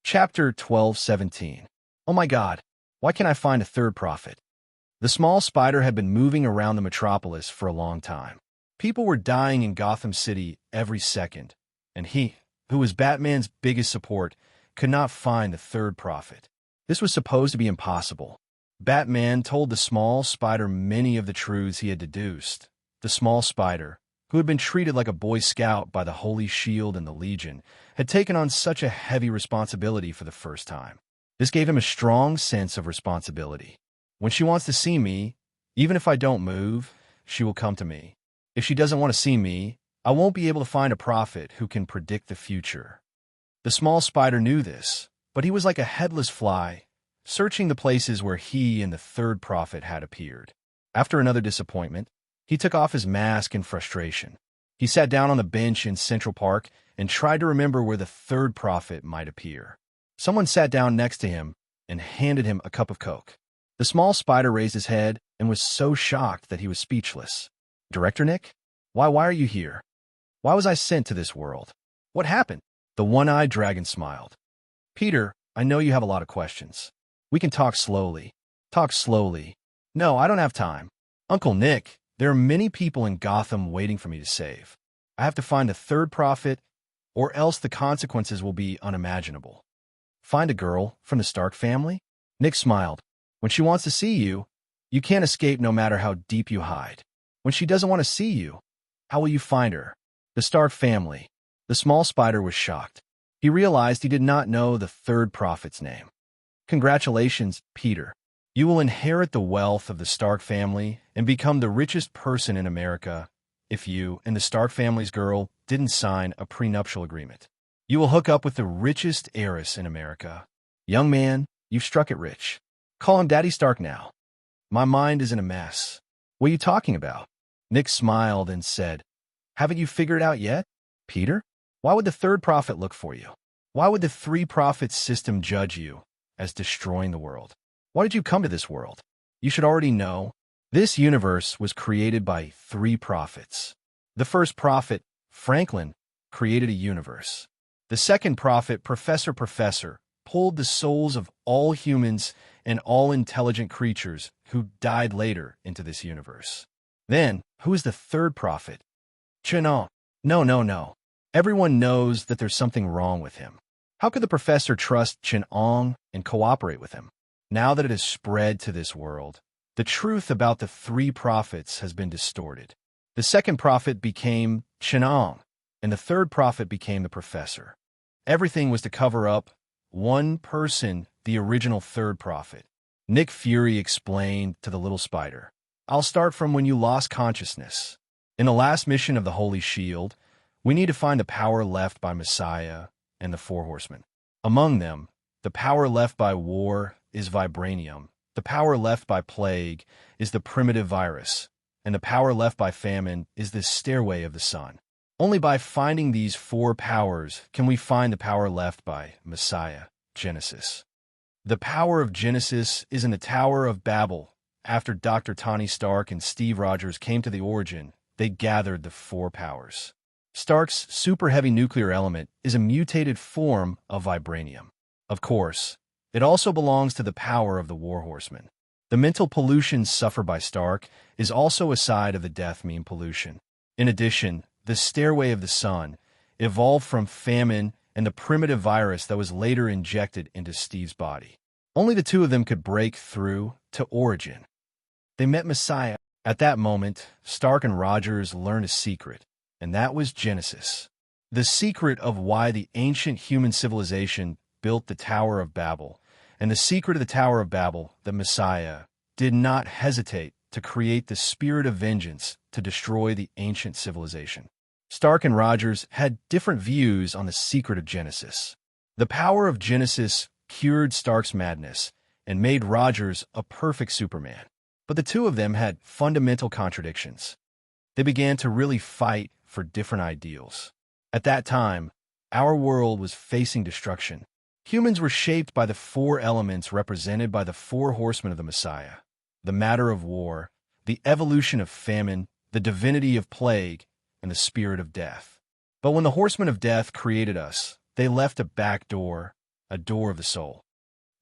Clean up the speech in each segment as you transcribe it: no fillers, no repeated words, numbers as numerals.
Chapter 12:17. Oh my God, why can't I find a third prophet? The small spider had been moving around the metropolis for a long time. People were dying in Gotham City every second, and he, who was Batman's biggest support, could not find the third prophet. This was supposed to be impossible. Batman told the small spider many of the truths he had deduced. The small spider, who had been treated like a Boy Scout by the Holy Shield and the Legion, had taken on such a heavy responsibility for the first time. This gave him a strong sense of responsibility. When she wants to see me, even if I don't move, she will come to me. If she doesn't want to see me, I won't be able to find a prophet who can predict the future. The small spider knew this, but he was like a headless fly, searching the places where he and the third prophet had appeared. After another disappointment, he took off his mask in frustration. He sat down on the bench in Central Park and tried to remember where the third prophet might appear. Someone sat down next to him and handed him a cup of Coke. The small spider raised his head and was so shocked that he was speechless. Director Nick? Why are you here? Why was I sent to this world? What happened? The one-eyed dragon smiled. Peter, I know you have a lot of questions. We can talk slowly. Talk slowly. No, I don't have time. Uncle Nick, there are many people in Gotham waiting for me to save. I have to find the third prophet, or else the consequences will be unimaginable. Find a girl from the Stark family? Nick smiled. When she wants to see you, you can't escape no matter how deep you hide. When she doesn't want to see you, how will you find her? The Stark family. The small spider was shocked. He realized he did not know the third prophet's name. Congratulations, Peter. You will inherit the wealth of the Stark family and become the richest person in America if you and the Stark family's girl didn't sign a prenuptial agreement. You will hook up with the richest heiress in America. Young man, you've struck it rich. Call him Daddy Stark now. My mind is in a mess. What are you talking about? Nick smiled and said, Haven't you figured it out yet? Peter, why would the third prophet look for you? Why would the three prophets system judge you as destroying the world? Why did you come to this world? You should already know. This universe was created by three prophets. The first prophet, Franklin, created a universe. The second prophet, Professor, pulled the souls of all humans and all intelligent creatures who died later into this universe. Then, who is the third prophet? Chino. No. Everyone knows that there's something wrong with him. How could the professor trust Chin-Ong and cooperate with him? Now that it has spread to this world, the truth about the three prophets has been distorted. The second prophet became Chin-Ong, and the third prophet became the professor. Everything was to cover up one person, the original third prophet. Nick Fury explained to the little spider, I'll start from when you lost consciousness. In the last mission of the Holy Shield, we need to find the power left by Messiah and the Four Horsemen. Among them, the power left by war is vibranium, the power left by plague is the primitive virus, and the power left by famine is the stairway of the sun. Only by finding these four powers can we find the power left by Messiah, Genesis. The power of Genesis is in the Tower of Babel. After Dr. Tony Stark and Steve Rogers came to the origin, they gathered the four powers. Stark's super-heavy nuclear element is a mutated form of vibranium. Of course, it also belongs to the power of the War Horsemen. The mental pollution suffered by Stark is also a side of the death meme pollution. In addition, the stairway of the sun evolved from famine and the primitive virus that was later injected into Steve's body. Only the two of them could break through to origin. They met Messiah. At that moment, Stark and Rogers learned a secret, and that was Genesis. The secret of why the ancient human civilization built the Tower of Babel, and the secret of the Tower of Babel that Messiah did not hesitate to create the spirit of vengeance to destroy the ancient civilization. Stark and Rogers had different views on the secret of Genesis. The power of Genesis cured Stark's madness and made Rogers a perfect Superman. But the two of them had fundamental contradictions. They began to really fight for different ideals. At that time, our world was facing destruction. Humans were shaped by the four elements represented by the four horsemen of the Messiah: the matter of war, the evolution of famine, the divinity of plague, and the spirit of death. But when the horsemen of death created us, they left a back door a door of the soul.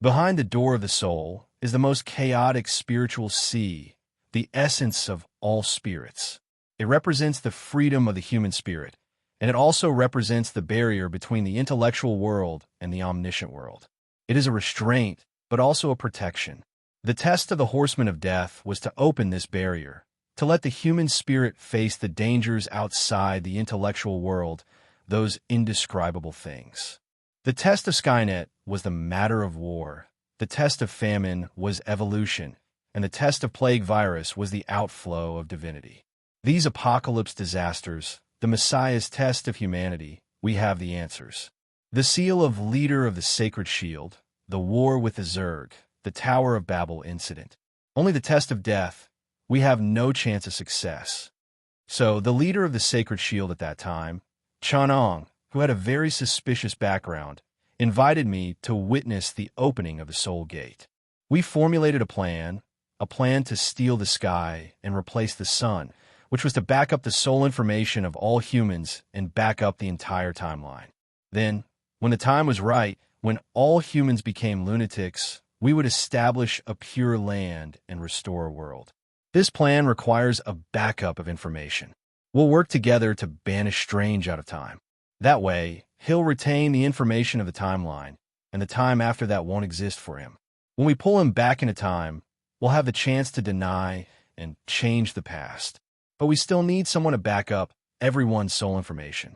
Behind the door of the soul is the most chaotic spiritual sea, the essence of all spirits. It represents the freedom of the human spirit, and it also represents the barrier between the intellectual world and the omniscient world. It is a restraint, but also a protection. The test of the horseman of death was to open this barrier, to let the human spirit face the dangers outside the intellectual world, those indescribable things. The test of Skynet was the matter of war. The test of famine was evolution, and the test of plague virus was the outflow of divinity. These apocalypse disasters, the Messiah's test of humanity, we have the answers. The seal of leader of the sacred shield, the war with the Zerg, the Tower of Babel incident. Only the test of death, we have no chance of success. So, the leader of the sacred shield at that time, Chanong, who had a very suspicious background, invited me to witness the opening of the Soul Gate. We formulated a plan to steal the sky and replace the sun, which was to back up the soul information of all humans and back up the entire timeline. Then, when the time was right, when all humans became lunatics, we would establish a pure land and restore a world. This plan requires a backup of information. We'll work together to banish Strange out of time. That way, he'll retain the information of the timeline, and the time after that won't exist for him. When we pull him back into time, we'll have the chance to deny and change the past. But we still need someone to back up everyone's soul information.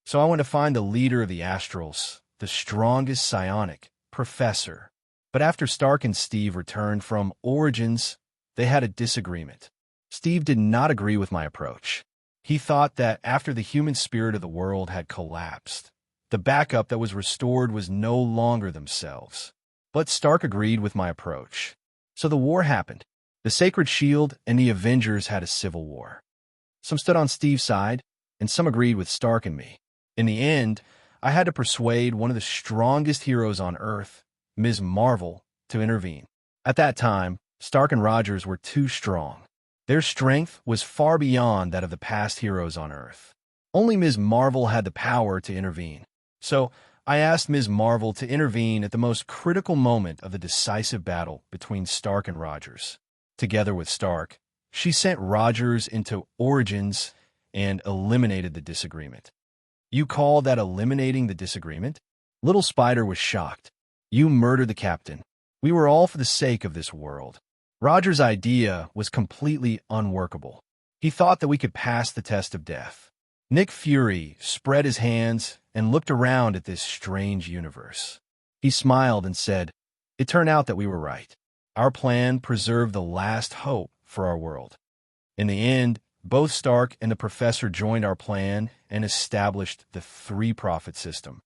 So I went to find the leader of the Astrals, the strongest psionic, Professor. But after Stark and Steve returned from Origins, they had a disagreement. Steve did not agree with my approach. He thought that after the human spirit of the world had collapsed, the backup that was restored was no longer themselves. But Stark agreed with my approach. So the war happened. The Sacred Shield and the Avengers had a civil war. Some stood on Steve's side, and some agreed with Stark and me. In the end, I had to persuade one of the strongest heroes on Earth, Ms. Marvel, to intervene. At that time, Stark and Rogers were too strong. Their strength was far beyond that of the past heroes on Earth. Only Ms. Marvel had the power to intervene. So, I asked Ms. Marvel to intervene at the most critical moment of the decisive battle between Stark and Rogers. Together with Stark, she sent Rogers into Origins and eliminated the disagreement. You call that eliminating the disagreement? Little Spider was shocked. You murdered the captain. We were all for the sake of this world. Rogers' idea was completely unworkable. He thought that we could pass the test of death. Nick Fury spread his hands and looked around at this strange universe. He smiled and said, "It turned out that we were right. Our plan preserved the last hope for our world." In the end, both Stark and the Professor joined our plan and established the three-prophet system.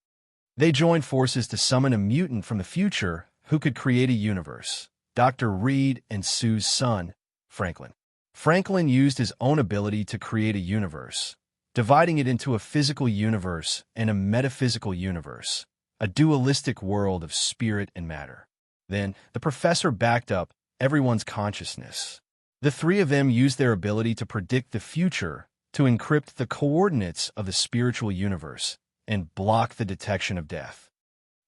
They joined forces to summon a mutant from the future who could create a universe, Dr. Reed and Sue's son, Franklin. Franklin used his own ability to create a universe, dividing it into a physical universe and a metaphysical universe, a dualistic world of spirit and matter. Then, the Professor backed up everyone's consciousness. The three of them used their ability to predict the future to encrypt the coordinates of the spiritual universe and block the detection of death.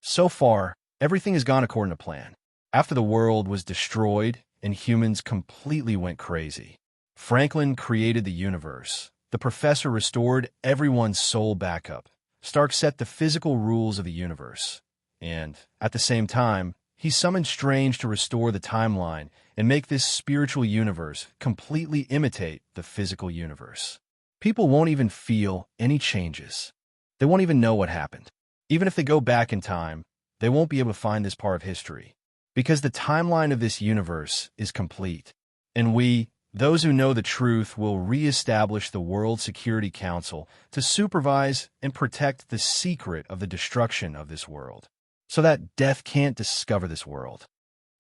So far, everything has gone according to plan. After the world was destroyed and humans completely went crazy, Franklin created the universe. The Professor restored everyone's soul backup. Stark set the physical rules of the universe. And, at the same time, he summoned Strange to restore the timeline and make this spiritual universe completely imitate the physical universe. People won't even feel any changes. They won't even know what happened. Even if they go back in time, they won't be able to find this part of history, because the timeline of this universe is complete. And we, those who know the truth, will re-establish the World Security Council to supervise and protect the secret of the destruction of this world, so that death can't discover this world.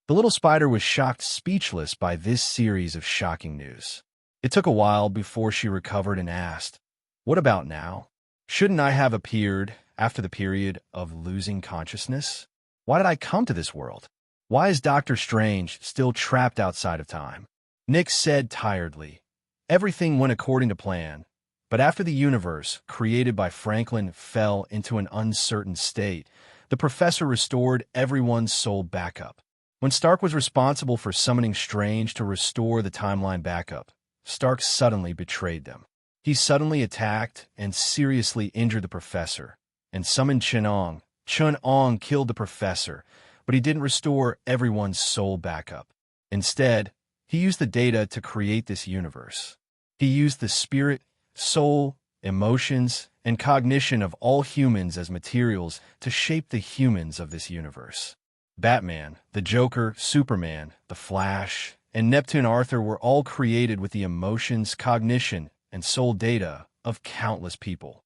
The little spider was shocked speechless by this series of shocking news. It took a while before she recovered and asked, "What about now? Shouldn't I have appeared after the period of losing consciousness? Why did I come to this world? Why is Doctor Strange still trapped outside of time?" Nick said tiredly, "Everything went according to plan, but after the universe created by Franklin fell into an uncertain state, The professor restored everyone's soul backup. When Stark was responsible for summoning Strange to restore the timeline backup, Stark suddenly betrayed them. He suddenly attacked and seriously injured the professor, and summoned Chun-Ong. Chun-Ong killed the professor, but he didn't restore everyone's soul backup. Instead, he used the data to create this universe. He used the spirit, soul, emotions, and cognition of all humans as materials to shape the humans of this universe. Batman, the Joker, Superman, the Flash, and Neptune Arthur were all created with the emotions, cognition, and soul data of countless people.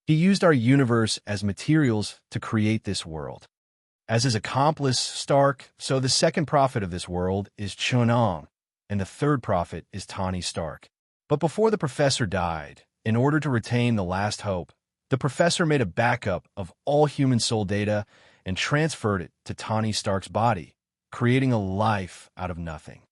He used our universe as materials to create this world. As his accomplice, Stark, so the second prophet of this world is Chun-Ong, and the third prophet is Tony Stark. But before the professor died, in order to retain the last hope, the professor made a backup of all human soul data and transferred it to Tony Stark's body, creating a life out of nothing.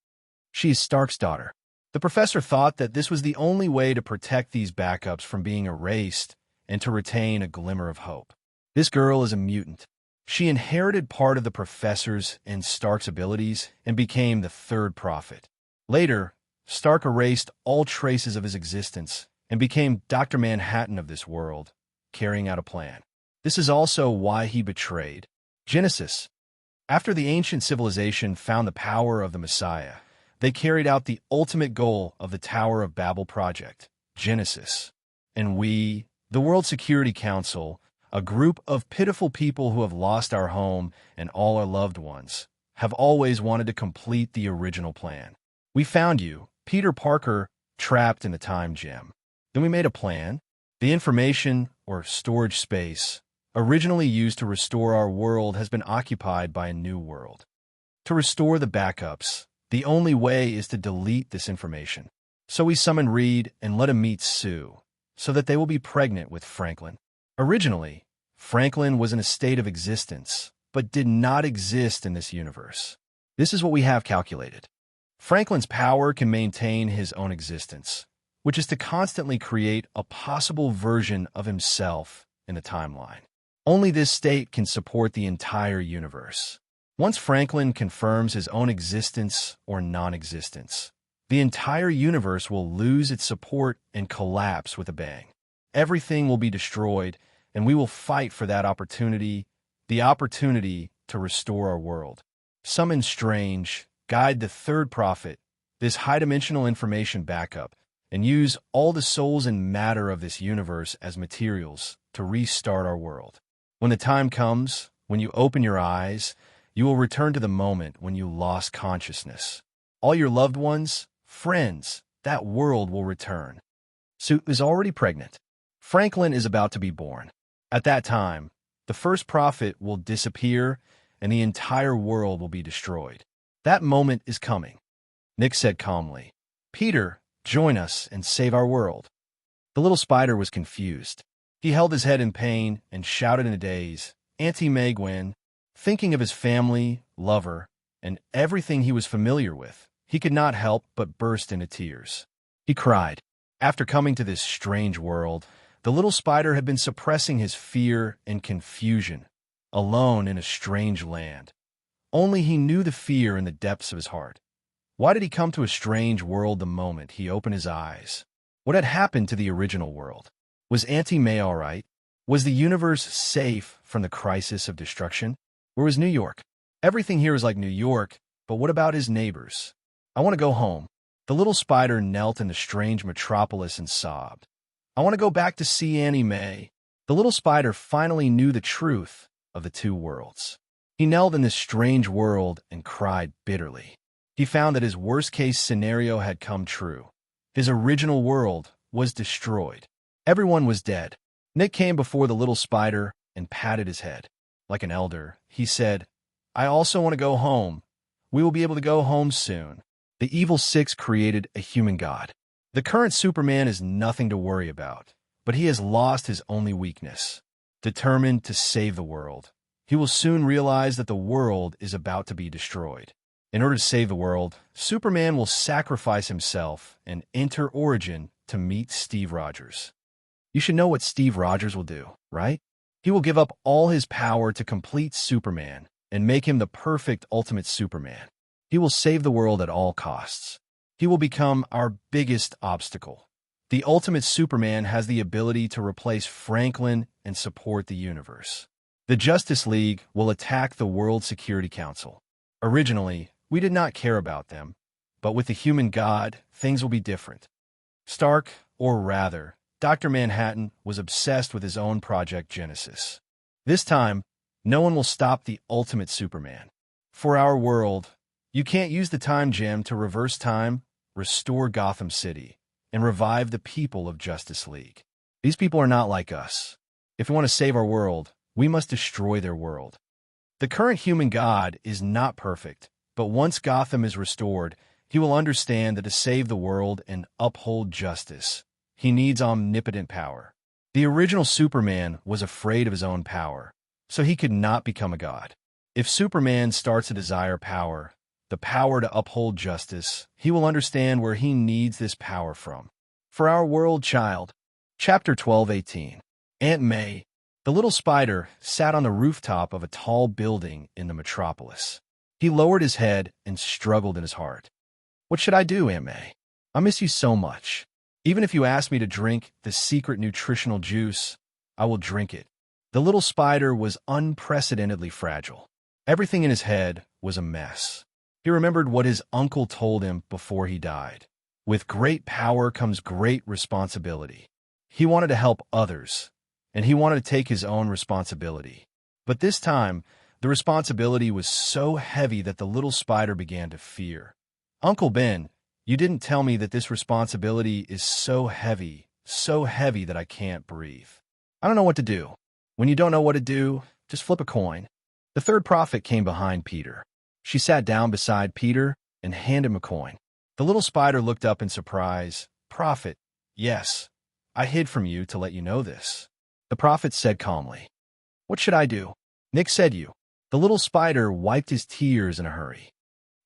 She is Stark's daughter. The professor thought that this was the only way to protect these backups from being erased and to retain a glimmer of hope. This girl is a mutant. She inherited part of the professor's and Stark's abilities and became the third prophet. Later, Stark erased all traces of his existence and became Dr. Manhattan of this world, carrying out a plan. This is also why he betrayed Genesis. After the ancient civilization found the power of the Messiah, they carried out the ultimate goal of the Tower of Babel project, Genesis. And we, the World Security Council, a group of pitiful people who have lost our home and all our loved ones, have always wanted to complete the original plan. We found you, Peter Parker, trapped in the time gem. Then we made a plan. The information, or storage space, originally used to restore our world has been occupied by a new world. To restore the backups, the only way is to delete this information. So we summon Reed and let him meet Sue, so that they will be pregnant with Franklin. Originally, Franklin was in a state of existence, but did not exist in this universe. This is what we have calculated. Franklin's power can maintain his own existence, which is to constantly create a possible version of himself in the timeline. Only this state can support the entire universe. Once Franklin confirms his own existence or non-existence, the entire universe will lose its support and collapse with a bang. Everything will be destroyed, and we will fight for that opportunity, the opportunity to restore our world. Summon Strange, guide the third prophet, this high-dimensional information backup, and use all the souls and matter of this universe as materials to restart our world. When the time comes, when you open your eyes, you will return to the moment when you lost consciousness. All your loved ones, friends, that world will return. Sue is already pregnant. Franklin is about to be born. At that time, the first prophet will disappear and the entire world will be destroyed. That moment is coming. Nick said calmly, "Peter, join us and save our world." The little spider was confused. He held his head in pain and shouted in a daze, "Auntie May Gwen," thinking of his family, lover, and everything he was familiar with. He could not help but burst into tears. He cried. After coming to this strange world, the little spider had been suppressing his fear and confusion, alone in a strange land. Only he knew the fear in the depths of his heart. Why did he come to a strange world the moment he opened his eyes? What had happened to the original world? Was Auntie May all right? Was the universe safe from the crisis of destruction? Where was New York? Everything here is like New York, but what about his neighbors? I want to go home. The little spider knelt in the strange metropolis and sobbed. I want to go back to see Annie Mae. The little spider finally knew the truth of the two worlds. He knelt in this strange world and cried bitterly. He found that his worst-case scenario had come true. His original world was destroyed. Everyone was dead. Nick came before the little spider and patted his head. Like an elder, he said, "I also want to go home. We will be able to go home soon." The Evil Six created a human god. The current Superman is nothing to worry about, but he has lost his only weakness. Determined to save the world, he will soon realize that the world is about to be destroyed. In order to save the world, Superman will sacrifice himself and enter Origin to meet Steve Rogers. You should know what Steve Rogers will do, right? He will give up all his power to complete Superman and make him the perfect ultimate Superman. He will save the world at all costs. He will become our biggest obstacle. The ultimate Superman has the ability to replace Franklin and support the universe. The Justice League will attack the World Security Council. Originally, we did not care about them, but with the human god, things will be different. Stark, or rather, Dr. Manhattan was obsessed with his own Project Genesis. This time, no one will stop the ultimate Superman. For our world, you can't use the time gem to reverse time, restore Gotham City, and revive the people of Justice League. These people are not like us. If we want to save our world, we must destroy their world. The current human god is not perfect, but once Gotham is restored, he will understand that to save the world and uphold justice, he needs omnipotent power. The original Superman was afraid of his own power, so he could not become a god. If Superman starts to desire power, the power to uphold justice, he will understand where he needs this power from. For our world, child. Chapter 12:18. Aunt May, the little spider, sat on the rooftop of a tall building in the metropolis. He lowered his head and struggled in his heart. What should I do, Aunt May? I miss you so much. Even if you ask me to drink the secret nutritional juice, I will drink it. The little spider was unprecedentedly fragile. Everything in his head was a mess. He remembered what his uncle told him before he died. With great power comes great responsibility. He wanted to help others, and he wanted to take his own responsibility. But this time, the responsibility was so heavy that the little spider began to fear. Uncle Ben, you didn't tell me that this responsibility is so heavy that I can't breathe. I don't know what to do. When you don't know what to do, just flip a coin. The third prophet came behind Peter. She sat down beside Peter and handed him a coin. The little spider looked up in surprise. Prophet, yes, I hid from you to let you know this. The prophet said calmly. What should I do? Nick said you. The little spider wiped his tears in a hurry.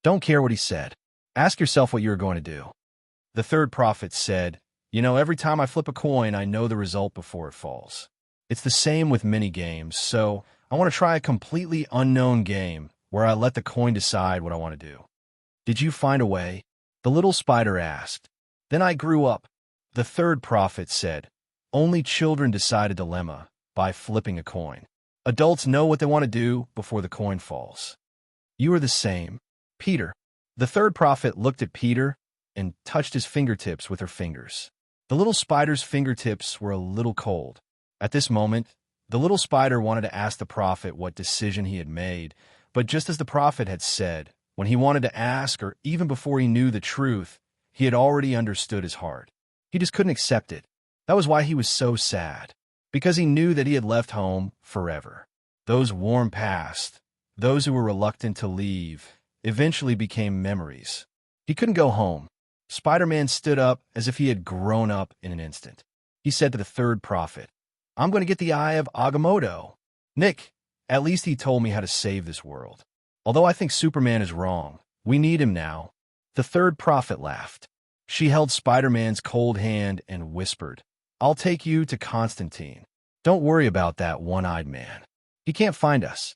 Don't care what he said. Ask yourself what you are going to do. The third prophet said, every time I flip a coin, I know the result before it falls. It's the same with many games, so I want to try a completely unknown game where I let the coin decide what I want to do. Did you find a way? The little spider asked. Then I grew up. The third prophet said, only children decide a dilemma by flipping a coin. Adults know what they want to do before the coin falls. You are the same. Peter. The third prophet looked at Peter and touched his fingertips with her fingers. The little spider's fingertips were a little cold. At this moment, the little spider wanted to ask the prophet what decision he had made, but just as the prophet had said, when he wanted to ask, or even before he knew the truth, he had already understood his heart. He just couldn't accept it. That was why he was so sad, because he knew that he had left home forever. Those warm past, those who were reluctant to leave, eventually became memories. He couldn't go home. Spider-Man stood up as if he had grown up in an instant. He said to the third prophet, I'm going to get the eye of Agamotto. Nick, at least he told me how to save this world. Although I think Superman is wrong, we need him now. The third prophet laughed. She held Spider-Man's cold hand and whispered, I'll take you to Constantine. Don't worry about that one-eyed man. He can't find us.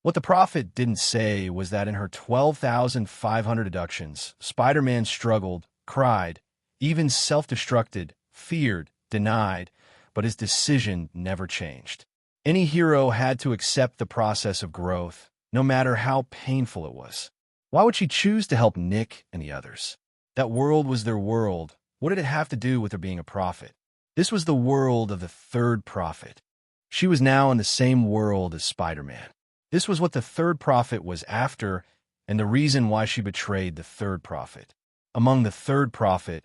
What the prophet didn't say was that in her 12,500 deductions, Spider-Man struggled, cried, even self-destructed, feared, denied, but his decision never changed. Any hero had to accept the process of growth, no matter how painful it was. Why would she choose to help Nick and the others? That world was their world. What did it have to do with her being a prophet? This was the world of the third prophet. She was now in the same world as Spider-Man. This was what the third prophet was after, and the reason why she betrayed the third prophet. Among the third prophet,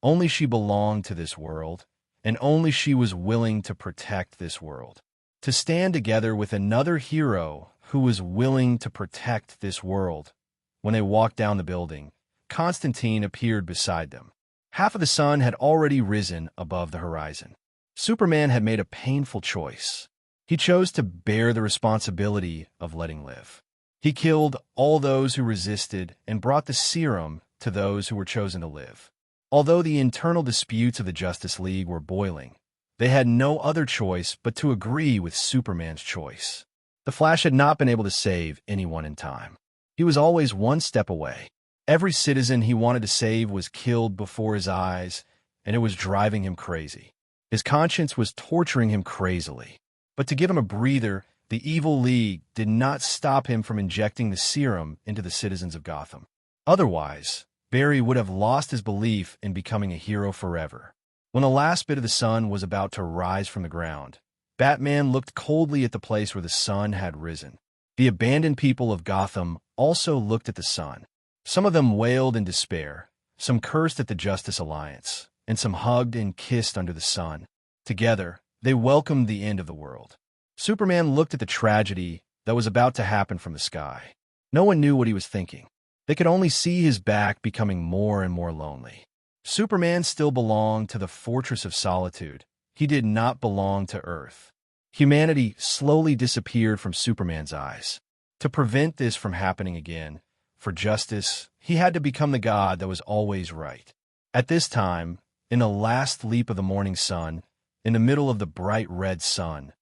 only she belonged to this world, and only she was willing to protect this world. To stand together with another hero who was willing to protect this world. When they walked down the building, Constantine appeared beside them. Half of the sun had already risen above the horizon. Superman had made a painful choice. He chose to bear the responsibility of letting live. He killed all those who resisted and brought the serum to those who were chosen to live. Although the internal disputes of the Justice League were boiling, They had no other choice but to agree with Superman's choice. The Flash had not been able to save anyone in time. He was always one step away. Every citizen he wanted to save was killed before his eyes, and it was driving him crazy. His conscience was torturing him crazily. But to give him a breather, the Evil League did not stop him from injecting the serum into the citizens of Gotham. Otherwise, Barry would have lost his belief in becoming a hero forever. When the last bit of the sun was about to rise from the ground, Batman looked coldly at the place where the sun had risen. The abandoned people of Gotham also looked at the sun. Some of them wailed in despair, some cursed at the Justice Alliance, and some hugged and kissed under the sun. Together, they welcomed the end of the world. Superman looked at the tragedy that was about to happen from the sky. No one knew what he was thinking. They could only see his back becoming more and more lonely. Superman still belonged to the Fortress of Solitude. He did not belong to Earth. Humanity slowly disappeared from Superman's eyes. To prevent this from happening again, for justice, he had to become the god that was always right. At this time, in the last leap of the morning sun, in the middle of the bright red sun,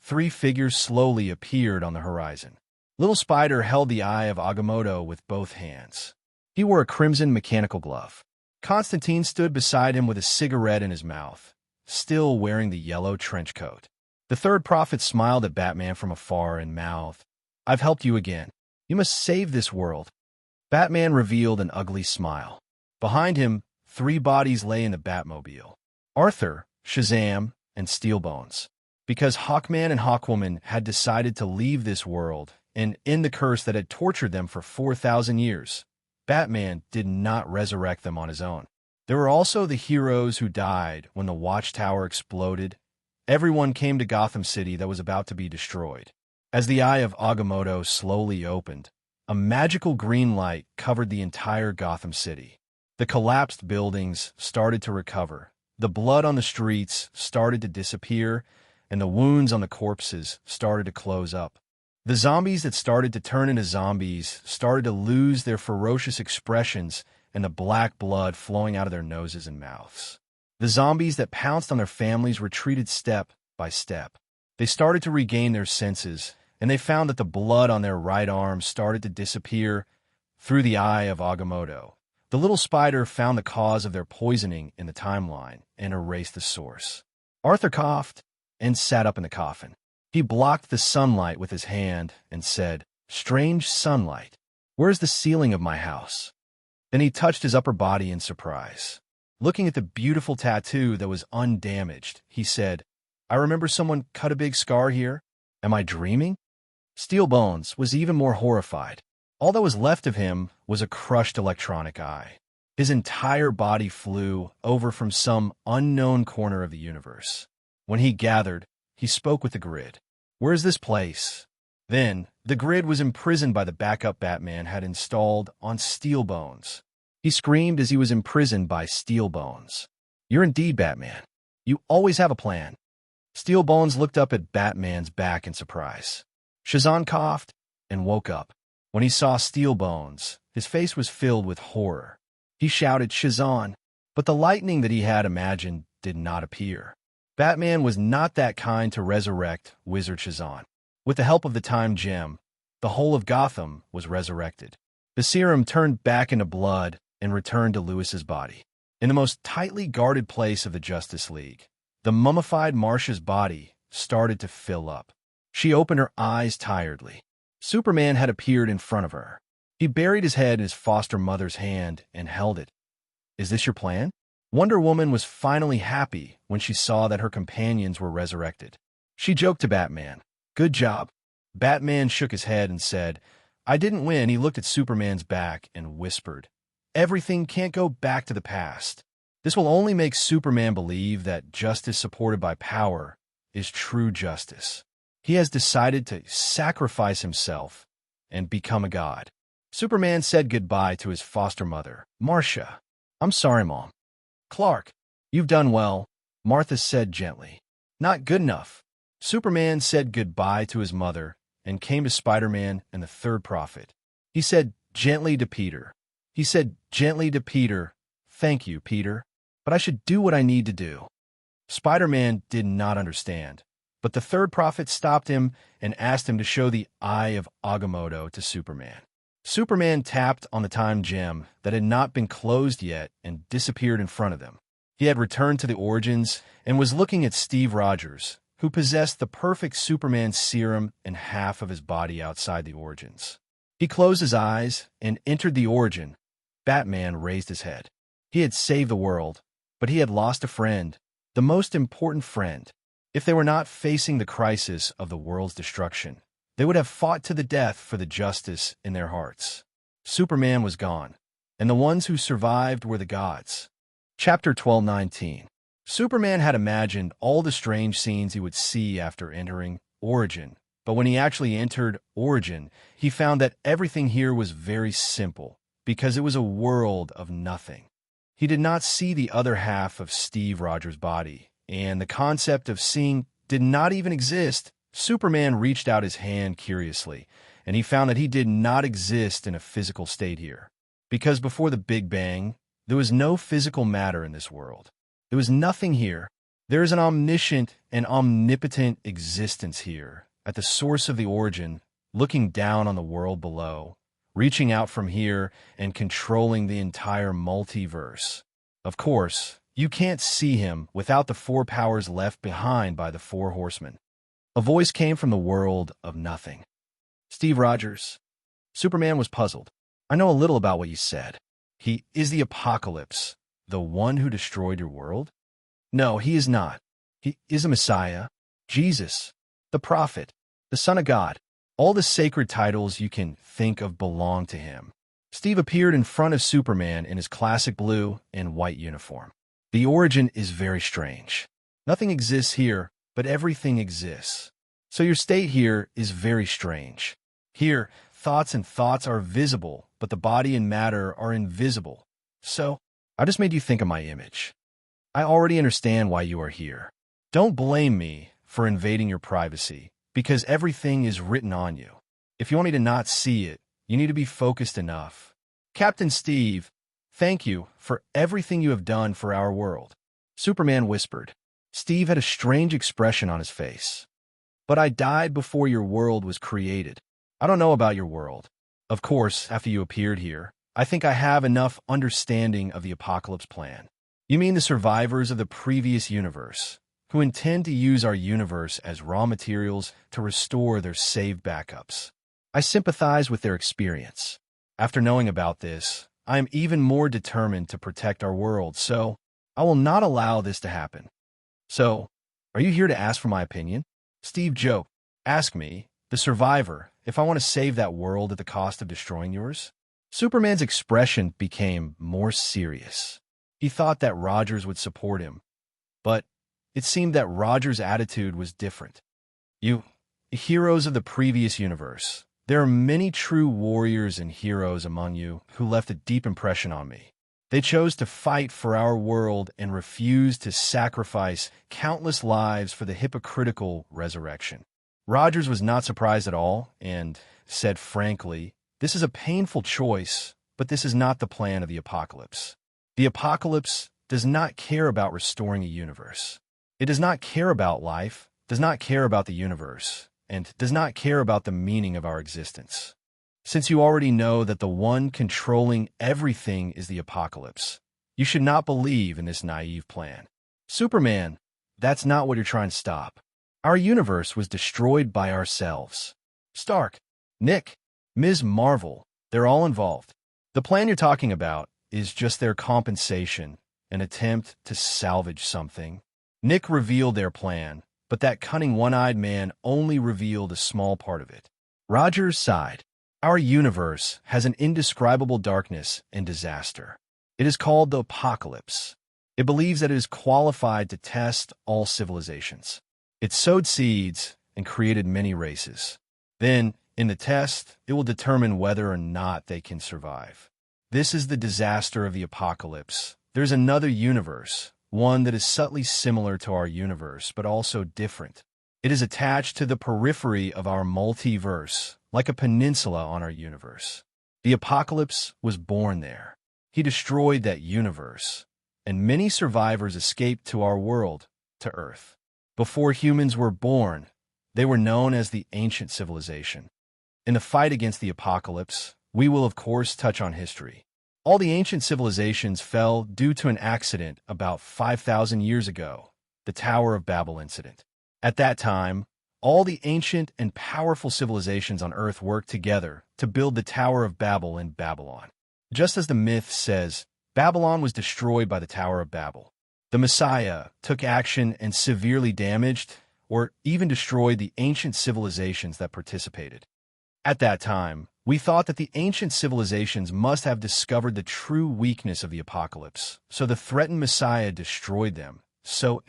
3 figures slowly appeared on the horizon. Little Spider held the eye of Agamotto with both hands. He wore a crimson mechanical glove. Constantine stood beside him with a cigarette in his mouth, still wearing the yellow trench coat. The third prophet smiled at Batman from afar and mouthed, "I've helped you again. You must save this world." Batman revealed an ugly smile. Behind him, 3 bodies lay in the Batmobile. Arthur, Shazam, and Steelbones. Because Hawkman and Hawkwoman had decided to leave this world and end the curse that had tortured them for 4,000 years, Batman did not resurrect them on his own. There were also the heroes who died when the Watchtower exploded. Everyone came to Gotham City that was about to be destroyed. As the eye of Agamotto slowly opened, a magical green light covered the entire Gotham City. The collapsed buildings started to recover. The blood on the streets started to disappear, and the wounds on the corpses started to close up. The zombies that started to turn into zombies started to lose their ferocious expressions and the black blood flowing out of their noses and mouths. The zombies that pounced on their families retreated step by step. They started to regain their senses, and they found that the blood on their right arm started to disappear through the eye of Agamotto. The little spider found the cause of their poisoning in the timeline and erased the source. Arthur coughed and sat up in the coffin. He blocked the sunlight with his hand and said, "Strange sunlight, where's the ceiling of my house?" Then he touched his upper body in surprise. Looking at the beautiful tattoo that was undamaged, he said, "I remember someone cut a big scar here. Am I dreaming?" Steelbones was even more horrified. All that was left of him was a crushed electronic eye. His entire body flew over from some unknown corner of the universe. When he gathered, he spoke with the grid. "Where's this place?" Then, the grid was imprisoned by the backup Batman had installed on Steelbones. He screamed as he was imprisoned by Steelbones. "You're indeed Batman. You always have a plan." Steelbones looked up at Batman's back in surprise. Shazam coughed and woke up. When he saw Steelbones, his face was filled with horror. He shouted, "Shazam!" But the lightning that he had imagined did not appear. Batman was not that kind to resurrect Wizard Shazam. With the help of the Time Gem, the whole of Gotham was resurrected. The serum turned back into blood and returned to Lewis's body. In the most tightly guarded place of the Justice League, the mummified Marcia's body started to fill up. She opened her eyes tiredly. Superman had appeared in front of her. He buried his head in his foster mother's hand and held it. "Is this your plan?" Wonder Woman was finally happy when she saw that her companions were resurrected. She joked to Batman, "Good job." Batman shook his head and said, "I didn't win." He looked at Superman's back and whispered, "Everything can't go back to the past. This will only make Superman believe that justice supported by power is true justice. He has decided to sacrifice himself and become a god." Superman said goodbye to his foster mother, Marcia. "I'm sorry, Mom." "Clark, you've done well," Martha said gently. "Not good enough." Superman said goodbye to his mother and came to Spider-Man and the third prophet. He said gently to Peter, "Thank you, Peter, but I should do what I need to do." Spider-Man did not understand, but the third prophet stopped him and asked him to show the Eye of Agamotto to Superman. Superman tapped on the time gem that had not been closed yet and disappeared in front of them. He had returned to the Origins and was looking at Steve Rogers, who possessed the perfect Superman serum and half of his body outside the Origins. He closed his eyes and entered the Origin. Batman raised his head. He had saved the world, but he had lost a friend, the most important friend. If they were not facing the crisis of the world's destruction, they would have fought to the death for the justice in their hearts. Superman was gone, and the ones who survived were the gods. Chapter 12:19. Superman had imagined all the strange scenes he would see after entering Origin, but when he actually entered Origin, he found that everything here was very simple, because it was a world of nothing. He did not see the other half of Steve Rogers' body, and the concept of seeing did not even exist. Superman reached out his hand curiously, and he found that he did not exist in a physical state here. Because before the Big Bang, there was no physical matter in this world. There was nothing here. There is an omniscient and omnipotent existence here, at the source of the Origin, looking down on the world below, reaching out from here and controlling the entire multiverse. Of course, you can't see him without the four powers left behind by the four horsemen. A voice came from the world of nothing. Steve Rogers. Superman was puzzled. I know a little about what you said. He is the Apocalypse, the one who destroyed your world? No, he is not. He is a Messiah, Jesus, the prophet, the Son of God. All the sacred titles you can think of belong to him. Steve appeared in front of Superman in his classic blue and white uniform. The Origin is very strange. Nothing exists here, but everything exists. So your state here is very strange. Here, thoughts are visible, but the body and matter are invisible. So, I just made you think of my image. I already understand why you are here. Don't blame me for invading your privacy, because everything is written on you. If you want me to not see it, you need to be focused enough. Captain Steve, thank you for everything you have done for our world. Superman whispered. Steve had a strange expression on his face. But I died before your world was created. I don't know about your world. Of course, after you appeared here, I think I have enough understanding of the Apocalypse plan. You mean the survivors of the previous universe, who intend to use our universe as raw materials to restore their saved backups. I sympathize with their experience. After knowing about this, I am even more determined to protect our world, so I will not allow this to happen. So, are you here to ask for my opinion? Steve joked. Ask me, the survivor, if I want to save that world at the cost of destroying yours? Superman's expression became more serious. He thought that Rogers would support him, but it seemed that Rogers' attitude was different. You, heroes of the previous universe, there are many true warriors and heroes among you who left a deep impression on me. They chose to fight for our world and refused to sacrifice countless lives for the hypocritical resurrection. Rogers was not surprised at all and said frankly, this is a painful choice, but this is not the plan of the Apocalypse. The Apocalypse does not care about restoring a universe. It does not care about life, does not care about the universe, and does not care about the meaning of our existence. Since you already know that the one controlling everything is the Apocalypse, you should not believe in this naive plan. Superman, that's not what you're trying to stop. Our universe was destroyed by ourselves. Stark, Nick, Ms. Marvel, they're all involved. The plan you're talking about is just their compensation, an attempt to salvage something. Nick revealed their plan, but that cunning one-eyed man only revealed a small part of it. Rogers sighed. Our universe has an indescribable darkness and disaster. It is called the Apocalypse. It believes that it is qualified to test all civilizations. It sowed seeds and created many races. Then, in the test, it will determine whether or not they can survive. This is the disaster of the Apocalypse. There's another universe, one that is subtly similar to our universe, but also different. It is attached to the periphery of our multiverse, like a peninsula on our universe. The Apocalypse was born there. He destroyed that universe, and many survivors escaped to our world, to Earth. Before humans were born, they were known as the ancient civilization. In the fight against the apocalypse, we will of course touch on history. All the ancient civilizations fell due to an accident about 5,000 years ago, the Tower of Babel incident. At that time, all the ancient and powerful civilizations on Earth worked together to build the Tower of Babel in Babylon. Just as the myth says, Babylon was destroyed by the Tower of Babel. The Messiah took action and severely damaged or even destroyed the ancient civilizations that participated. At that time, we thought that the ancient civilizations must have discovered the true weakness of the apocalypse, so the threatened Messiah destroyed them. So,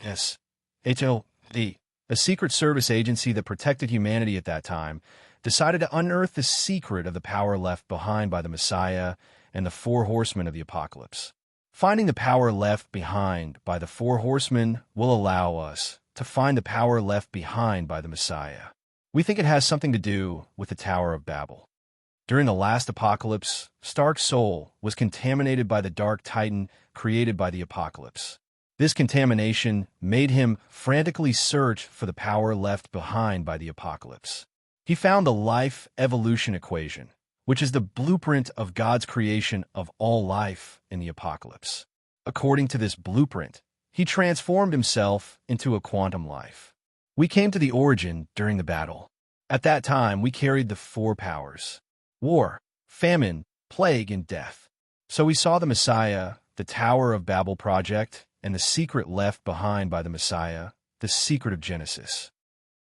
SHOD, a secret service agency that protected humanity at that time, decided to unearth the secret of the power left behind by the Messiah and the four horsemen of the apocalypse. Finding the power left behind by the four horsemen will allow us to find the power left behind by the Messiah. We think it has something to do with the Tower of Babel. During the last apocalypse, Stark's soul was contaminated by the dark titan created by the apocalypse. This contamination made him frantically search for the power left behind by the apocalypse. He found the life evolution equation, which is the blueprint of God's creation of all life in the apocalypse. According to this blueprint, he transformed himself into a quantum life. We came to the origin during the battle. At that time, we carried the four powers: war, famine, plague, and death. So we saw the Messiah, the Tower of Babel project, and the secret left behind by the Messiah, the secret of Genesis.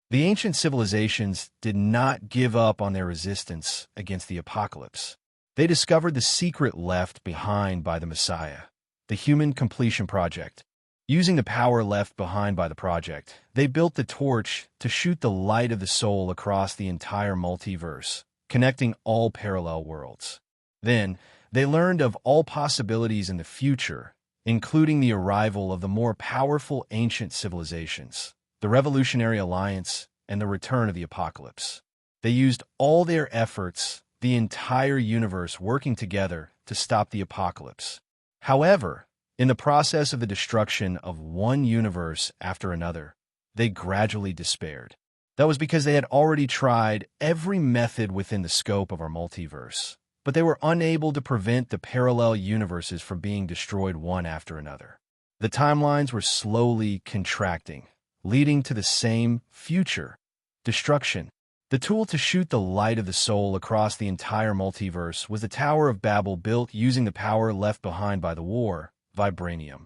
The ancient civilizations did not give up on their resistance against the apocalypse. They discovered the secret left behind by the Messiah, the human completion project. Using the power left behind by the project, they built the torch to shoot the light of the soul across the entire multiverse, connecting all parallel worlds. Then, they learned of all possibilities in the future, including the arrival of the more powerful ancient civilizations, the Revolutionary Alliance, and the return of the apocalypse. They used all their efforts, the entire universe working together to stop the apocalypse. However, in the process of the destruction of one universe after another, they gradually despaired. That was because they had already tried every method within the scope of our multiverse, but they were unable to prevent the parallel universes from being destroyed one after another. The timelines were slowly contracting, leading to the same future: destruction. The tool to shoot the light of the soul across the entire multiverse was the Tower of Babel, built using the power left behind by the war, vibranium.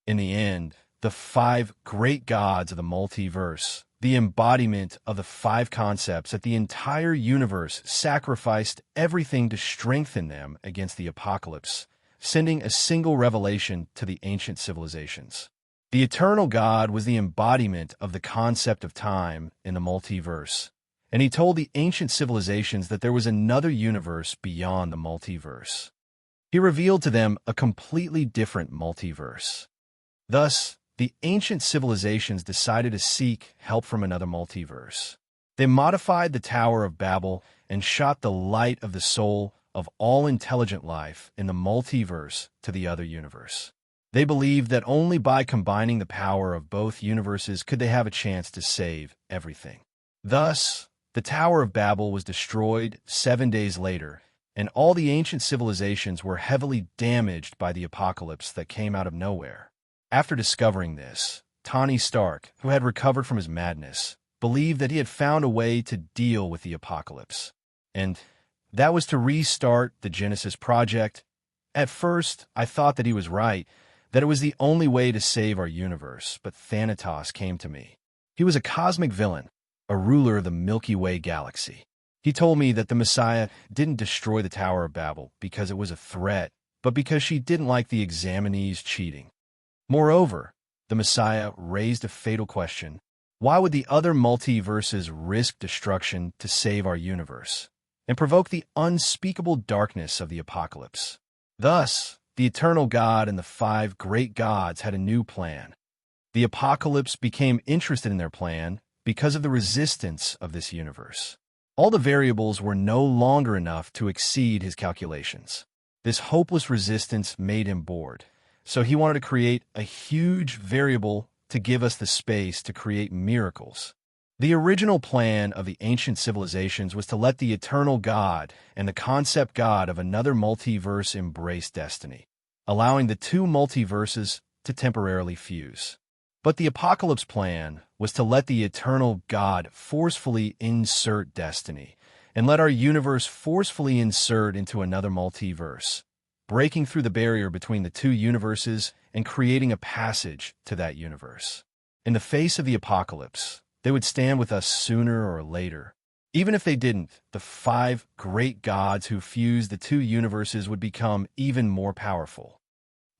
In the end, the five great gods of the multiverse, the embodiment of the five concepts that the entire universe, sacrificed everything to strengthen them against the apocalypse, sending a single revelation to the ancient civilizations. The eternal God was the embodiment of the concept of time in the multiverse, and he told the ancient civilizations that there was another universe beyond the multiverse. He revealed to them a completely different multiverse. Thus, the ancient civilizations decided to seek help from another multiverse. They modified the Tower of Babel and shot the light of the soul of all intelligent life in the multiverse to the other universe. They believed that only by combining the power of both universes could they have a chance to save everything. Thus, the Tower of Babel was destroyed 7 days later, and all the ancient civilizations were heavily damaged by the apocalypse that came out of nowhere. After discovering this, Tony Stark, who had recovered from his madness, believed that he had found a way to deal with the apocalypse, and that was to restart the Genesis project. At first, I thought that he was right, that it was the only way to save our universe, but Thanatos came to me. He was a cosmic villain, a ruler of the Milky Way galaxy. He told me that the Messiah didn't destroy the Tower of Babel because it was a threat, but because she didn't like the examinees cheating. Moreover, the Messiah raised a fatal question: why would the other multiverses risk destruction to save our universe and provoke the unspeakable darkness of the apocalypse? Thus, the eternal God and the five great gods had a new plan. The apocalypse became interested in their plan because of the resistance of this universe. All the variables were no longer enough to exceed his calculations. This hopeless resistance made him bored, so he wanted to create a huge variable to give us the space to create miracles. The original plan of the ancient civilizations was to let the eternal God and the concept God of another multiverse embrace destiny, allowing the two multiverses to temporarily fuse. But the apocalypse plan was to let the eternal God forcefully insert destiny and let our universe forcefully insert into another multiverse, breaking through the barrier between the two universes and creating a passage to that universe. In the face of the apocalypse, they would stand with us sooner or later. Even if they didn't, the five great gods who fused the two universes would become even more powerful.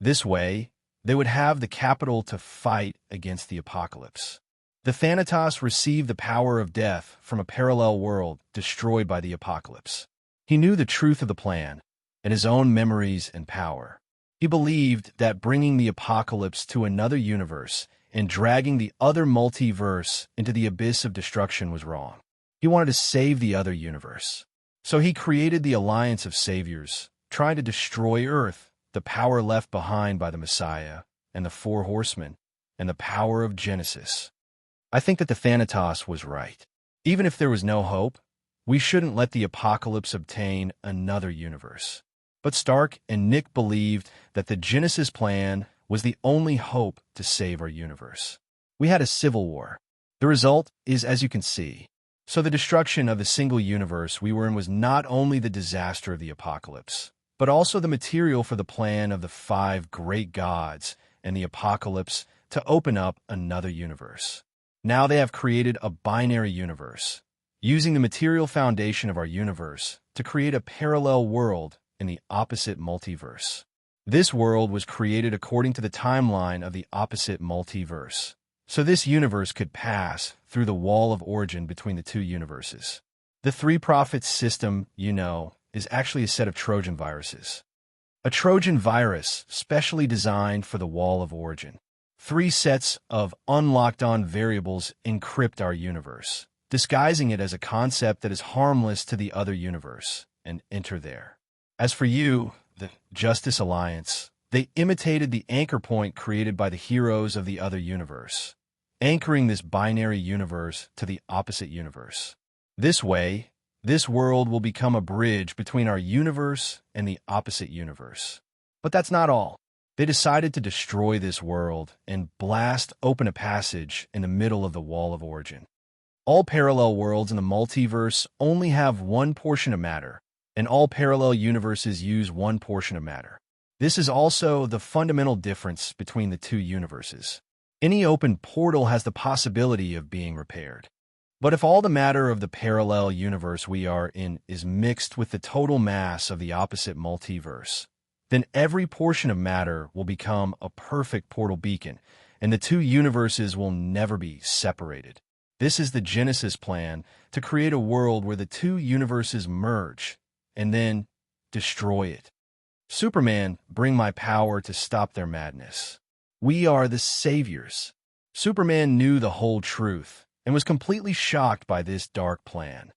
This way, they would have the capital to fight against the apocalypse. The Thanatos received the power of death from a parallel world destroyed by the apocalypse. He knew the truth of the plan and his own memories and power. He believed that bringing the apocalypse to another universe and dragging the other multiverse into the abyss of destruction was wrong. He wanted to save the other universe. So he created the Alliance of Saviors, trying to destroy Earth, the power left behind by the Messiah, and the Four Horsemen, and the power of Genesis. I think that the Thanatos was right. Even if there was no hope, we shouldn't let the apocalypse obtain another universe. But Stark and Nick believed that the Genesis plan was the only hope to save our universe. We had a civil war. The result is as you can see. So the destruction of the single universe we were in was not only the disaster of the apocalypse, but also the material for the plan of the five great gods and the apocalypse to open up another universe. Now they have created a binary universe, using the material foundation of our universe to create a parallel world in the opposite multiverse. This world was created according to the timeline of the opposite multiverse, so this universe could pass through the wall of origin between the two universes. The three prophets system, is actually a set of Trojan viruses. A Trojan virus specially designed for the wall of origin. 3 sets of unlocked-on variables encrypt our universe, disguising it as a concept that is harmless to the other universe, and enter there. As for you, the Justice Alliance, they imitated the anchor point created by the heroes of the other universe, anchoring this binary universe to the opposite universe. This way, this world will become a bridge between our universe and the opposite universe. But that's not all. They decided to destroy this world and blast open a passage in the middle of the wall of origin. All parallel worlds in the multiverse only have one portion of matter, and all parallel universes use one portion of matter. This is also the fundamental difference between the two universes. Any open portal has the possibility of being repaired. But if all the matter of the parallel universe we are in is mixed with the total mass of the opposite multiverse, then every portion of matter will become a perfect portal beacon, and the two universes will never be separated. This is the Genesis plan to create a world where the two universes merge, and then destroy it. Superman, bring my power to stop their madness. We are the saviors. Superman knew the whole truth and was completely shocked by this dark plan.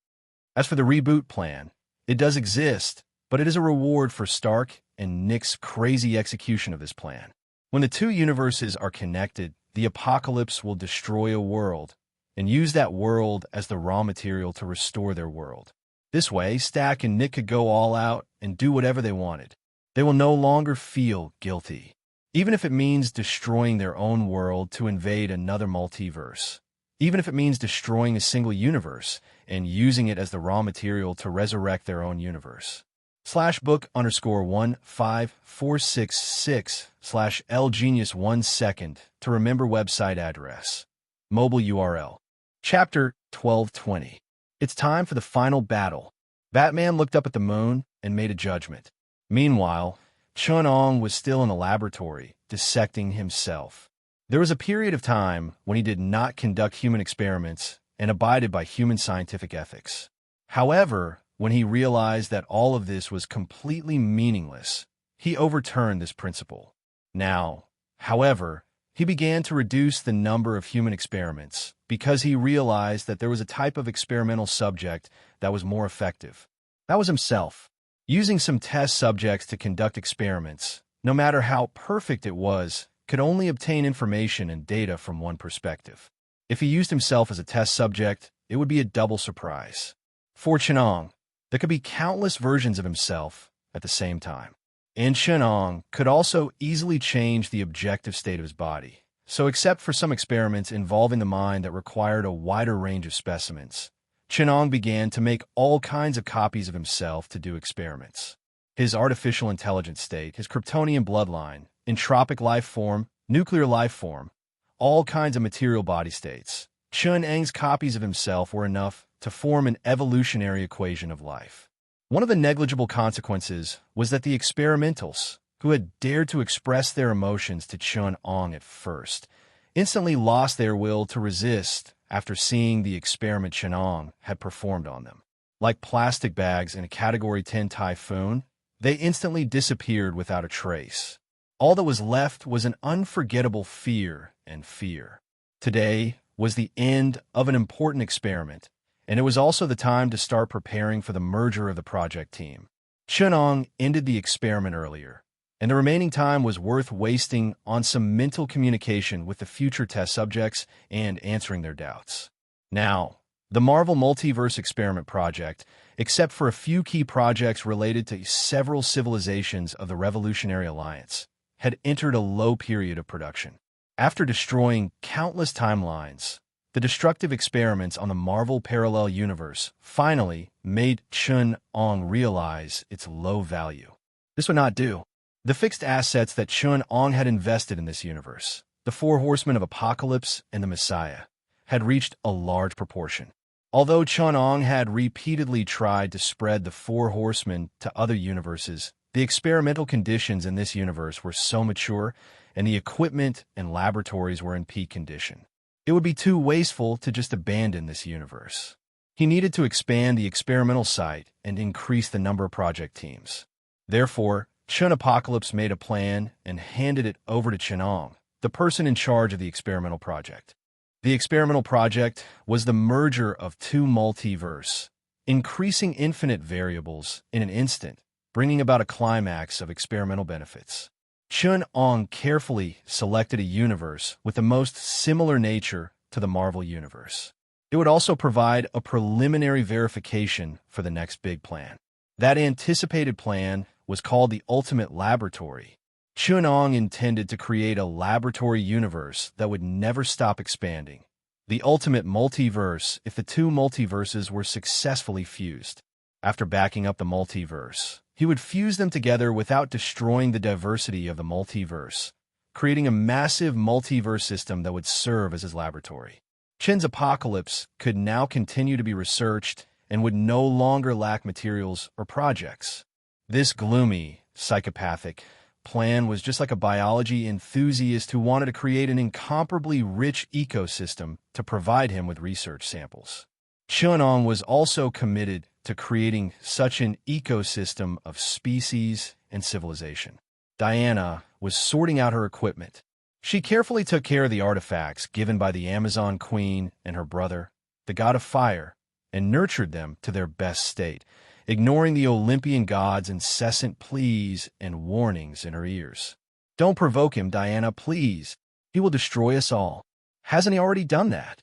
As for the reboot plan, it does exist, but it is a reward for Stark and Nick's crazy execution of this plan. When the two universes are connected, the apocalypse will destroy a world and use that world as the raw material to restore their world. This way, Stack and Nick could go all out and do whatever they wanted. They will no longer feel guilty, even if it means destroying their own world to invade another multiverse, even if it means destroying a single universe and using it as the raw material to resurrect their own universe. /book_15466/LGenius1 second to remember website address. Mobile URL. Chapter 1220. It's time for the final battle. Batman looked up at the moon and made a judgment. Meanwhile, Chun-Ong was still in the laboratory, dissecting himself. There was a period of time when he did not conduct human experiments and abided by human scientific ethics. However, when he realized that all of this was completely meaningless, he overturned this principle. Now, however, he began to reduce the number of human experiments because he realized that there was a type of experimental subject that was more effective. That was himself. Using some test subjects to conduct experiments, no matter how perfect it was, could only obtain information and data from one perspective. If he used himself as a test subject, it would be a double surprise. For Chenong, there could be countless versions of himself at the same time. And Chenong could also easily change the objective state of his body. So except for some experiments involving the mind that required a wider range of specimens, Chenong began to make all kinds of copies of himself to do experiments. His artificial intelligence state, his Kryptonian bloodline, entropic life form, nuclear life form, all kinds of material body states. Chenong's copies of himself were enough to form an evolutionary equation of life. One of the negligible consequences was that the experimentals, who had dared to express their emotions to Chenong at first, instantly lost their will to resist after seeing the experiment Chenong had performed on them. Like plastic bags in a Category 10 typhoon, they instantly disappeared without a trace. All that was left was an unforgettable fear and fear. Today was the end of an important experiment, and it was also the time to start preparing for the merger of the project team. Chenong ended the experiment earlier, and the remaining time was worth wasting on some mental communication with the future test subjects and answering their doubts. Now, the Marvel Multiverse Experiment Project, except for a few key projects related to several civilizations of the Revolutionary Alliance, had entered a low period of production. After destroying countless timelines, the destructive experiments on the Marvel Parallel Universe finally made Chenong realize its low value. This would not do. The fixed assets that Chenong had invested in this universe, the Four Horsemen of Apocalypse and the Messiah, had reached a large proportion. Although Chenong had repeatedly tried to spread the Four Horsemen to other universes, the experimental conditions in this universe were so mature, and the equipment and laboratories were in peak condition. It would be too wasteful to just abandon this universe. He needed to expand the experimental site and increase the number of project teams. Therefore, Apocalypse made a plan and handed it over to Chenong, the person in charge of the experimental project. The experimental project was the merger of two multiverse, increasing infinite variables in an instant, bringing about a climax of experimental benefits. Chenong carefully selected a universe with the most similar nature to the Marvel Universe. It would also provide a preliminary verification for the next big plan. That anticipated plan was called the Ultimate Laboratory. Chenong intended to create a laboratory universe that would never stop expanding. The ultimate multiverse if the two multiverses were successfully fused. After backing up the multiverse, he would fuse them together without destroying the diversity of the multiverse, creating a massive multiverse system that would serve as his laboratory. Chen's Apocalypse could now continue to be researched and would no longer lack materials or projects. This gloomy, psychopathic plan was just like a biology enthusiast who wanted to create an incomparably rich ecosystem to provide him with research samples. Chenong was also committed to creating such an ecosystem of species and civilization. Diana was sorting out her equipment. She carefully took care of the artifacts given by the Amazon Queen and her brother, the god of fire, and nurtured them to their best state, ignoring the Olympian god's incessant pleas and warnings in her ears. "Don't provoke him, Diana, please. He will destroy us all. Hasn't he already done that?"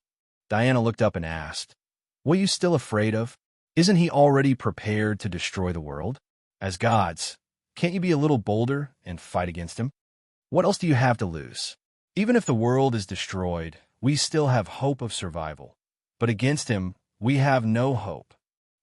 Diana looked up and asked, "What are you still afraid of? Isn't he already prepared to destroy the world? As gods, can't you be a little bolder and fight against him? What else do you have to lose? Even if the world is destroyed, we still have hope of survival. But against him, we have no hope."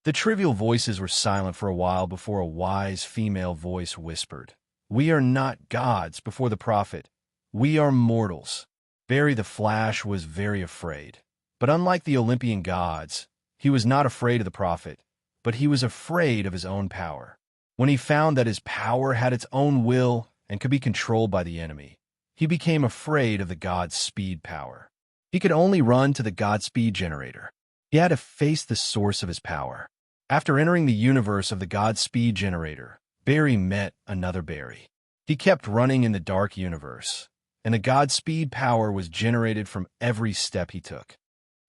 The trivial voices were silent for a while before a wise female voice whispered, "We are not gods before the prophet. We are mortals." Barry the Flash was very afraid. But unlike the Olympian gods, he was not afraid of the prophet, but he was afraid of his own power. When he found that his power had its own will and could be controlled by the enemy, he became afraid of the god's speed power. He could only run to the Godspeed generator. He had to face the source of his power. After entering the universe of the Godspeed generator, Barry met another Barry. He kept running in the dark universe, and the Godspeed power was generated from every step he took.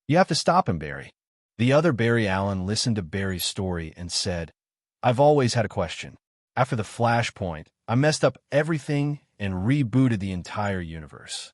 "You have to stop him, Barry." The other Barry Allen listened to Barry's story and said, "I've always had a question. After the flashpoint, I messed up everything and rebooted the entire universe.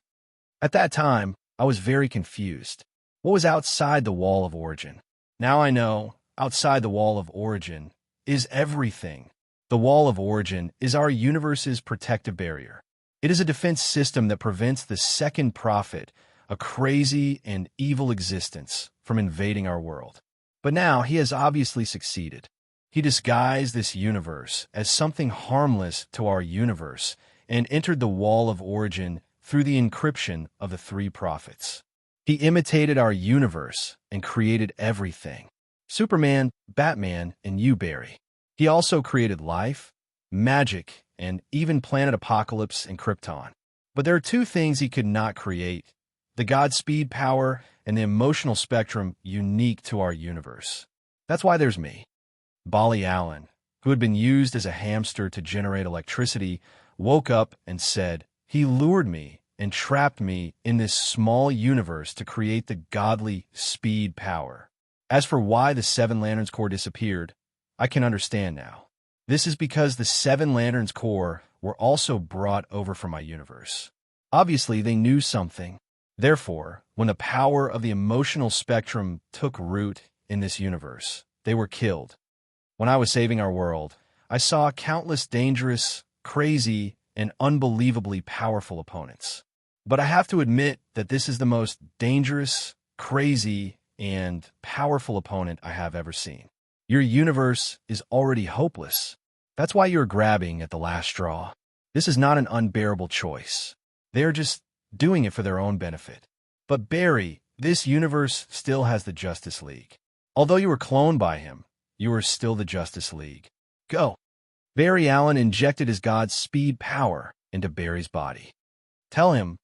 At that time, I was very confused. What was outside the wall of origin? Now I know, outside the wall of origin is everything. The wall of origin is our universe's protective barrier. It is a defense system that prevents the second prophet, a crazy and evil existence, from invading our world. But now he has obviously succeeded. He disguised this universe as something harmless to our universe and entered the wall of origin through the encryption of the three prophets. He imitated our universe and created everything. Superman, Batman, and you, Barry. He also created life, magic, and even planet Apocalypse and Krypton. But there are two things he could not create: the Godspeed power and the emotional spectrum unique to our universe. That's why there's me. Bali Allen, who had been used as a hamster to generate electricity, woke up and said, "He lured me and trapped me in this small universe to create the godly speed power." As for why the Seven Lanterns Corps disappeared, I can understand now. This is because the Seven Lanterns Corps were also brought over from my universe. Obviously, they knew something. Therefore, when the power of the emotional spectrum took root in this universe, they were killed. When I was saving our world, I saw countless dangerous, crazy, and unbelievably powerful opponents. But I have to admit that this is the most dangerous, crazy, and powerful opponent I have ever seen. Your universe is already hopeless. That's why you're grabbing at the last straw. This is not an unbearable choice. They're just doing it for their own benefit. But Barry, this universe still has the Justice League. Although you were cloned by him, you are still the Justice League. Go. Barry Allen injected his Godspeed power into Barry's body. Tell him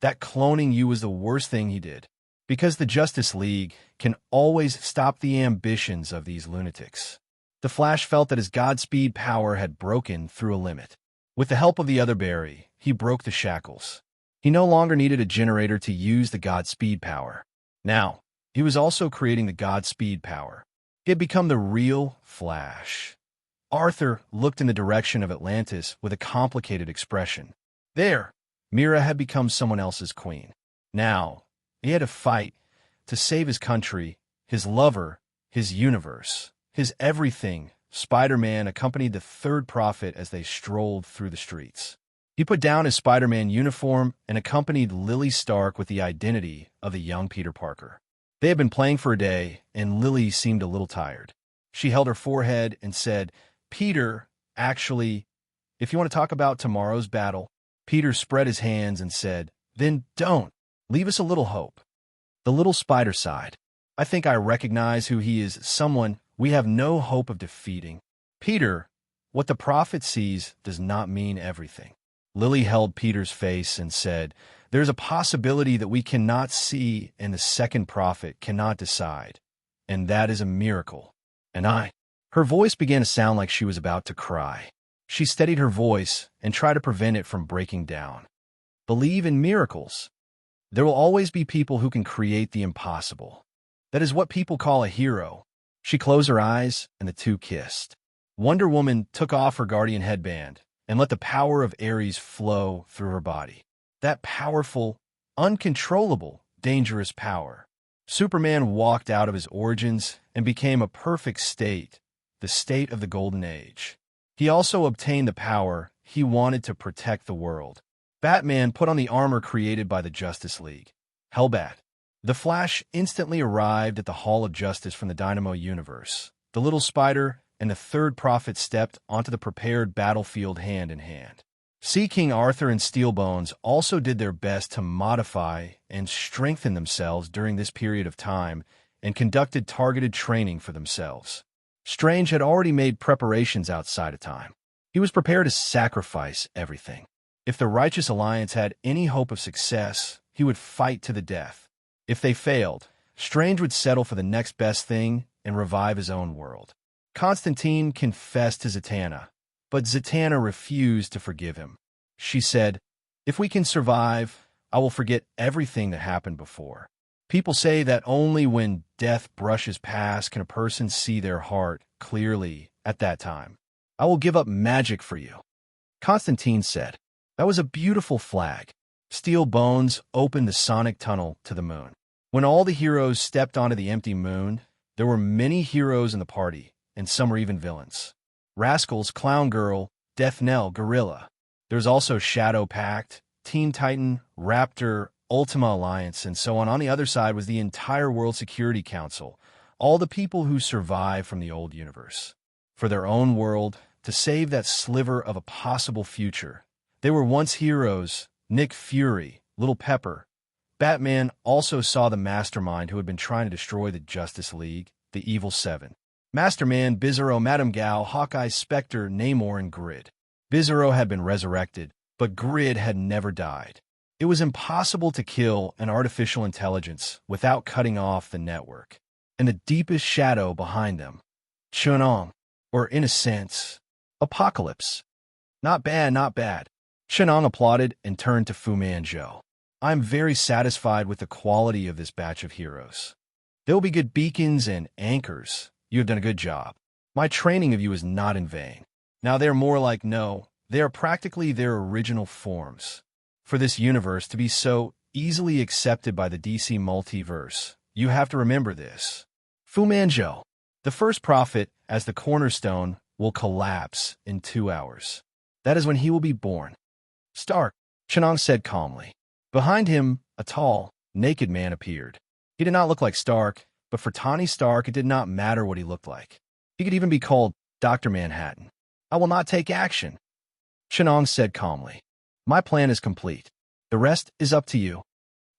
that cloning you was the worst thing he did, because the Justice League can always stop the ambitions of these lunatics. The Flash felt that his Godspeed power had broken through a limit. With the help of the other Barry, he broke the shackles. He no longer needed a generator to use the Godspeed power. Now, he was also creating the Godspeed power. He had become the real Flash. Arthur looked in the direction of Atlantis with a complicated expression. There, Mira had become someone else's queen. Now, he had to fight to save his country, his lover, his universe, his everything. Spider-Man accompanied the third prophet as they strolled through the streets. He put down his Spider-Man uniform and accompanied Lily Stark with the identity of the young Peter Parker. They had been playing for a day, and Lily seemed a little tired. She held her forehead and said, "Peter, actually, if you want to talk about tomorrow's battle." Peter spread his hands and said, "Then don't. Leave us a little hope." The little spider sighed. "I think I recognize who he is, someone we have no hope of defeating." "Peter, what the prophet sees does not mean everything." Lily held Peter's face and said, "There's a possibility that we cannot see and the second prophet cannot decide, and that is a miracle." And her voice began to sound like she was about to cry. She steadied her voice and tried to prevent it from breaking down. "Believe in miracles. There will always be people who can create the impossible. That is what people call a hero." She closed her eyes, and the two kissed. Wonder Woman took off her guardian headband and let the power of Ares flow through her body. That powerful, uncontrollable, dangerous power. Superman walked out of his origins and became a perfect state, the state of the Golden Age. He also obtained the power he wanted to protect the world. Batman put on the armor created by the Justice League. Hellbat. The Flash instantly arrived at the Hall of Justice from the Dynamo universe. The little spider and the third prophet stepped onto the prepared battlefield hand in hand. Sea King Arthur and Steelbones also did their best to modify and strengthen themselves during this period of time and conducted targeted training for themselves. Strange had already made preparations outside of time. He was prepared to sacrifice everything. If the Righteous Alliance had any hope of success, he would fight to the death. If they failed, Strange would settle for the next best thing and revive his own world. Constantine confessed to Zatanna, but Zatanna refused to forgive him. She said, "If we can survive, I will forget everything that happened before." People say that only when death brushes past can a person see their heart clearly at that time. "I will give up magic for you." Constantine said, That was a beautiful flag. Steel bones opened the sonic tunnel to the moon. When all the heroes stepped onto the empty moon, there were many heroes in the party, and some were even villains. Rascals, Clown Girl, Death Knell, Gorilla. There's also Shadow Pact, Teen Titan, Raptor, Ultima Alliance, and so on. On the other side was the entire World Security Council, all the people who survived from the old universe. For their own world, to save that sliver of a possible future. They were once heroes, Nick Fury, Little Pepper. Batman also saw the mastermind who had been trying to destroy the Justice League, the Evil Seven. Masterman, Bizarro, Madame Gao, Hawkeye, Spectre, Namor, and Grid. Bizarro had been resurrected, but Grid had never died. It was impossible to kill an artificial intelligence without cutting off the network. And the deepest shadow behind them, Chunong, or in a sense, Apocalypse. Not bad, not bad. Chunong applauded and turned to Fu Manzhou. I'm very satisfied with the quality of this batch of heroes. They'll be good beacons and anchors. You have done a good job. My training of you is not in vain. Now they're more like they are practically their original forms. For this universe to be so easily accepted by the DC multiverse, you have to remember this. Fu Manzhou, the first prophet as the cornerstone, will collapse in 2 hours. That is when he will be born. Stark, Chunong said calmly. Behind him, a tall, naked man appeared. He did not look like Stark, but for Tony Stark it did not matter what he looked like. He could even be called Dr. Manhattan. I will not take action, Chunong said calmly. My plan is complete. The rest is up to you.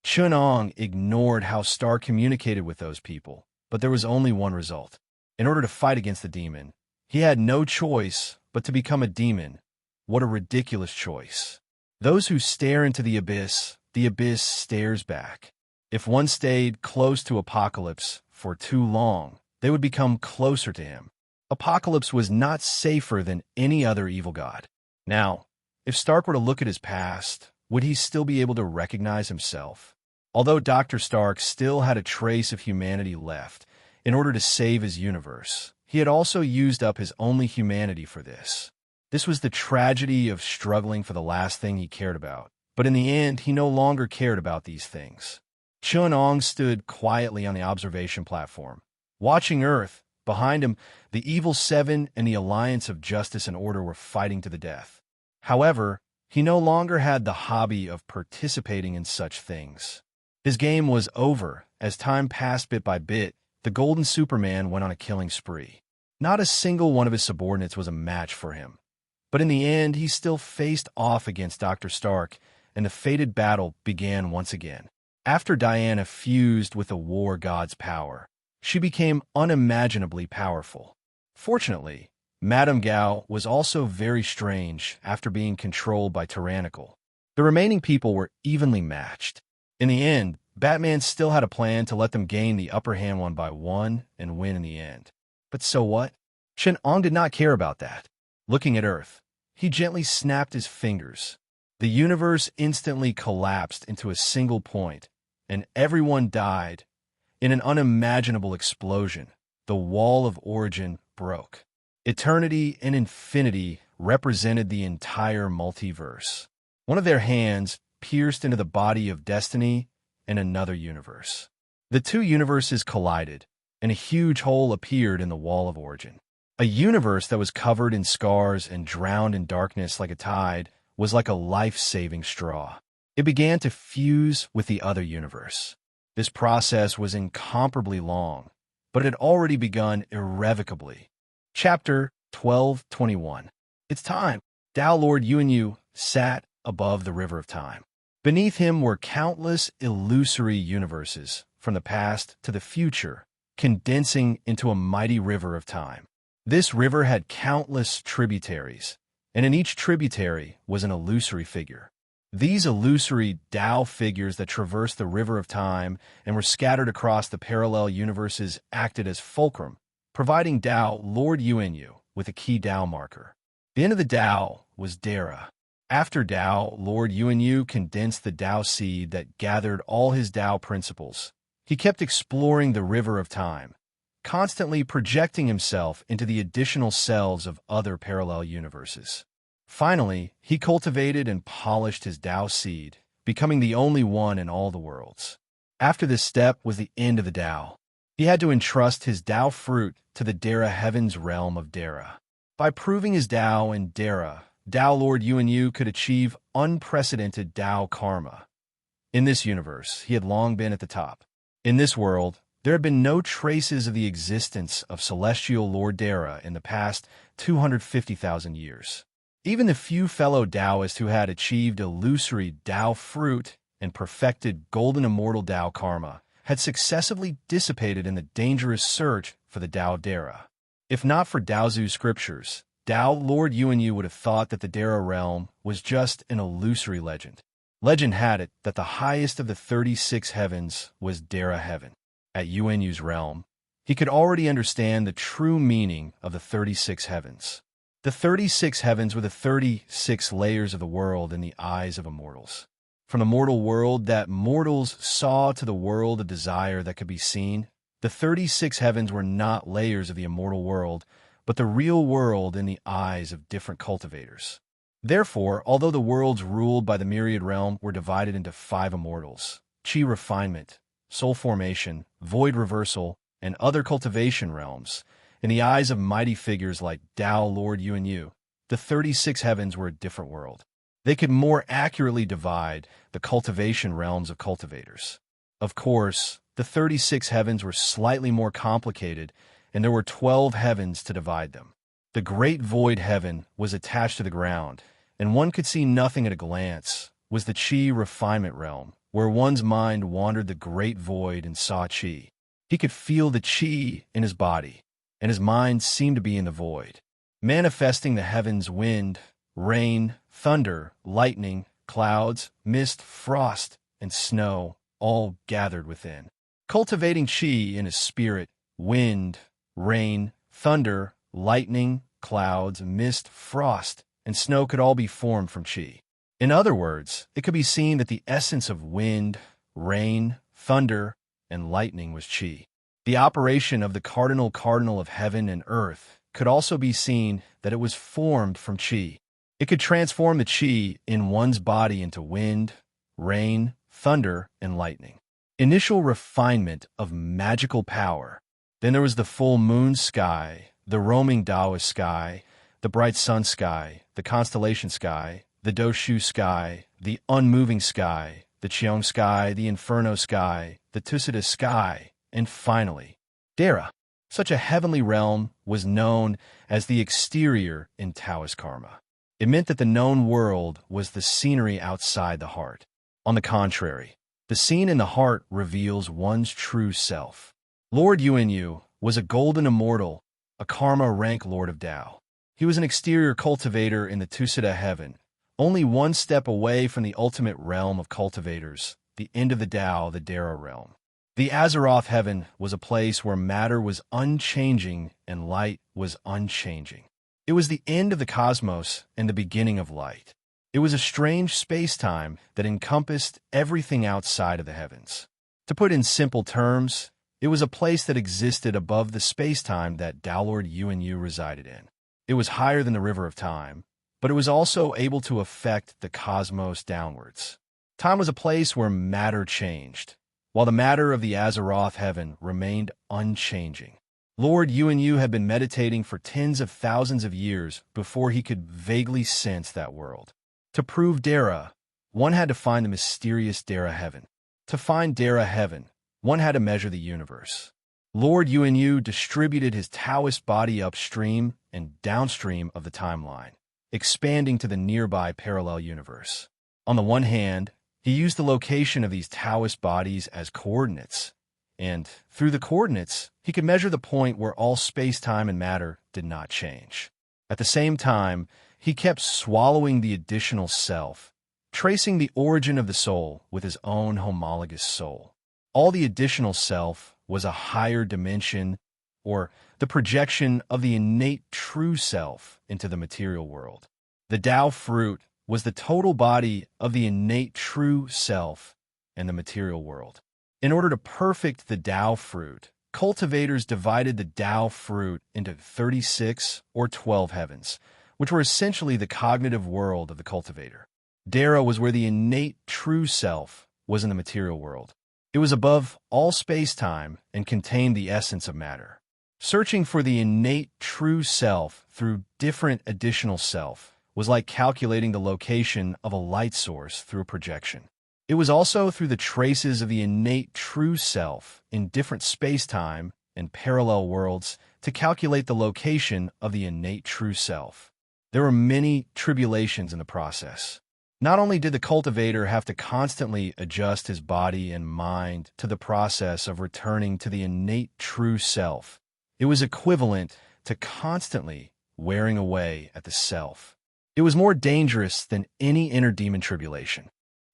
Chunong ignored how Stark communicated with those people, but there was only one result. In order to fight against the demon, he had no choice but to become a demon. What a ridiculous choice. Those who stare into the abyss stares back. If one stayed close to Apocalypse for too long, they would become closer to him. Apocalypse was not safer than any other evil god. Now, if Stark were to look at his past, would he still be able to recognize himself? Although Dr. Stark still had a trace of humanity left, in order to save his universe, he had also used up his only humanity for this. This was the tragedy of struggling for the last thing he cared about. But in the end, he no longer cared about these things. Chunong stood quietly on the observation platform, watching Earth. Behind him, the Evil Seven and the Alliance of Justice and Order were fighting to the death. However, he no longer had the hobby of participating in such things. His game was over. As time passed bit by bit, the Golden Superman went on a killing spree. Not a single one of his subordinates was a match for him. But in the end, he still faced off against Dr. Stark, and the fated battle began once again. After Diana fused with the war god's power, she became unimaginably powerful. Fortunately, Madame Gao was also very strange after being controlled by Tyrannical. The remaining people were evenly matched. In the end, Batman still had a plan to let them gain the upper hand one by one and win in the end. But so what? Chunong did not care about that. Looking at Earth, he gently snapped his fingers. The universe instantly collapsed into a single point, and everyone died. In an unimaginable explosion, the wall of origin broke. Eternity and infinity represented the entire multiverse. One of their hands pierced into the body of Destiny in another universe. The two universes collided, and a huge hole appeared in the wall of origin. A universe that was covered in scars and drowned in darkness like a tide was like a life-saving straw. It began to fuse with the other universe. This process was incomparably long, but it had already begun irrevocably. Chapter 12:21. It's time. Tao Lord Yuanyu sat above the river of time. Beneath him were countless illusory universes, from the past to the future, condensing into a mighty river of time. This river had countless tributaries, and in each tributary was an illusory figure. These illusory Tao figures that traversed the river of time and were scattered across the parallel universes acted as fulcrum, providing Tao Lord Yuanyu with a key Tao marker. The end of the Tao was Dara. After Tao, Lord Yuanyu condensed the Tao seed that gathered all his Tao principles. He kept exploring the river of time, constantly projecting himself into the additional selves of other parallel universes. Finally, he cultivated and polished his Tao seed, becoming the only one in all the worlds. After this step was the end of the Tao. He had to entrust his Tao fruit to the Dara heaven's realm of Dara. By proving his Tao in Dara, Tao Lord Yuan could achieve unprecedented Tao karma. In this universe, he had long been at the top. In this world, there had been no traces of the existence of celestial Lord Dara in the past 250,000 years. Even the few fellow Taoists who had achieved illusory Tao fruit and perfected golden immortal Tao karma had successively dissipated in the dangerous search for the Tao Dara. If not for Daozu scriptures, Tao Lord Yuan would have thought that the Dara realm was just an illusory legend. Legend had it that the highest of the 36 heavens was Dara heaven. At Yuan's realm, he could already understand the true meaning of the 36 heavens. The 36 heavens were the 36 layers of the world in the eyes of immortals. From the mortal world that mortals saw to the world of desire that could be seen, the 36 heavens were not layers of the immortal world, but the real world in the eyes of different cultivators. Therefore, although the worlds ruled by the myriad realm were divided into 5 immortals, chi refinement, soul formation, void reversal, and other cultivation realms, in the eyes of mighty figures like Tao Lord Yuan, the 36 heavens were a different world. They could more accurately divide the cultivation realms of cultivators. Of course, the 36 heavens were slightly more complicated, and there were 12 heavens to divide them. The great void heaven was attached to the ground, and one could see nothing at a glance, was the chi refinement realm, where one's mind wandered the great void and saw chi. He could feel the chi in his body, and his mind seemed to be in the void, manifesting the heavens wind, rain, thunder, lightning, clouds, mist, frost, and snow, all gathered within. Cultivating chi in his spirit, wind, rain, thunder, lightning, clouds, mist, frost, and snow could all be formed from chi. In other words, it could be seen that the essence of wind, rain, thunder, and lightning was chi. The operation of the cardinal of heaven and earth could also be seen that it was formed from chi. It could transform the chi in one's body into wind, rain, thunder, and lightning. Initial refinement of magical power. Then there was the full moon sky, the roaming Taoist sky, the bright sun sky, the constellation sky, the Doshu sky, the unmoving sky, the Cheong sky, the inferno sky, the Tusita sky, and finally, Dara. Such a heavenly realm was known as the exterior in Taoist karma. It meant that the known world was the scenery outside the heart. On the contrary, the scene in the heart reveals one's true self. Lord Yuan was a golden immortal, a karma rank lord of Tao. He was an exterior cultivator in the Tusita heaven, only one step away from the ultimate realm of cultivators, the end of the Tao, the Dara realm. The Azeroth heaven was a place where matter was unchanging and light was unchanging. It was the end of the cosmos and the beginning of light. It was a strange space-time that encompassed everything outside of the heavens. To put in simple terms, it was a place that existed above the space-time that Tao Lord Yuan resided in. It was higher than the river of time, but it was also able to affect the cosmos downwards. Time was a place where matter changed, while the matter of the Azeroth heaven remained unchanging. Lord Yuan had been meditating for tens of thousands of years before he could vaguely sense that world. To prove Dara, one had to find the mysterious Dara heaven. To find Dara heaven, one had to measure the universe. Lord Yuan distributed his Taoist body upstream and downstream of the timeline, expanding to the nearby parallel universe. On the one hand, he used the location of these Taoist bodies as coordinates, and through the coordinates, he could measure the point where all space-time and matter did not change. At the same time, he kept swallowing the additional self, tracing the origin of the soul with his own homologous soul. All the additional self was a higher dimension, or the projection of the innate true self into the material world. The Tao fruit was the total body of the innate true self and the material world. In order to perfect the Tao fruit, cultivators divided the Tao fruit into 36 or 12 heavens, which were essentially the cognitive world of the cultivator. Dara was where the innate true self was in the material world. It was above all space-time and contained the essence of matter. Searching for the innate true self through different additional self was like calculating the location of a light source through a projection. It was also through the traces of the innate true self in different space-time and parallel worlds to calculate the location of the innate true self. There were many tribulations in the process. Not only did the cultivator have to constantly adjust his body and mind to the process of returning to the innate true self, it was equivalent to constantly wearing away at the self. It was more dangerous than any inner demon tribulation.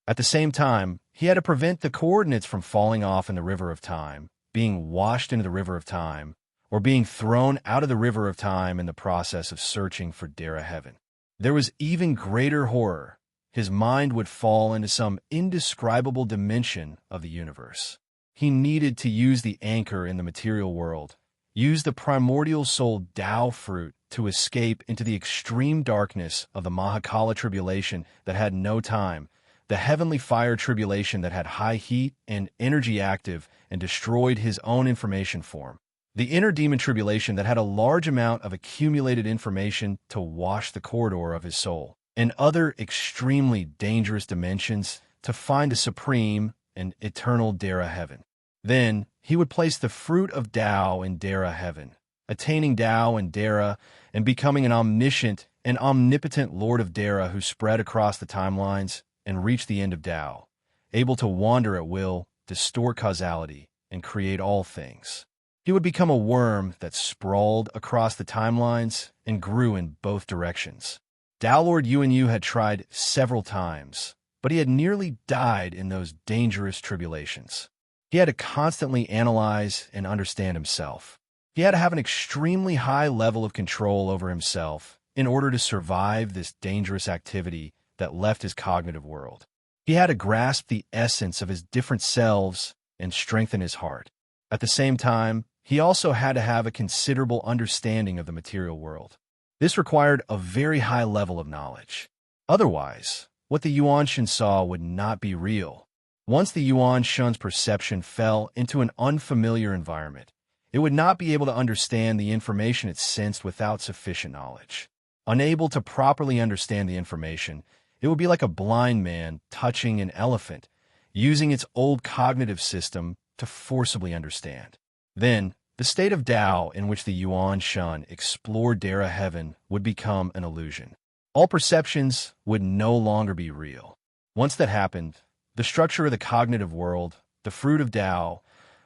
At the same time, he had to prevent the coordinates from falling off in the river of time, being washed into the river of time, or being thrown out of the river of time in the process of searching for Dara heaven. There was even greater horror. His mind would fall into some indescribable dimension of the universe. He needed to use the anchor in the material world, use the primordial soul Tao fruit to escape into the extreme darkness of the Mahakala tribulation that had no time, the heavenly fire tribulation that had high heat and energy active and destroyed his own information form, the inner demon tribulation that had a large amount of accumulated information to wash the corridor of his soul, and other extremely dangerous dimensions to find a supreme and eternal Dara heaven. Then he would place the fruit of Tao in Dara heaven, attaining Tao and Dara and becoming an omniscient and omnipotent Lord of Dara who spread across the timelines and reached the end of Tao, able to wander at will, distort causality, and create all things. He would become a worm that sprawled across the timelines and grew in both directions. Tao Lord Yuan had tried several times, but he had nearly died in those dangerous tribulations. He had to constantly analyze and understand himself. He had to have an extremely high level of control over himself in order to survive this dangerous activity that left his cognitive world. He had to grasp the essence of his different selves and strengthen his heart. At the same time, he also had to have a considerable understanding of the material world. This required a very high level of knowledge. Otherwise, what the Yuan Shan saw would not be real. Once the Yuan Shan's perception fell into an unfamiliar environment, it would not be able to understand the information it sensed without sufficient knowledge. Unable to properly understand the information, it would be like a blind man touching an elephant, using its old cognitive system to forcibly understand. Then, the state of Tao in which the Yuan Shan explored Dara heaven would become an illusion. All perceptions would no longer be real. Once that happened, the structure of the cognitive world, the fruit of Tao,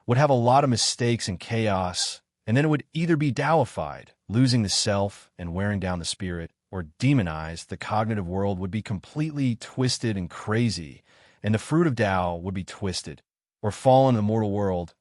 would have a lot of mistakes and chaos, and then it would either be Taoified, losing the self and wearing down the spirit, or demonized, the cognitive world would be completely twisted and crazy, and the fruit of Tao would be twisted, or fall in the mortal world.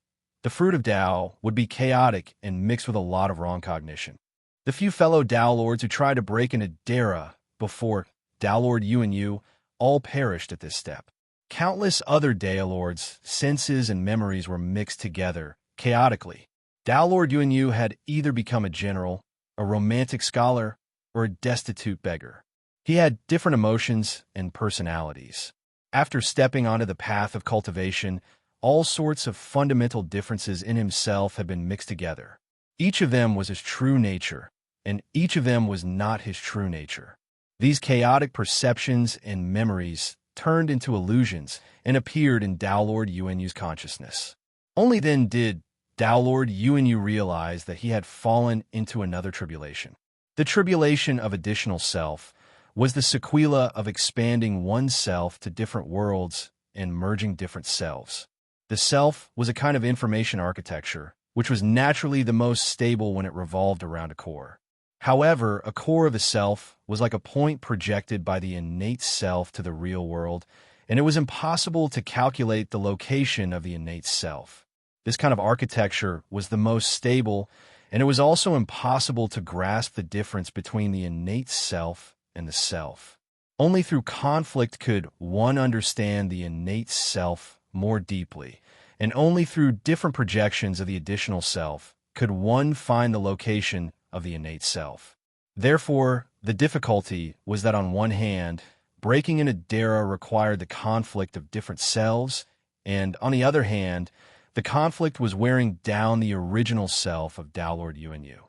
The fruit of Tao would be chaotic and mixed with a lot of wrong cognition. The few fellow Tao Lords who tried to break into Dara before Tao Lord Yuan all perished at this step. Countless other Tao Lords' senses and memories were mixed together, chaotically. Tao Lord Yuan had either become a general, a romantic scholar, or a destitute beggar. He had different emotions and personalities. After stepping onto the path of cultivation, all sorts of fundamental differences in himself had been mixed together. Each of them was his true nature, and each of them was not his true nature. These chaotic perceptions and memories turned into illusions and appeared in Tao Lord Yuan's consciousness. Only then did Tao Lord Yuan realize that he had fallen into another tribulation. The tribulation of additional self was the sequela of expanding oneself to different worlds and merging different selves. The self was a kind of information architecture, which was naturally the most stable when it revolved around a core. However, a core of a self was like a point projected by the innate self to the real world, and it was impossible to calculate the location of the innate self. This kind of architecture was the most stable, and it was also impossible to grasp the difference between the innate self and the self. Only through conflict could one understand the innate self more deeply, and only through different projections of the additional self could one find the location of the innate self. Therefore, the difficulty was that on one hand, breaking into Dara required the conflict of different selves, and on the other hand, the conflict was wearing down the original self of Tao Lord Yuanyu.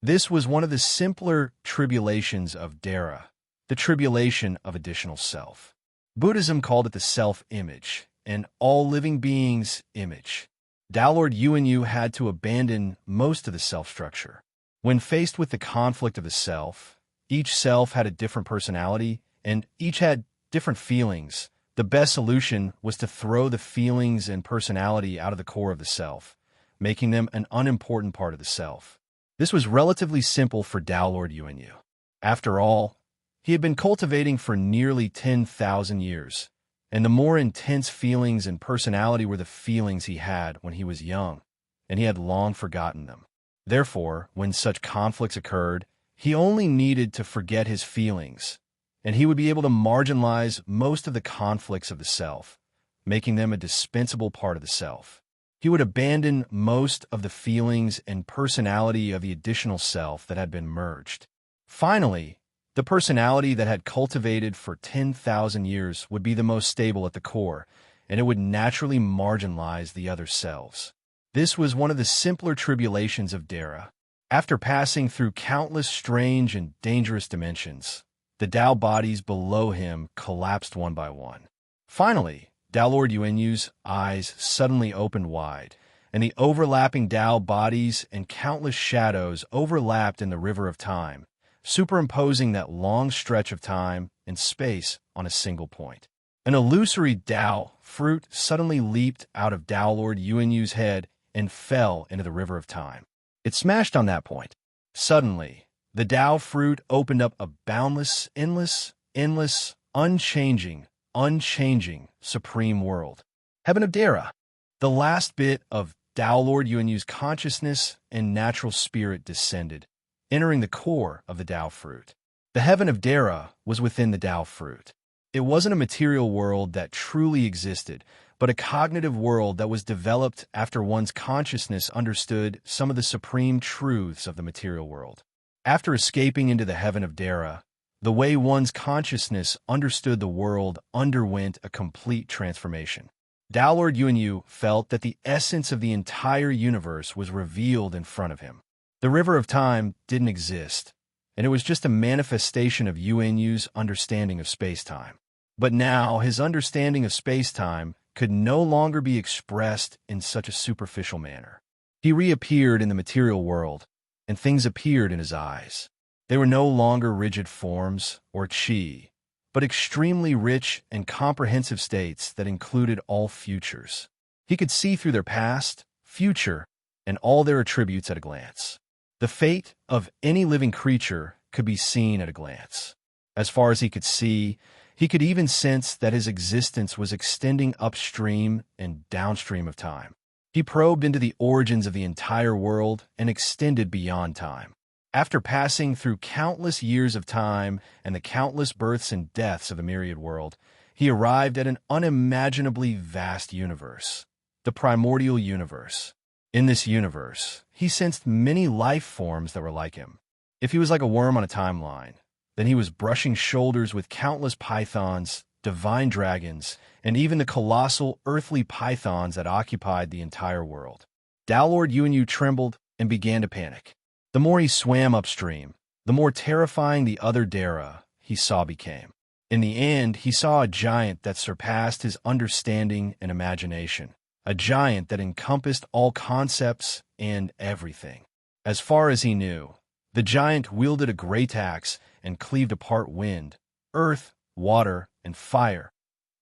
This was one of the simpler tribulations of Dara, the tribulation of additional self. Buddhism called it the self-image, and all living beings' image. Tao Lord Yuanyu had to abandon most of the self-structure. When faced with the conflict of the self, each self had a different personality, and each had different feelings. The best solution was to throw the feelings and personality out of the core of the self, making them an unimportant part of the self. This was relatively simple for Tao Lord Yuanyu. After all, he had been cultivating for nearly 10,000 years, and the more intense feelings and personality were the feelings he had when he was young, and he had long forgotten them. Therefore, when such conflicts occurred, he only needed to forget his feelings, and he would be able to marginalize most of the conflicts of the self, making them a dispensable part of the self. He would abandon most of the feelings and personality of the additional self that had been merged. Finally, the personality that had cultivated for 10,000 years would be the most stable at the core, and it would naturally marginalize the other selves. This was one of the simpler tribulations of Dara. After passing through countless strange and dangerous dimensions, the Tao bodies below him collapsed one by one. Finally, Tao Lord Yuanyu's eyes suddenly opened wide, and the overlapping Tao bodies and countless shadows overlapped in the river of time, superimposing that long stretch of time and space on a single point. An illusory Tao fruit suddenly leaped out of Tao Lord Yuanyu's head and fell into the river of time. It smashed on that point. Suddenly, the Tao fruit opened up a boundless, endless, unchanging, supreme world. Heaven of Dara. The last bit of Tao Lord Yuanyu's consciousness and natural spirit descended, entering the core of the Tao fruit. The heaven of Dara was within the Tao fruit. It wasn't a material world that truly existed, but a cognitive world that was developed after one's consciousness understood some of the supreme truths of the material world. After escaping into the heaven of Dara, the way one's consciousness understood the world underwent a complete transformation. Tao Lord Yuanyu felt that the essence of the entire universe was revealed in front of him. The river of time didn't exist, and it was just a manifestation of Yuanyu's understanding of space-time. But now his understanding of space-time could no longer be expressed in such a superficial manner. He reappeared in the material world, and things appeared in his eyes. They were no longer rigid forms or chi, but extremely rich and comprehensive states that included all futures. He could see through their past, future, and all their attributes at a glance. The fate of any living creature could be seen at a glance. As far as he could see, he could even sense that his existence was extending upstream and downstream of time. He probed into the origins of the entire world and extended beyond time. After passing through countless years of time and the countless births and deaths of a myriad world, he arrived at an unimaginably vast universe, the primordial universe. In this universe, he sensed many life forms that were like him. If he was like a worm on a timeline, then he was brushing shoulders with countless pythons, divine dragons, and even the colossal earthly pythons that occupied the entire world. Tao Lord Yuanyu trembled and began to panic. The more he swam upstream, the more terrifying the other Dara he saw became. In the end, he saw a giant that surpassed his understanding and imagination, a giant that encompassed all concepts and everything. As far as he knew, the giant wielded a great axe and cleaved apart wind, earth, water, and fire.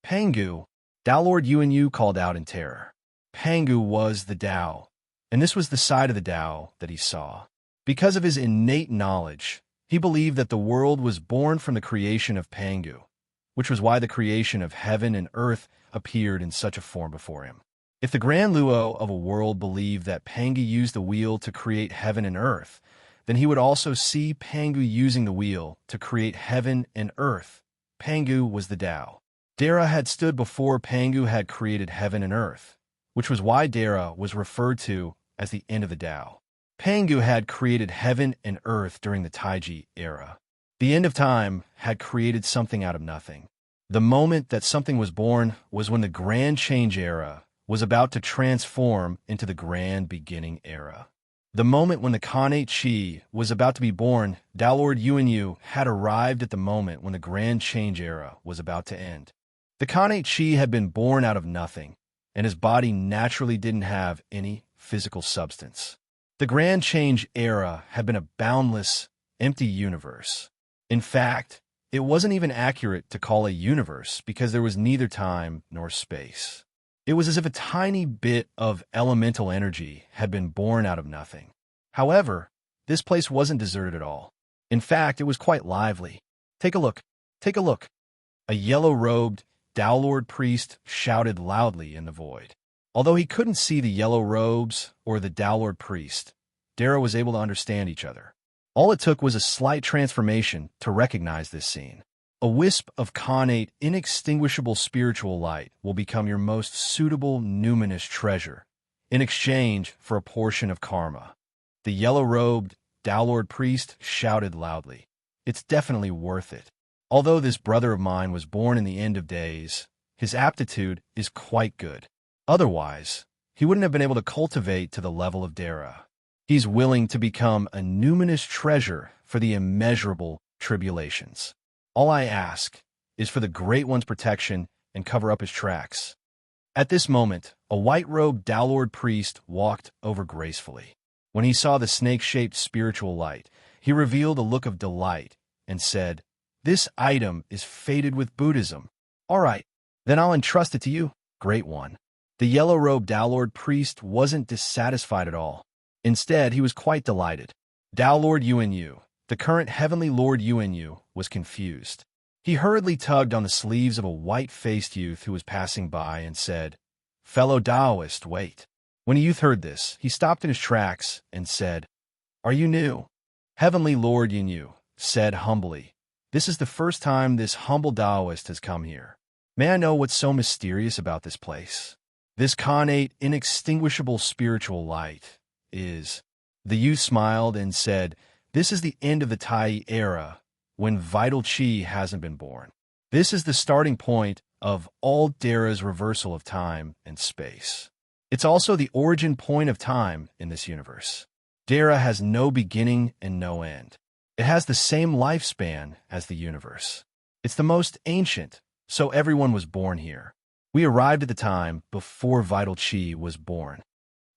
Pangu, Tao Lord Yuanyu called out in terror. Pangu was the Tao, and this was the side of the Tao that he saw. Because of his innate knowledge, he believed that the world was born from the creation of Pangu, which was why the creation of heaven and earth appeared in such a form before him. If the Grand Luo of a world believed that Pangu used the wheel to create heaven and earth, then he would also see Pangu using the wheel to create heaven and earth. Pangu was the Tao. Dara had stood before Pangu had created heaven and earth, which was why Dara was referred to as the end of the Tao. Pangu had created heaven and earth during the Taiji era. The end of time had created something out of nothing. The moment that something was born was when the Grand Change era was about to transform into the Grand Beginning era. The moment when the Khanate Chi was about to be born, Dalord Yuanyu had arrived at the moment when the Grand Change era was about to end. The Khanate Chi had been born out of nothing, and his body naturally didn't have any physical substance. The Grand Change era had been a boundless, empty universe. In fact, it wasn't even accurate to call a universe because there was neither time nor space. It was as if a tiny bit of elemental energy had been born out of nothing. However, this place wasn't deserted at all. In fact, it was quite lively. Take a look. Take a look. A yellow-robed Dowlord priest shouted loudly in the void. Although he couldn't see the yellow robes or the Dowlord priest, Dara was able to understand each other. All it took was a slight transformation to recognize this scene. A wisp of Khanate inextinguishable spiritual light will become your most suitable numinous treasure, in exchange for a portion of karma. The yellow-robed Dowlord priest shouted loudly. It's definitely worth it. Although this brother of mine was born in the end of days, his aptitude is quite good. Otherwise, he wouldn't have been able to cultivate to the level of Dara. He's willing to become a numinous treasure for the immeasurable tribulations. All I ask is for the Great One's protection and cover up his tracks. At this moment, a white-robed Dowlord priest walked over gracefully. When he saw the snake-shaped spiritual light, he revealed a look of delight and said, "This item is fated with Buddhism. All right, then I'll entrust it to you, Great One." The yellow-robed Dowlord priest wasn't dissatisfied at all. Instead, he was quite delighted. Dowlord Yuanyu, the current Heavenly Lord Yuanyu, was confused. He hurriedly tugged on the sleeves of a white-faced youth who was passing by and said, "Fellow Taoist, wait." When the youth heard this, he stopped in his tracks and said, "Are you new?" Heavenly Lord Yuanyu said humbly, "This is the first time this humble Taoist has come here. May I know what's so mysterious about this place? This Khanate inextinguishable spiritual light is..." The youth smiled and said, "This is the end of the Tai era, when vital chi hasn't been born. This is the starting point of all Dara's reversal of time and space. It's also the origin point of time in this universe. Dara has no beginning and no end. It has the same lifespan as the universe. It's the most ancient, so everyone was born here. We arrived at the time before vital chi was born.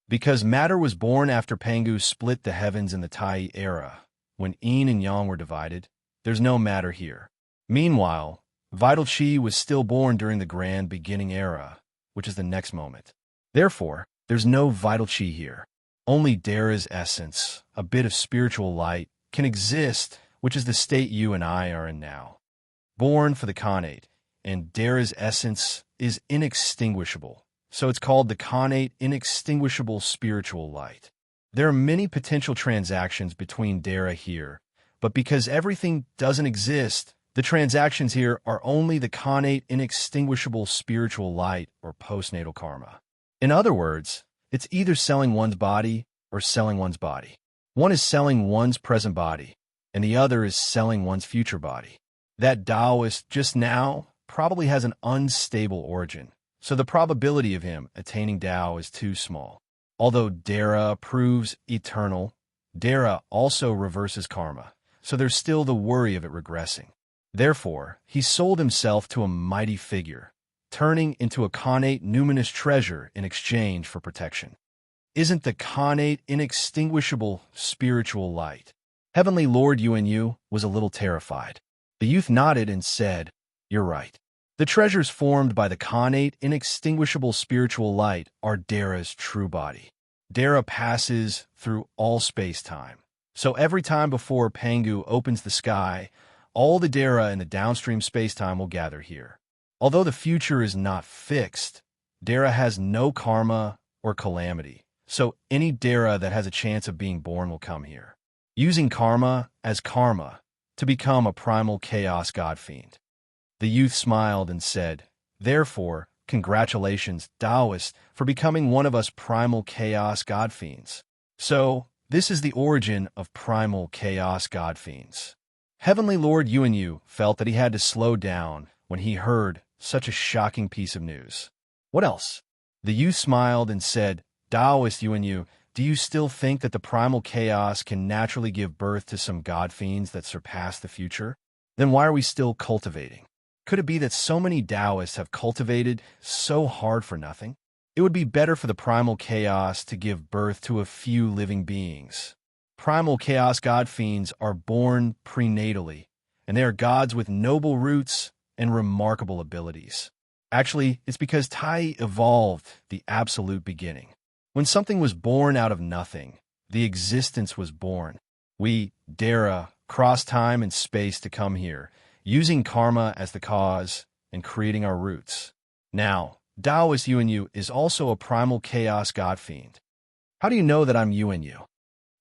Because matter was born after Pangu split the heavens in the Tai era, when yin and yang were divided, there's no matter here. Meanwhile, vital chi was still born during the Grand Beginning era, which is the next moment. Therefore, there's no vital chi here. Only Dara's essence, a bit of spiritual light, can exist, which is the state you and I are in now. Born for the Khanate, and Dara's essence is inextinguishable, so it's called the Khanate inextinguishable spiritual light. There are many potential transactions between Dara here, but because everything doesn't exist, the transactions here are only the Khanate inextinguishable spiritual light or postnatal karma. In other words, it's either selling one's body or selling one's body. One is selling one's present body, and the other is selling one's future body. That Taoist just now probably has an unstable origin, so the probability of him attaining Tao is too small. Although Dara proves eternal, Dara also reverses karma, so there's still the worry of it regressing. Therefore, he sold himself to a mighty figure, turning into a Khanate numinous treasure in exchange for protection. Isn't the Khanate inextinguishable spiritual light? Heavenly Lord Yuanyu was a little terrified. The youth nodded and said, "You're right. The treasures formed by the Khanate inextinguishable spiritual light are Dara's true body. Dara passes through all space-time, so every time before Pangu opens the sky, all the Dara in the downstream space-time will gather here. Although the future is not fixed, Dara has no karma or calamity, so any Dara that has a chance of being born will come here, using karma as karma to become a primal chaos god-fiend." The youth smiled and said, "Therefore, congratulations, Taoist, for becoming one of us primal chaos god-fiends. So, This is the origin of primal chaos god fiends. Heavenly Lord Yuanyu felt that he had to slow down when he heard such a shocking piece of news. What else? The youth smiled and said, Taoist Yuanyu, do you still think that the primal chaos can naturally give birth to some god fiends that surpass the future? Then why are we still cultivating? Could it be that so many Taoists have cultivated so hard for nothing? It would be better for the primal chaos to give birth to a few living beings. Primal chaos god fiends are born prenatally, and they are gods with noble roots and remarkable abilities. Actually, it's because Tai evolved the absolute beginning. When something was born out of nothing, the existence was born. We, Dara, cross time and space to come here, using karma as the cause and creating our roots. Now, Taoist Yuanyu is also a primal chaos god fiend. How do you know that I'm Yuanyu?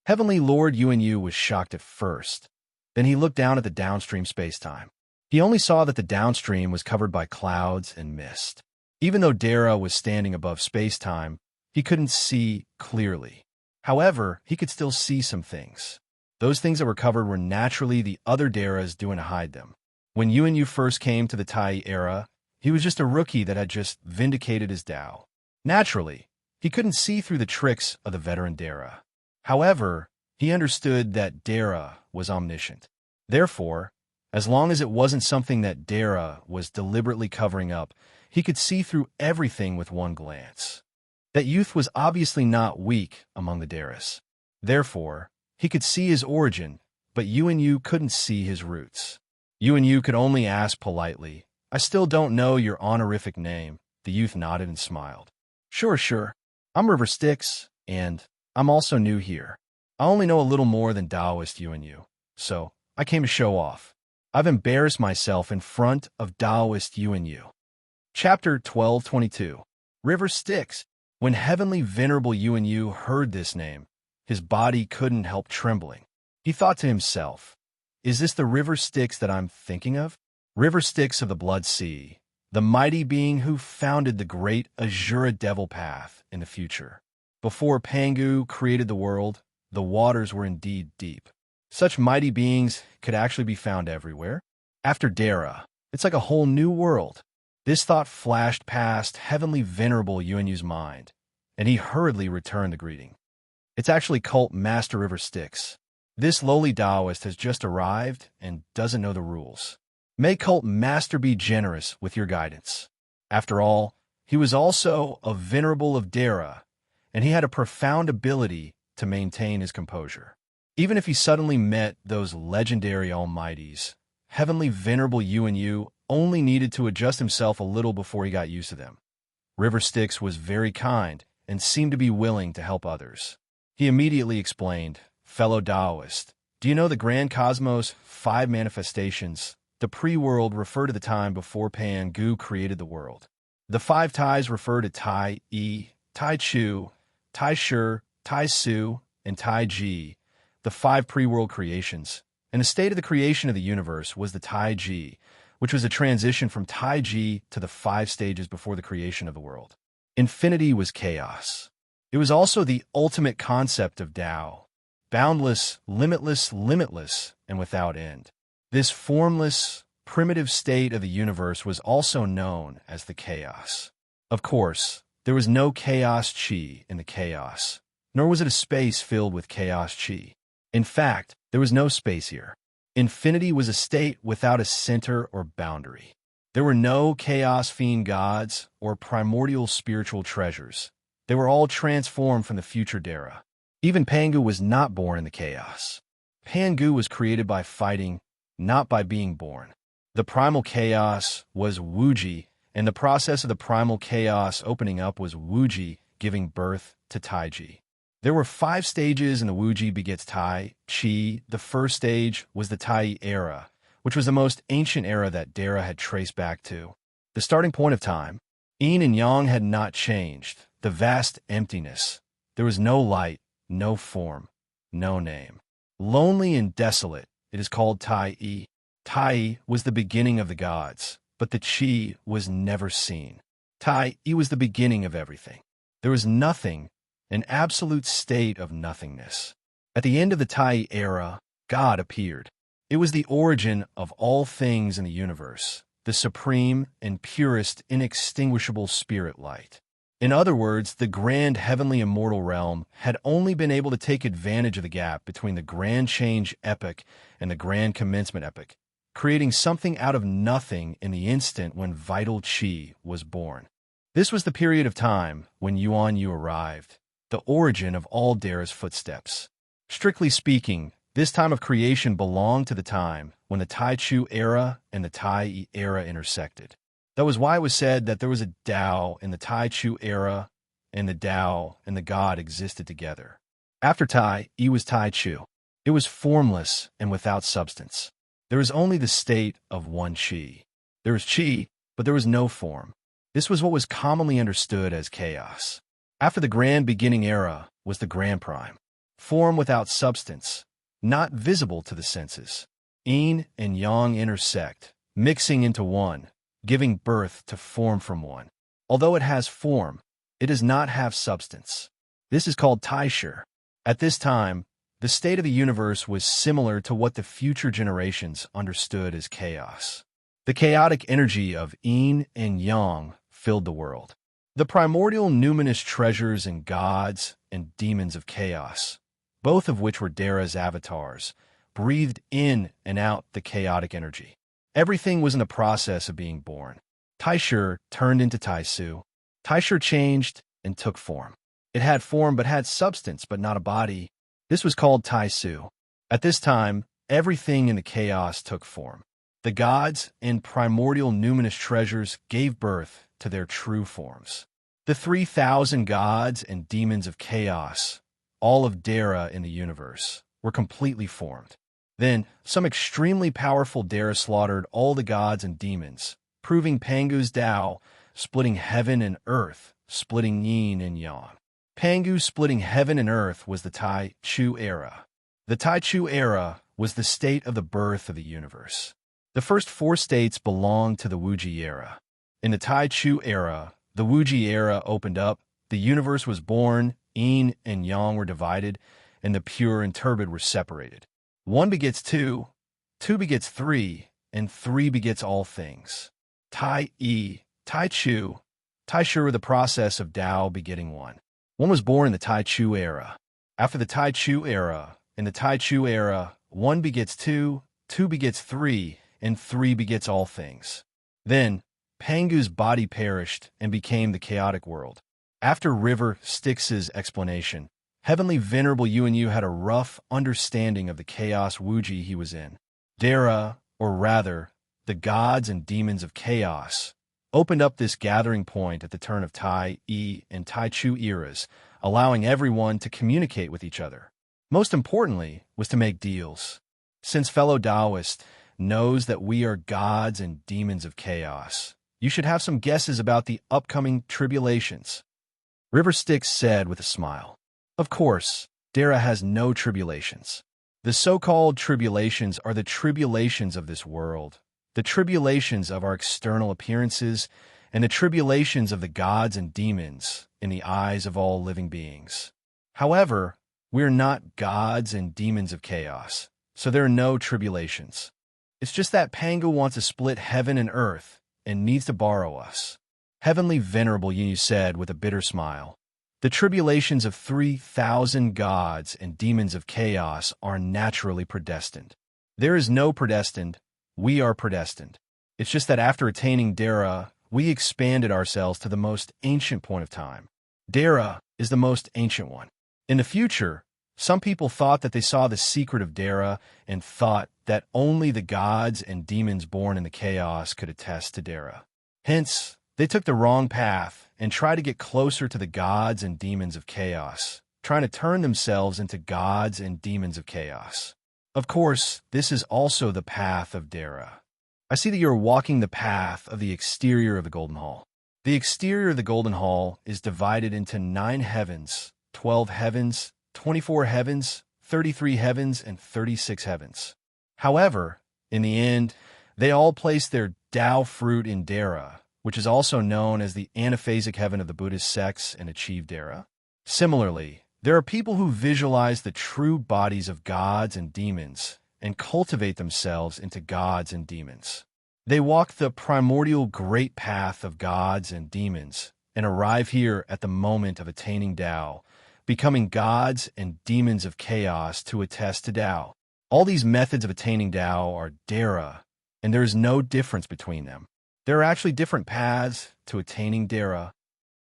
Heavenly Lord Yuanyu was shocked at first. Then he looked down at the downstream space-time. He only saw that the downstream was covered by clouds and mist. Even though Dara was standing above space-time, he couldn't see clearly. However, he could still see some things. Those things that were covered were naturally the other Daras doing to hide them. When Yuanyu first came to the Tai era, he was just a rookie that had just vindicated his Tao. Naturally, he couldn't see through the tricks of the veteran Dara. However, he understood that Dara was omniscient. Therefore, as long as it wasn't something that Dara was deliberately covering up, he could see through everything with one glance. That youth was obviously not weak among the Daras. Therefore, he could see his origin, but Yuanyu couldn't see his roots. Yuanyu could only ask politely, I still don't know your honorific name. The youth nodded and smiled. Sure. I'm River Styx, and I'm also new here. I only know a little more than Taoist Yuanyu, so I came to show off. I've embarrassed myself in front of Taoist Yuanyu. Chapter 1222. River Styx. When Heavenly Venerable Yuanyu heard this name, his body couldn't help trembling. He thought to himself, is this the River Styx that I'm thinking of? River Styx of the Blood Sea, the mighty being who founded the great Azura Devil Path in the future. Before Pangu created the world, the waters were indeed deep. Such mighty beings could actually be found everywhere. After Dara, it's like a whole new world. This thought flashed past Heavenly Venerable Yuanyu's mind, and he hurriedly returned the greeting. It's actually Cult Master River Styx. This lowly Taoist has just arrived and doesn't know the rules. May Cult Master be generous with your guidance. After all, he was also a Venerable of Dara, and he had a profound ability to maintain his composure. Even if he suddenly met those legendary almighties, Heavenly Venerable Yuanyu only needed to adjust himself a little before he got used to them. River Styx was very kind and seemed to be willing to help others. He immediately explained, Fellow Taoist, do you know the Grand Cosmos' 5 manifestations? The pre-world refer to the time before Pangu created the world. The 5 Tais refer to Tai Yi, Tai Chu, Tai Shi, Tai Su, and Tai Ji, the 5 pre-world creations. And the state of the creation of the universe was the Tai Ji, which was a transition from Tai Ji to the 5 stages before the creation of the world. Infinity was chaos. It was also the ultimate concept of Tao, boundless, limitless, and without end. This formless, primitive state of the universe was also known as the chaos. Of course, there was no chaos chi in the chaos, nor was it a space filled with chaos chi. In fact, there was no space here. Infinity was a state without a center or boundary. There were no chaos fiend gods or primordial spiritual treasures. They were all transformed from the future Dara. Even Pangu was not born in the chaos. Pangu was created by fighting, not by being born. The primal chaos was Wuji, and the process of the primal chaos opening up was Wuji giving birth to Taiji. There were 5 stages in the Wuji begets Tai Chi. The first stage was the Tai era, which was the most ancient era that Dara had traced back to. The starting point of time, Yin and Yang had not changed. The vast emptiness. There was no light, no form, no name. Lonely and desolate, it is called Tai Yi. Tai was the beginning of the gods, but the Chi was never seen. Tai Yi was the beginning of everything. There was nothing, an absolute state of nothingness. At the end of the Tai era, God appeared. It was the origin of all things in the universe, the supreme and purest inextinguishable spirit light. In other words, the grand heavenly immortal realm had only been able to take advantage of the gap between the grand change epoch and the grand commencement epoch, creating something out of nothing in the instant when vital chi was born. This was the period of time when Yuan Yu arrived, the origin of all Dara's footsteps. Strictly speaking, this time of creation belonged to the time when the Tai Chu era and the Tai era intersected. That was why it was said that there was a Tao in the Tai Chu era, and the Tao and the God existed together. After Tai was Tai Chu. It was formless and without substance. There was only the state of one Qi. There was Qi, but there was no form. This was what was commonly understood as chaos. After the Grand Beginning era was the Grand Prime. Form without substance, not visible to the senses. Yin and Yang intersect, mixing into one, giving birth to form from one. Although it has form, it does not have substance. This is called Taisha. At this time, the state of the universe was similar to what the future generations understood as chaos. The chaotic energy of Yin and Yang filled the world. The primordial numinous treasures and gods and demons of chaos, both of which were Dara's avatars, breathed in and out the chaotic energy. Everything was in the process of being born. Taisha turned into Taisu. Taisha changed and took form. It had form but had substance but not a body. This was called Taisu. At this time, everything in the chaos took form. The gods and primordial numinous treasures gave birth to their true forms. The 3,000 gods and demons of chaos, all of Dara in the universe, were completely formed. Then, some extremely powerful Dara slaughtered all the gods and demons, proving Pangu's Tao, splitting heaven and earth, splitting yin and yang. Pangu splitting heaven and earth was the Tai Chu era. The Tai Chu era was the state of the birth of the universe. The first 4 states belonged to the Wuji era. In the Tai Chu era, the Wuji era opened up, the universe was born, yin and yang were divided, and the pure and turbid were separated. 1 begets 2, 2 begets 3, and 3 begets all things. Tai Chu, Taisha were the process of Tao begetting 1. 1 was born in the Tai Chu era. After the Tai Chu era, in the Tai Chu era, 1 begets 2, 2 begets 3, and 3 begets all things. Then, Pangu's body perished and became the chaotic world. After River Styx's explanation, Heavenly Venerable Yuan Yu had a rough understanding of the chaos Wuji he was in. Dara, or rather, the gods and demons of chaos, opened up this gathering point at the turn of Tai and Tai Chu eras, allowing everyone to communicate with each other. Most importantly was to make deals. Since fellow Taoist knows that we are gods and demons of chaos, you should have some guesses about the upcoming tribulations. River Styx said with a smile. Of course, Dara has no tribulations. The so-called tribulations are the tribulations of this world, the tribulations of our external appearances, and the tribulations of the gods and demons in the eyes of all living beings. However, we are not gods and demons of chaos, so there are no tribulations. It's just that Pangu wants to split heaven and earth and needs to borrow us. Heavenly Venerable Yin Yu said with a bitter smile. The tribulations of 3,000 gods and demons of chaos are naturally predestined. There is no predestined, we are predestined. It's just that after attaining Dara, we expanded ourselves to the most ancient point of time. Dara is the most ancient one. In the future, some people thought that they saw the secret of Dara and thought that only the gods and demons born in the chaos could attest to Dara. Hence, they took the wrong path and tried to get closer to the gods and demons of chaos, trying to turn themselves into gods and demons of chaos. Of course, this is also the path of Dara. I see that you are walking the path of the exterior of the Golden Hall. The exterior of the Golden Hall is divided into 9 heavens, 12 heavens, 24 heavens, 33 heavens, and 36 heavens. However, in the end, they all place their Tao fruit in Dara, which is also known as the anaphasic heaven of the Buddhist sects, and achieve Dara. Similarly, There are people who visualize the true bodies of gods and demons and cultivate themselves into gods and demons. They walk the primordial great path of gods and demons and arrive here at the moment of attaining Tao, becoming gods and demons of chaos to attest to Tao. All these methods of attaining Tao are Dara, and there is no difference between them. There are actually different paths to attaining Dara.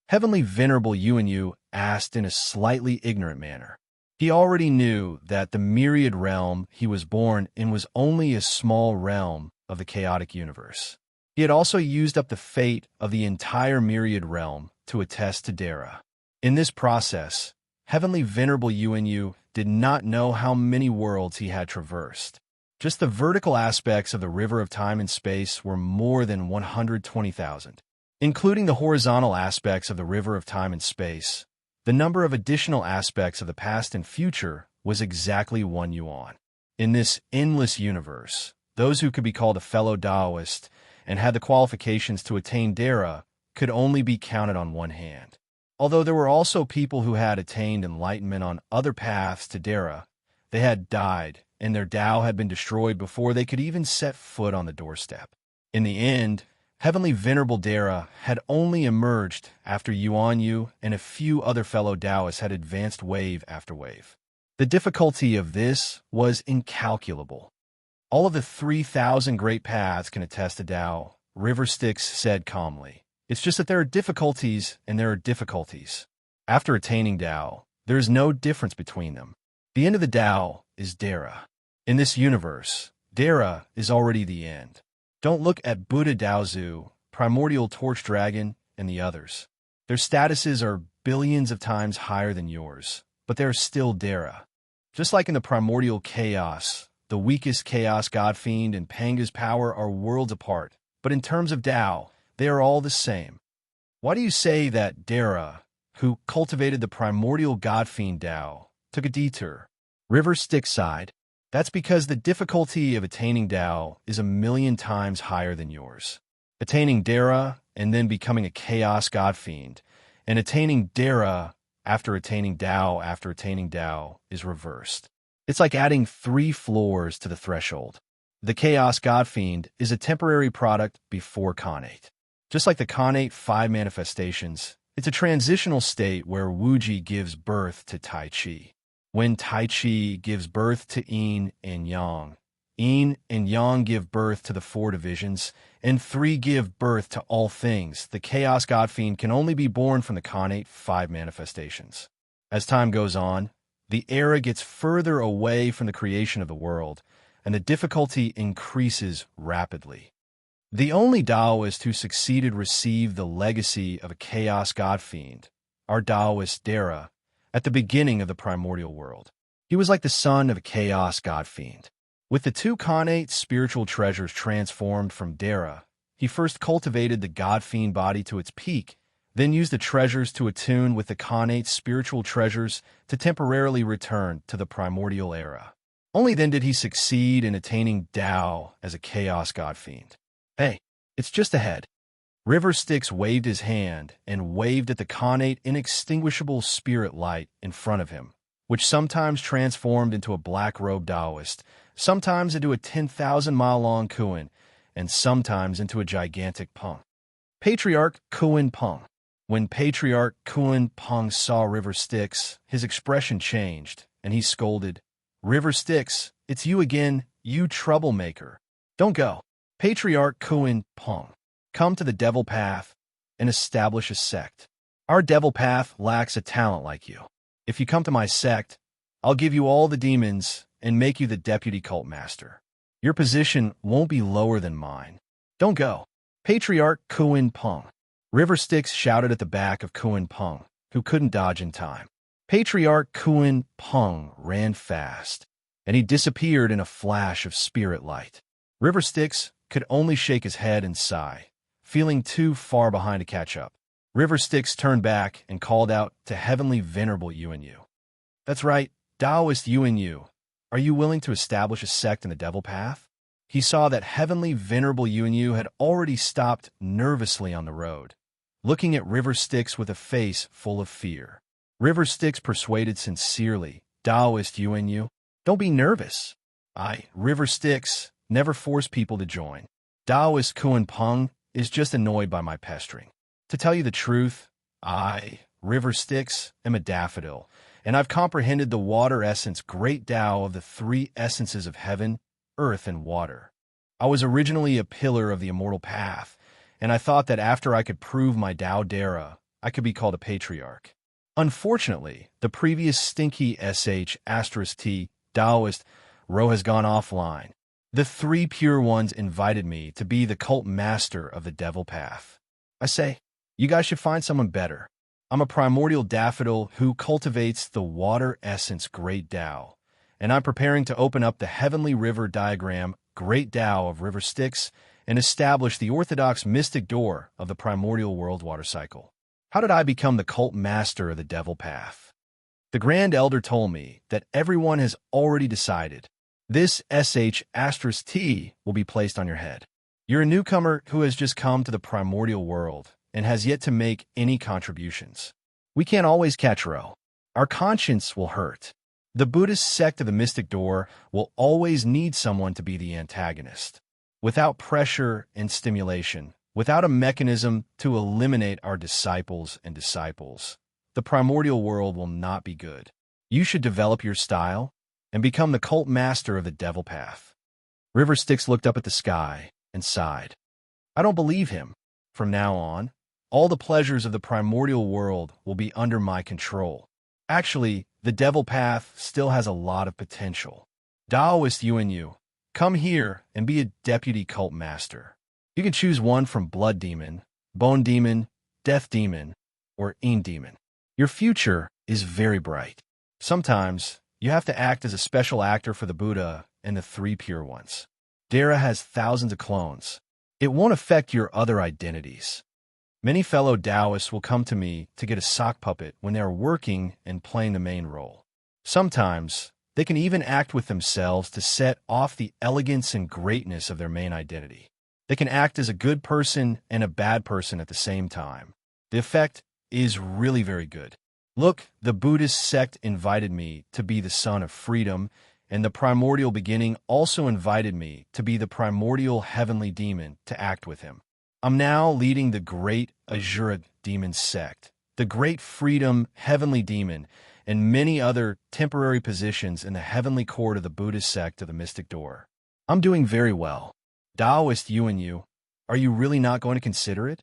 Heavenly Venerable Yuanyu asked in a slightly ignorant manner. He already knew that the myriad realm he was born in was only a small realm of the chaotic universe. He had also used up the fate of the entire myriad realm to attest to Dara. In this process, Heavenly Venerable Yuanyu did not know how many worlds he had traversed. Just the vertical aspects of the river of time and space were more than 120,000. Including the horizontal aspects of the river of time and space, the number of additional aspects of the past and future was exactly 1 yuan. In this endless universe, those who could be called a fellow Taoist and had the qualifications to attain Dara could only be counted on one hand. Although there were also people who had attained enlightenment on other paths to Dara, they had died, and their Tao had been destroyed before they could even set foot on the doorstep. In the end, Heavenly Venerable Dara had only emerged after Yuanyu and a few other fellow Taoists had advanced wave after wave. The difficulty of this was incalculable. All of the 3,000 great paths can attest to Tao, River Styx said calmly. It's just that there are difficulties and there are difficulties. After attaining Tao, there is no difference between them. The end of the Tao is Dara. In this universe, Dara is already the end. Don't look at Buddha Daozu, Primordial Torch Dragon, and the others. Their statuses are billions of times higher than yours, but they are still Dara. Just like in the primordial chaos, the weakest chaos god fiend and Panga's power are worlds apart, but in terms of Tao, they are all the same. Why do you say that Dara, who cultivated the primordial god fiend Tao, took a detour? River Styx sighed. That's because the difficulty of attaining Tao is 1,000,000 times higher than yours. Attaining Dara and then becoming a chaos god fiend, and attaining Dara after attaining Tao is reversed. It's like adding 3 floors to the threshold. The chaos god fiend is a temporary product before Khanate. Just like the Khanate 5 manifestations, it's a transitional state where Wuji gives birth to Tai Chi. When Tai Chi gives birth to Yin and Yang give birth to the 4 divisions, and 3 give birth to all things, the Chaos God Fiend can only be born from the Khanate 5 manifestations. As time goes on, the era gets further away from the creation of the world, and the difficulty increases rapidly. The only Taoist who succeeded received the legacy of a Chaos God Fiend, our Taoist Dara, at the beginning of the primordial world. He was like the son of a Chaos God Fiend. With the 2 Khanate spiritual treasures transformed from Dara, he first cultivated the God Fiend body to its peak, then used the treasures to attune with the Khanate spiritual treasures to temporarily return to the primordial era. Only then did he succeed in attaining Tao as a Chaos God Fiend. Hey, it's just ahead. River Styx waved his hand and waved at the Khanate inextinguishable spirit light in front of him, which sometimes transformed into a black-robed Taoist, sometimes into a 10,000-mile-long Kuan, and sometimes into a gigantic Peng. Patriarch Kuan Peng. When Patriarch Kuan Peng saw River Styx, his expression changed, and he scolded, "River Styx, it's you again, you troublemaker. Don't go. Patriarch Kuan Peng. Come to the Devil Path and establish a sect. Our Devil Path lacks a talent like you. If you come to my sect, I'll give you all the demons and make you the deputy cult master. Your position won't be lower than mine. Don't go." Patriarch Kuan Peng. River Styx shouted at the back of Kuan Peng, who couldn't dodge in time. Patriarch Kuan Peng ran fast, and he disappeared in a flash of spirit light. River Styx could only shake his head and sigh, feeling too far behind to catch up. River Styx turned back and called out to Heavenly Venerable Yuanyu. "That's right, Taoist Yuanyu. Are you willing to establish a sect in the Devil Path?" He saw that Heavenly Venerable Yuanyu had already stopped nervously on the road, looking at River Styx with a face full of fear. River Styx persuaded sincerely, Taoist you. Don't be nervous. River Styx, never force people to join. Taoist Kuan Peng is just annoyed by my pestering. To tell you the truth, River Styx, am a daffodil, and I've comprehended the water essence great Tao of the three essences of heaven, earth, and water. I was originally a pillar of the immortal path, and I thought that after I could prove my Tao Dara, I could be called a patriarch. Unfortunately, the previous stinky *T Taoist row has gone offline. The three pure ones invited me to be the cult master of the devil path. I say, you guys should find someone better. I'm a primordial daffodil who cultivates the water essence Great Tao, and I'm preparing to open up the heavenly river diagram Great Tao of River Styx and establish the orthodox mystic door of the primordial world water cycle. How did I become the cult master of the devil path? The Grand Elder told me that everyone has already decided. This *T will be placed on your head. You're a newcomer who has just come to the primordial world and has yet to make any contributions. We can't always catch row. Our conscience will hurt. The Buddhist sect of the mystic door will always need someone to be the antagonist. Without pressure and stimulation, without a mechanism to eliminate our disciples, the primordial world will not be good. You should develop your style and become the cult master of the devil path. River Styx looked up at the sky and sighed. I don't believe him. From now on, all the pleasures of the primordial world will be under my control. Actually, the devil path still has a lot of potential. Taoist you, come here and be a deputy cult master. You can choose one from Blood Demon, Bone Demon, Death Demon, or Een Demon. Your future is very bright. Sometimes, you have to act as a special actor for the Buddha and the three pure ones. Dara has thousands of clones. It won't affect your other identities. Many fellow Taoists will come to me to get a sock puppet when they are working and playing the main role. Sometimes, they can even act with themselves to set off the elegance and greatness of their main identity. They can act as a good person and a bad person at the same time. The effect is really very good. Look, the Buddhist sect invited me to be the son of freedom, and the primordial beginning also invited me to be the primordial heavenly demon to act with him. I'm now leading the great Azura demon sect, the great freedom heavenly demon, and many other temporary positions in the heavenly court of the Buddhist sect of the mystic door. I'm doing very well. Taoist you, are you really not going to consider it?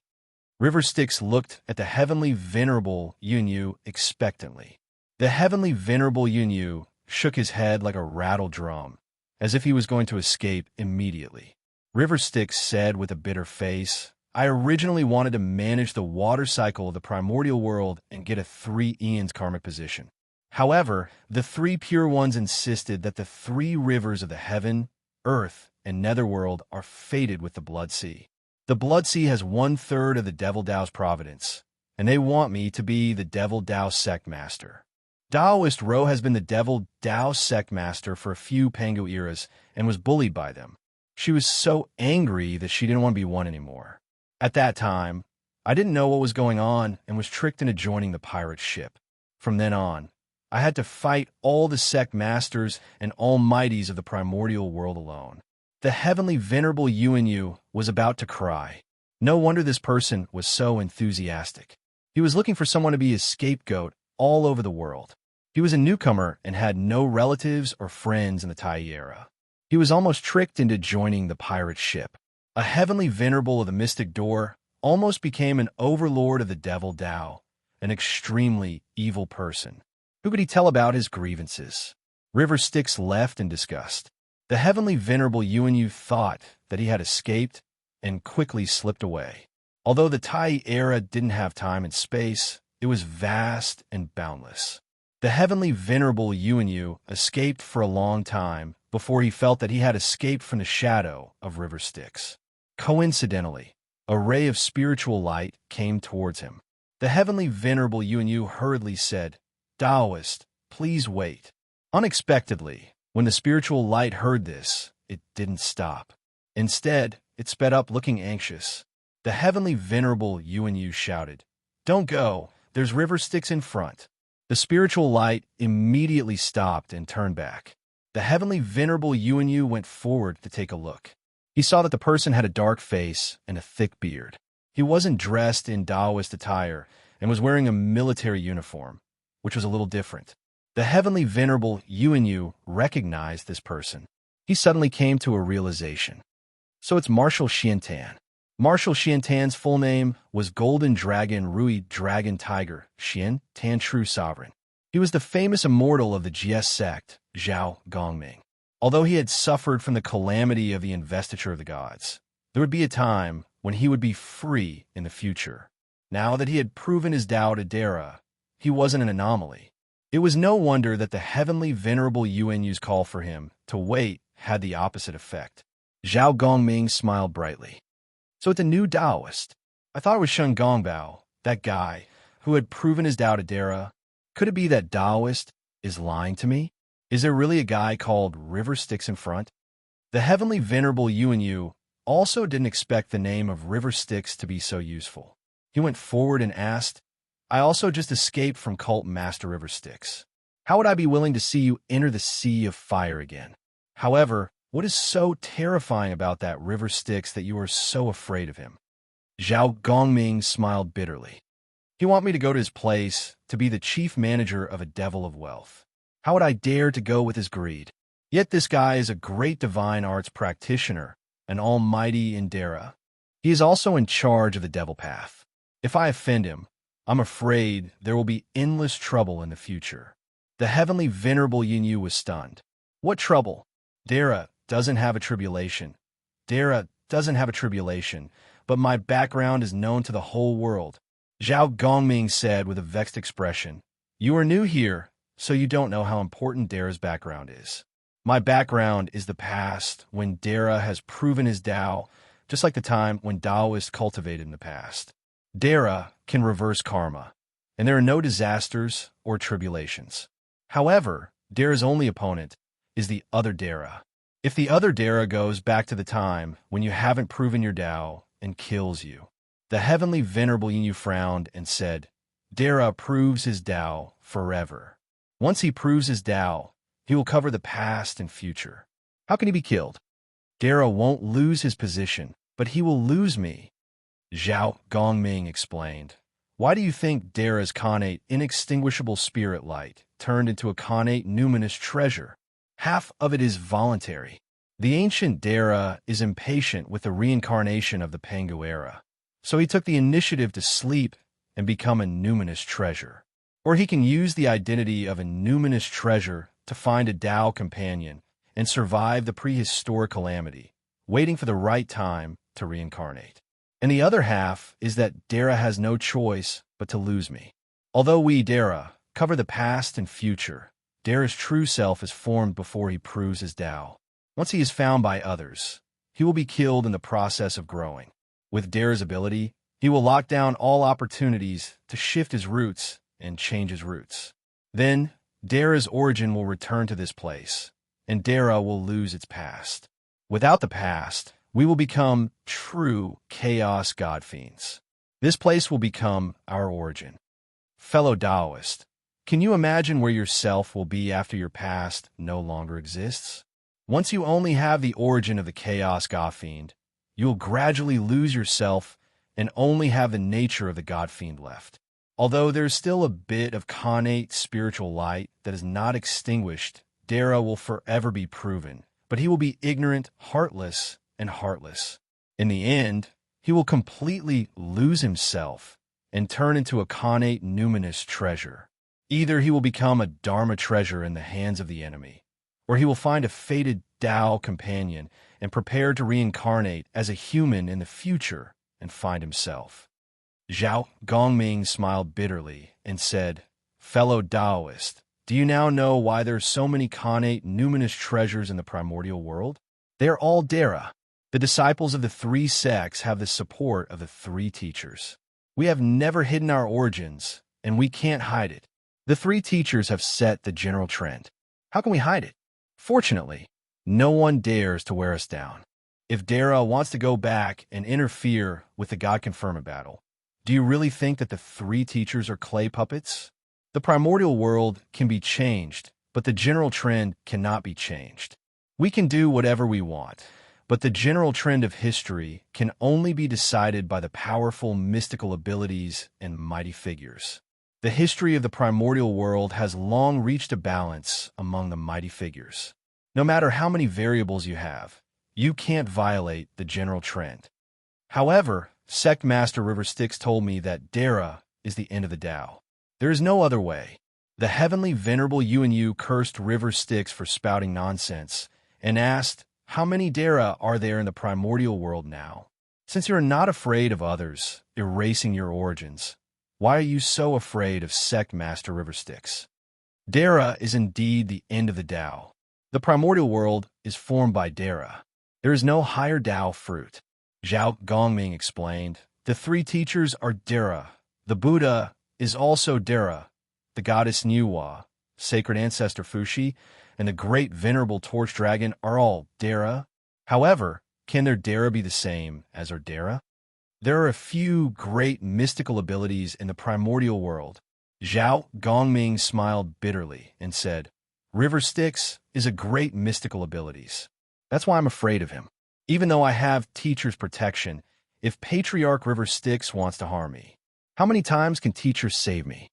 River Styx looked at the heavenly venerable Yunyu expectantly. The heavenly venerable Yunyu shook his head like a rattled drum, as if he was going to escape immediately. River Styx said with a bitter face, I originally wanted to manage the water cycle of the primordial world and get a 3 eons karmic position. However, the three pure ones insisted that the 3 rivers of the heaven, earth, and netherworld are fated with the Blood Sea. The Blood Sea has 1/3 of the Devil Tao's providence, and they want me to be the Devil Tao sect master. Taoist Ro has been the Devil Tao sect master for a few Pangu eras and was bullied by them. She was so angry that she didn't want to be one anymore. At that time, I didn't know what was going on and was tricked into joining the pirate ship. From then on, I had to fight all the sect masters and almighties of the primordial world alone. The heavenly venerable Yuanyu was about to cry. No wonder this person was so enthusiastic. He was looking for someone to be his scapegoat all over the world. He was a newcomer and had no relatives or friends in the Tai era. He was almost tricked into joining the pirate ship. A heavenly venerable of the mystic door almost became an overlord of the Devil Tao, an extremely evil person. Who could he tell about his grievances? River Styx left in disgust. The heavenly venerable Yuanyu thought that he had escaped and quickly slipped away. Although the Tai era didn't have time and space, it was vast and boundless. The heavenly venerable Yuanyu escaped for a long time before he felt that he had escaped from the shadow of River Styx. Coincidentally, a ray of spiritual light came towards him. The heavenly venerable Yuanyu hurriedly said, Taoist, please wait. Unexpectedly, when the spiritual light heard this, it didn't stop. Instead, it sped up looking anxious. The heavenly venerable Yuanyu shouted, Don't go, there's River Styx in front. The spiritual light immediately stopped and turned back. The heavenly venerable Yuanyu went forward to take a look. He saw that the person had a dark face and a thick beard. He wasn't dressed in Taoist attire and was wearing a military uniform, which was a little different. The heavenly venerable Yuanyu recognized this person. He suddenly came to a realization. So it's Marshal Xiantan. Marshal Xiantan's full name was Golden Dragon Rui Dragon Tiger Xian Tan True Sovereign. He was the famous immortal of the GS sect, Zhao Gongming. Although he had suffered from the calamity of the investiture of the gods, there would be a time when he would be free in the future. Now that he had proven his Tao to Dara, he wasn't an anomaly. It was no wonder that the heavenly venerable Yuanyu's call for him to wait had the opposite effect. Zhao Gongming smiled brightly. So it's a new Taoist. I thought it was Shun Gongbao, that guy who had proven his Tao to Dara. Could it be that Taoist is lying to me? Is there really a guy called River Styx in front? The heavenly venerable Yuanyu also didn't expect the name of River Styx to be so useful. He went forward and asked, I also just escaped from cult master River Styx. How would I be willing to see you enter the sea of fire again? However, what is so terrifying about that River Styx that you are so afraid of him? Zhao Gongming smiled bitterly. He want me to go to his place to be the chief manager of a devil of wealth. How would I dare to go with his greed? Yet this guy is a great divine arts practitioner, an almighty Indera. He is also in charge of the devil path. If I offend him, I'm afraid there will be endless trouble in the future. The heavenly venerable Yinyu was stunned. What trouble? Dara doesn't have a tribulation. Dara doesn't have a tribulation, but my background is known to the whole world. Zhao Gongming said with a vexed expression. You are new here, so you don't know how important Dara's background is. My background is the past when Dara has proven his Tao, just like the time when Taoists cultivated in the past. Dara can reverse karma, and there are no disasters or tribulations. However, Dara's only opponent is the other Dara. If the other Dara goes back to the time when you haven't proven your Tao and kills you, the heavenly venerable Yinyu frowned and said, Dara proves his Tao forever. Once he proves his Tao, he will cover the past and future. How can he be killed? Dara won't lose his position, but he will lose me. Zhao Gongming explained. Why do you think Dara's connate inextinguishable spirit light turned into a connate numinous treasure? Half of it is voluntary. The ancient Dara is impatient with the reincarnation of the Pangu era, so he took the initiative to sleep and become a numinous treasure. Or he can use the identity of a numinous treasure to find a Tao companion and survive the prehistoric calamity, waiting for the right time to reincarnate. And the other half is that Dara has no choice but to lose me. Although we, Dara, cover the past and future, Dara's true self is formed before he proves his Tao. Once he is found by others, he will be killed in the process of growing. With Dara's ability, he will lock down all opportunities to shift his roots and change his roots. Then, Dara's origin will return to this place, and Dara will lose its past. Without the past, we will become true chaos god fiends. This place will become our origin. Fellow Taoist, can you imagine where yourself will be after your past no longer exists? Once you only have the origin of the chaos god fiend, you will gradually lose yourself and only have the nature of the god fiend left. Although there's still a bit of connate spiritual light that is not extinguished, Dara will forever be proven, but he will be ignorant, heartless, and heartless. In the end, he will completely lose himself and turn into a connate numinous treasure. Either he will become a Dharma treasure in the hands of the enemy, or he will find a fated Tao companion and prepare to reincarnate as a human in the future and find himself. Zhao Gongming smiled bitterly and said, Fellow Taoist, do you now know why there are so many connate numinous treasures in the primordial world? They are all Dara. The disciples of the three sects have the support of the three teachers. We have never hidden our origins, and we can't hide it. The three teachers have set the general trend. How can we hide it? Fortunately, no one dares to wear us down. If Dara wants to go back and interfere with the God Conferment battle, do you really think that the three teachers are clay puppets? The primordial world can be changed, but the general trend cannot be changed. We can do whatever we want, but the general trend of history can only be decided by the powerful mystical abilities and mighty figures. The history of the primordial world has long reached a balance among the mighty figures. No matter how many variables you have, you can't violate the general trend. However, Sect Master River Styx told me that Dara is the end of the Tao. There is no other way. The heavenly venerable UNU cursed River Styx for spouting nonsense and asked, how many Dara are there in the primordial world now? Since you are not afraid of others erasing your origins, why are you so afraid of Sect Master River Styx? Dara is indeed the end of the Tao. The primordial world is formed by Dara. There is no higher Tao fruit. Zhao Gongming explained, the three teachers are Dara. The Buddha is also Dara. The goddess Nuwa, sacred ancestor Fuxi, and the great venerable torch dragon are all Dara. However, can their Dara be the same as our Dara? There are a few great mystical abilities in the primordial world. Zhao Gongming smiled bitterly and said, River Styx is a great mystical abilities. That's why I'm afraid of him. Even though I have teacher's protection, if Patriarch River Styx wants to harm me, how many times can teachers save me?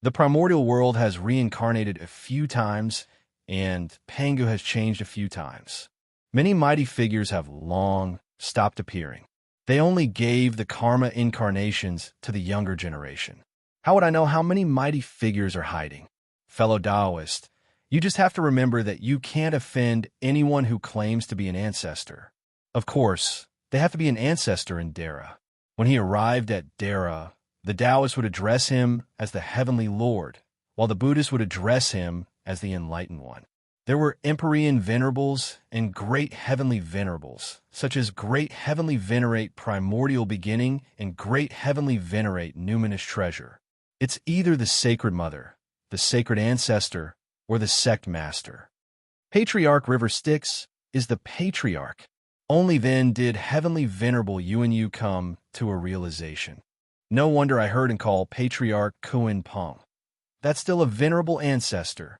The primordial world has reincarnated a few times, and Pangu has changed a few times. Many mighty figures have long stopped appearing. They only gave the karma incarnations to the younger generation. How would I know how many mighty figures are hiding? Fellow Taoist, you just have to remember that you can't offend anyone who claims to be an ancestor. Of course, they have to be an ancestor in Dara. When he arrived at Dara, the Taoists would address him as the Heavenly Lord, while the Buddhists would address him as the Enlightened One. There were Empyrean Venerables and Great Heavenly Venerables, such as Great Heavenly Venerate Primordial Beginning and Great Heavenly Venerate Numinous Treasure. It's either the Sacred Mother, the Sacred Ancestor, or the Sect Master. Patriarch River Styx is the Patriarch. Only then did Heavenly Venerable UNU come to a realization. No wonder I heard and call Patriarch Kuan Peng. That's still a venerable ancestor.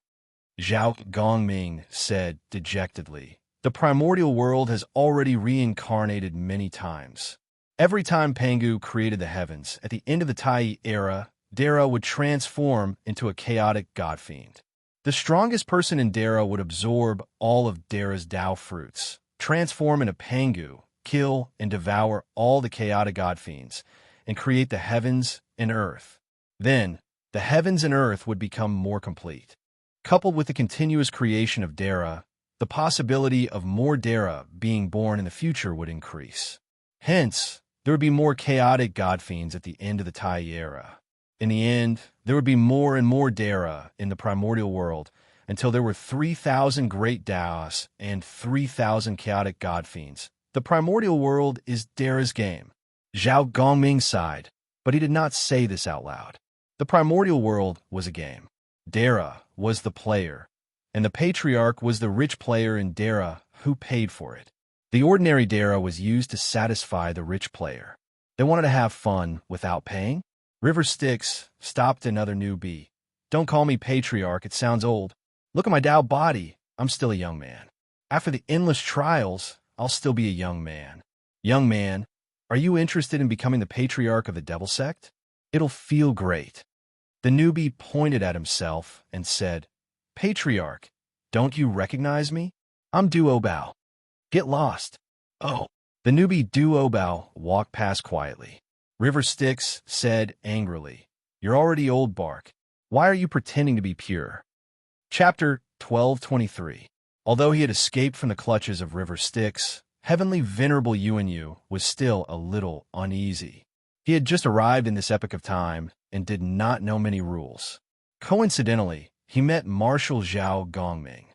Zhao Gongming said dejectedly, the primordial world has already reincarnated many times. Every time Pangu created the heavens, at the end of the Tai era, Dara would transform into a chaotic god fiend. The strongest person in Dara would absorb all of Dara's Tao fruits, transform into Pangu, kill and devour all the chaotic god fiends, and create the heavens and earth. Then, the heavens and earth would become more complete. Coupled with the continuous creation of Dara, the possibility of more Dara being born in the future would increase. Hence, there would be more chaotic god fiends at the end of the Tai era. In the end, there would be more and more Dara in the primordial world until there were 3,000 great Taos and 3,000 chaotic god fiends. The primordial world is Dara's game. Zhao Gongming sighed, but he did not say this out loud. The primordial world was a game. Dara was the player, and the Patriarch was the rich player in Dara who paid for it. The ordinary Dara was used to satisfy the rich player. They wanted to have fun without paying. River Styx stopped another newbie. Don't call me Patriarch, it sounds old. Look at my Tao body, I'm still a young man. After the endless trials, I'll still be a young man. Young man, are you interested in becoming the Patriarch of the Devil Sect? It'll feel great. The newbie pointed at himself and said, Patriarch, don't you recognize me? I'm Duobao. Get lost. Oh. The newbie Duobao walked past quietly. River Styx said angrily, You're already old, Bark. Why are you pretending to be pure? Chapter 1223. Although he had escaped from the clutches of River Styx, Heavenly Venerable UNU was still a little uneasy. He had just arrived in this epoch of time and did not know many rules. Coincidentally, he met Marshal Zhao Gongming.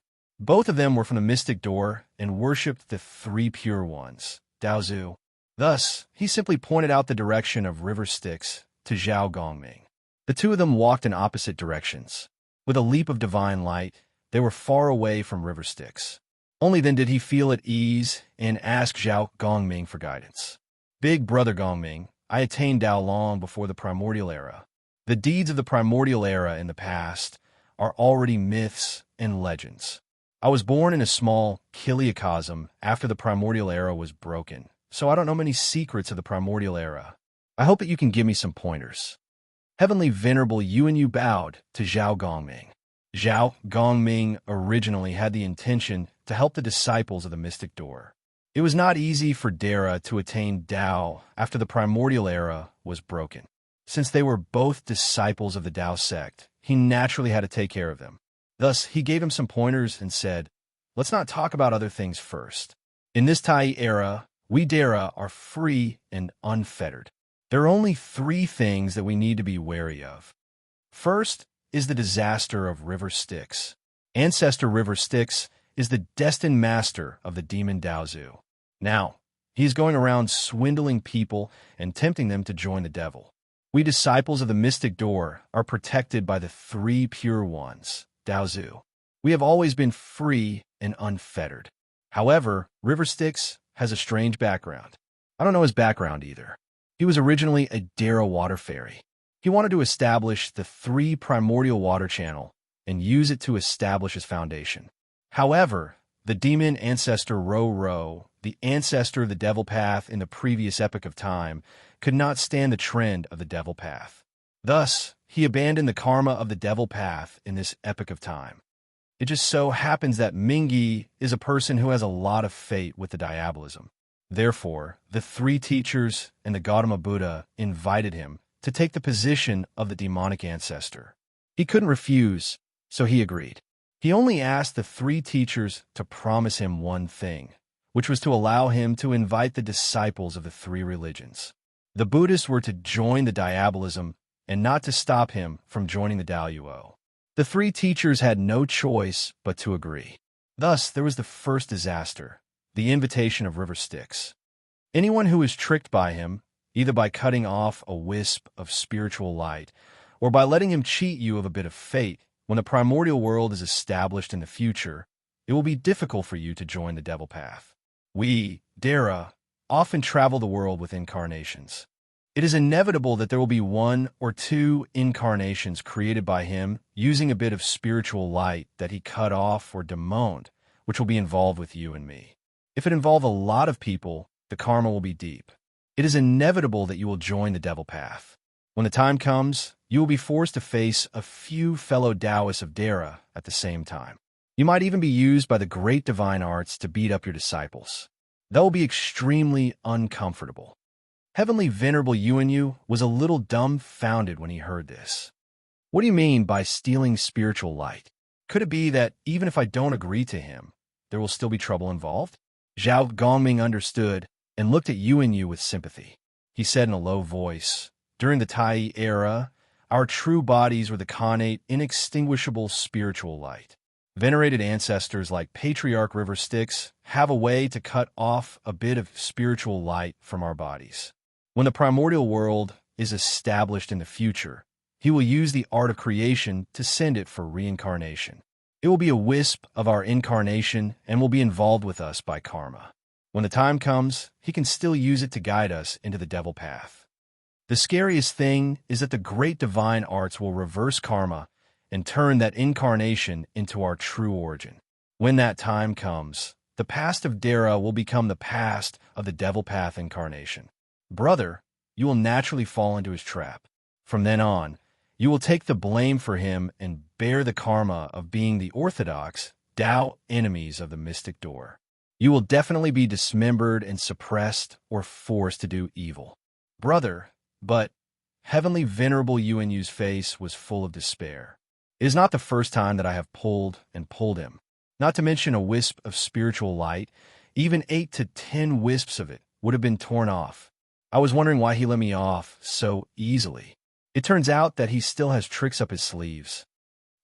Both of them were from the Mystic Door and worshipped the Three Pure Ones, Daozu. Thus, he simply pointed out the direction of River Styx to Zhao Gongming. The two of them walked in opposite directions. With a leap of divine light, they were far away from River Styx. Only then did he feel at ease and ask Zhao Gongming for guidance. Big brother Gongming, I attained Tao long before the primordial era. The deeds of the primordial era in the past are already myths and legends. I was born in a small kiliacosm after the primordial era was broken, so I don't know many secrets of the primordial era. I hope that you can give me some pointers. Heavenly Venerable Yuan bowed to Zhao Gongming. Zhao Gongming originally had the intention to help the disciples of the Mystic Door. It was not easy for Dara to attain Tao after the primordial era was broken. Since they were both disciples of the Tao sect, he naturally had to take care of them. Thus, he gave him some pointers and said, "Let's not talk about other things first. In this Tai era, we Dara are free and unfettered. There are only 3 things that we need to be wary of. First is the disaster of River Styx. Ancestor River Styx is the destined master of the demon Daozu. Now, he is going around swindling people and tempting them to join the devil. We disciples of the Mystic Door are protected by the 3 pure ones, Daozu. We have always been free and unfettered. However, River Styx has a strange background. I don't know his background either. He was originally a Dara water fairy. He wanted to establish the 3 primordial water channel and use it to establish his foundation. However, the demon ancestor Ro, the ancestor of the devil path in the previous epoch of time, could not stand the trend of the devil path. Thus, he abandoned the karma of the devil path in this epoch of time. It just so happens that Mingi is a person who has a lot of fate with the diabolism. Therefore, the 3 teachers and the Gautama Buddha invited him to take the position of the demonic ancestor. He couldn't refuse, so he agreed. He only asked the 3 teachers to promise him one thing, which was to allow him to invite the disciples of the 3 religions. The Buddhists were to join the diabolism and not to stop him from joining the Daoyuo. The 3 teachers had no choice but to agree. Thus, there was the first disaster, the invitation of River Styx. Anyone who is tricked by him, either by cutting off a wisp of spiritual light or by letting him cheat you of a bit of fate, when the primordial world is established in the future, it will be difficult for you to join the devil path. We, Dara, often travel the world with incarnations. It is inevitable that there will be 1 or 2 incarnations created by him using a bit of spiritual light that he cut off or demoned, which will be involved with you and me. If it involves a lot of people, the karma will be deep. It is inevitable that you will join the devil path. When the time comes, you will be forced to face a few fellow Taoists of Dara at the same time. You might even be used by the great divine arts to beat up your disciples. That will be extremely uncomfortable. Heavenly Venerable Yuan was a little dumbfounded when he heard this. What do you mean by stealing spiritual light? Could it be that even if I don't agree to him, there will still be trouble involved? Zhao Gongming understood and looked at Yuan with sympathy. He said in a low voice, "During the Tai era, our true bodies were the connate, inextinguishable spiritual light. Venerated ancestors like Patriarch River Styx have a way to cut off a bit of spiritual light from our bodies. When the primordial world is established in the future, he will use the art of creation to send it for reincarnation. It will be a wisp of our incarnation and will be involved with us by karma. When the time comes, he can still use it to guide us into the devil path. The scariest thing is that the great divine arts will reverse karma and turn that incarnation into our true origin. When that time comes, the past of Dara will become the past of the devil path incarnation. Brother, you will naturally fall into his trap. From then on, you will take the blame for him and bear the karma of being the orthodox Tao enemies of the Mystic Door. You will definitely be dismembered and suppressed or forced to do evil. Brother, but Heavenly Venerable Yuan's face was full of despair. It is not the first time that I have pulled him. Not to mention a wisp of spiritual light, even 8 to 10 wisps of it would have been torn off. I was wondering why he let me off so easily. It turns out that he still has tricks up his sleeves."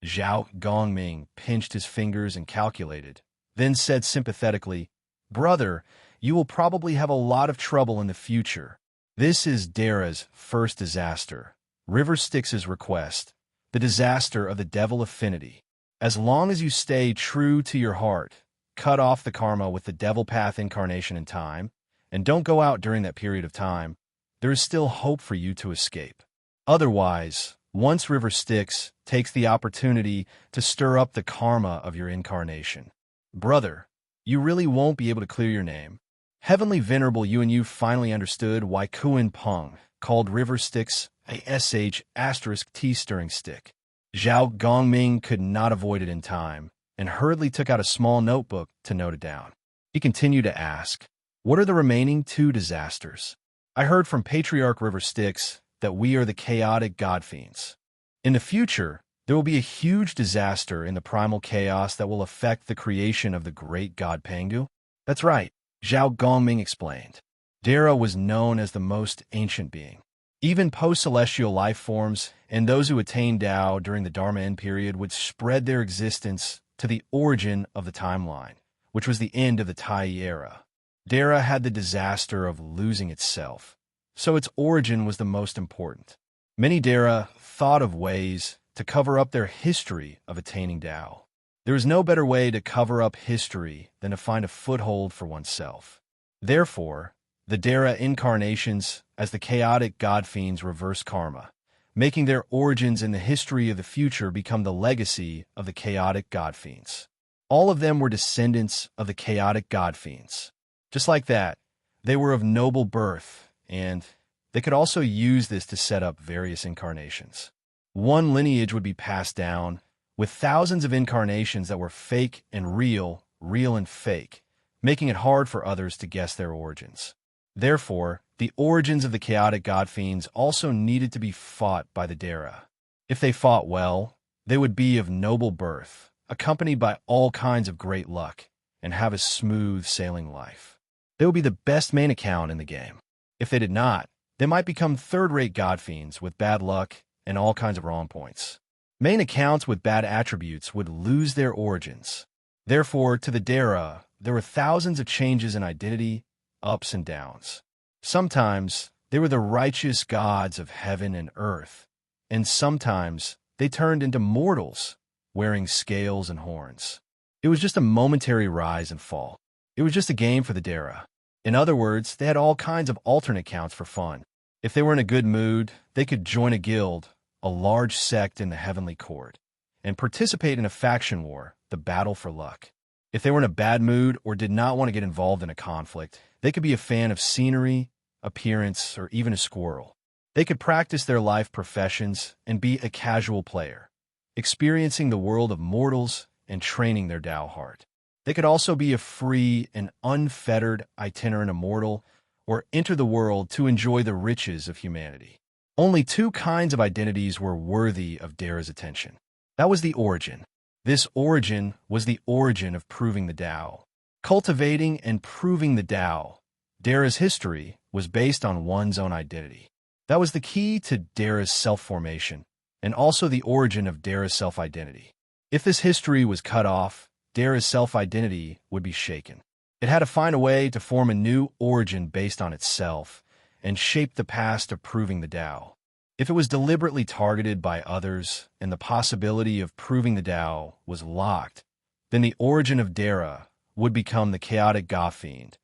Zhao Gongming pinched his fingers and calculated, then said sympathetically, "Brother, you will probably have a lot of trouble in the future. This is Dara's first disaster, River Styx's request, the disaster of the devil affinity. As long as you stay true to your heart, cut off the karma with the devil path incarnation in time, and don't go out during that period of time, there is still hope for you to escape. Otherwise, Once River Styx takes the opportunity to stir up the karma of your incarnation. Brother, you really won't be able to clear your name. Heavenly Venerable you finally understood why Kuan Peng called River Styx a sh*t stirring stick. Zhao Gongming could not avoid it in time, and hurriedly took out a small notebook to note it down. He continued to ask, what are the remaining 2 disasters? I heard from Patriarch River Styx that we are the chaotic god fiends. In the future, there will be a huge disaster in the primal chaos that will affect the creation of the great god Pangu. That's right, Zhao Gongming explained. Dara was known as the most ancient being. Even post-celestial life forms and those who attained Tao during the Dharma End period would spread their existence to the origin of the timeline, which was the end of the Tai era. Dara had the disaster of losing itself, so its origin was the most important. Many Dara thought of ways to cover up their history of attaining Tao. There is no better way to cover up history than to find a foothold for oneself. Therefore, the Dara incarnations as the chaotic god fiends reverse karma, making their origins in the history of the future become the legacy of the chaotic god fiends. All of them were descendants of the chaotic god fiends. Just like that, they were of noble birth, and they could also use this to set up various incarnations. One lineage would be passed down, with thousands of incarnations that were fake and real, real and fake, making it hard for others to guess their origins. Therefore, the origins of the chaotic god fiends also needed to be fought by the Dara. If they fought well, they would be of noble birth, accompanied by all kinds of great luck, and have a smooth sailing life. They would be the best main account in the game. If they did not, they might become third-rate god fiends with bad luck and all kinds of wrong points. Main accounts with bad attributes would lose their origins. Therefore, to the Dara, there were thousands of changes in identity, ups and downs. Sometimes they were the righteous gods of heaven and earth, and sometimes they turned into mortals, wearing scales and horns. It was just a momentary rise and fall. It was just a game for the Dara. In other words, they had all kinds of alternate counts for fun. If they were in a good mood, they could join a guild, a large sect in the heavenly court, and participate in a faction war, the battle for luck. If they were in a bad mood or did not want to get involved in a conflict, they could be a fan of scenery, appearance, or even a squirrel. They could practice their life professions and be a casual player, experiencing the world of mortals and training their Tao heart. They could also be a free and unfettered itinerant immortal or enter the world to enjoy the riches of humanity. Only 2 kinds of identities were worthy of Dara's attention. That was the origin. This origin was the origin of proving the Tao. Cultivating and proving the Tao, Dara's history was based on one's own identity. That was the key to Dara's self-formation, and also the origin of Dara's self-identity. If this history was cut off, Dara's self-identity would be shaken. It had to find a way to form a new origin based on itself, and shape the past of proving the Tao. If it was deliberately targeted by others, and the possibility of proving the Tao was locked, then the origin of Dara would become the chaotic god fiend,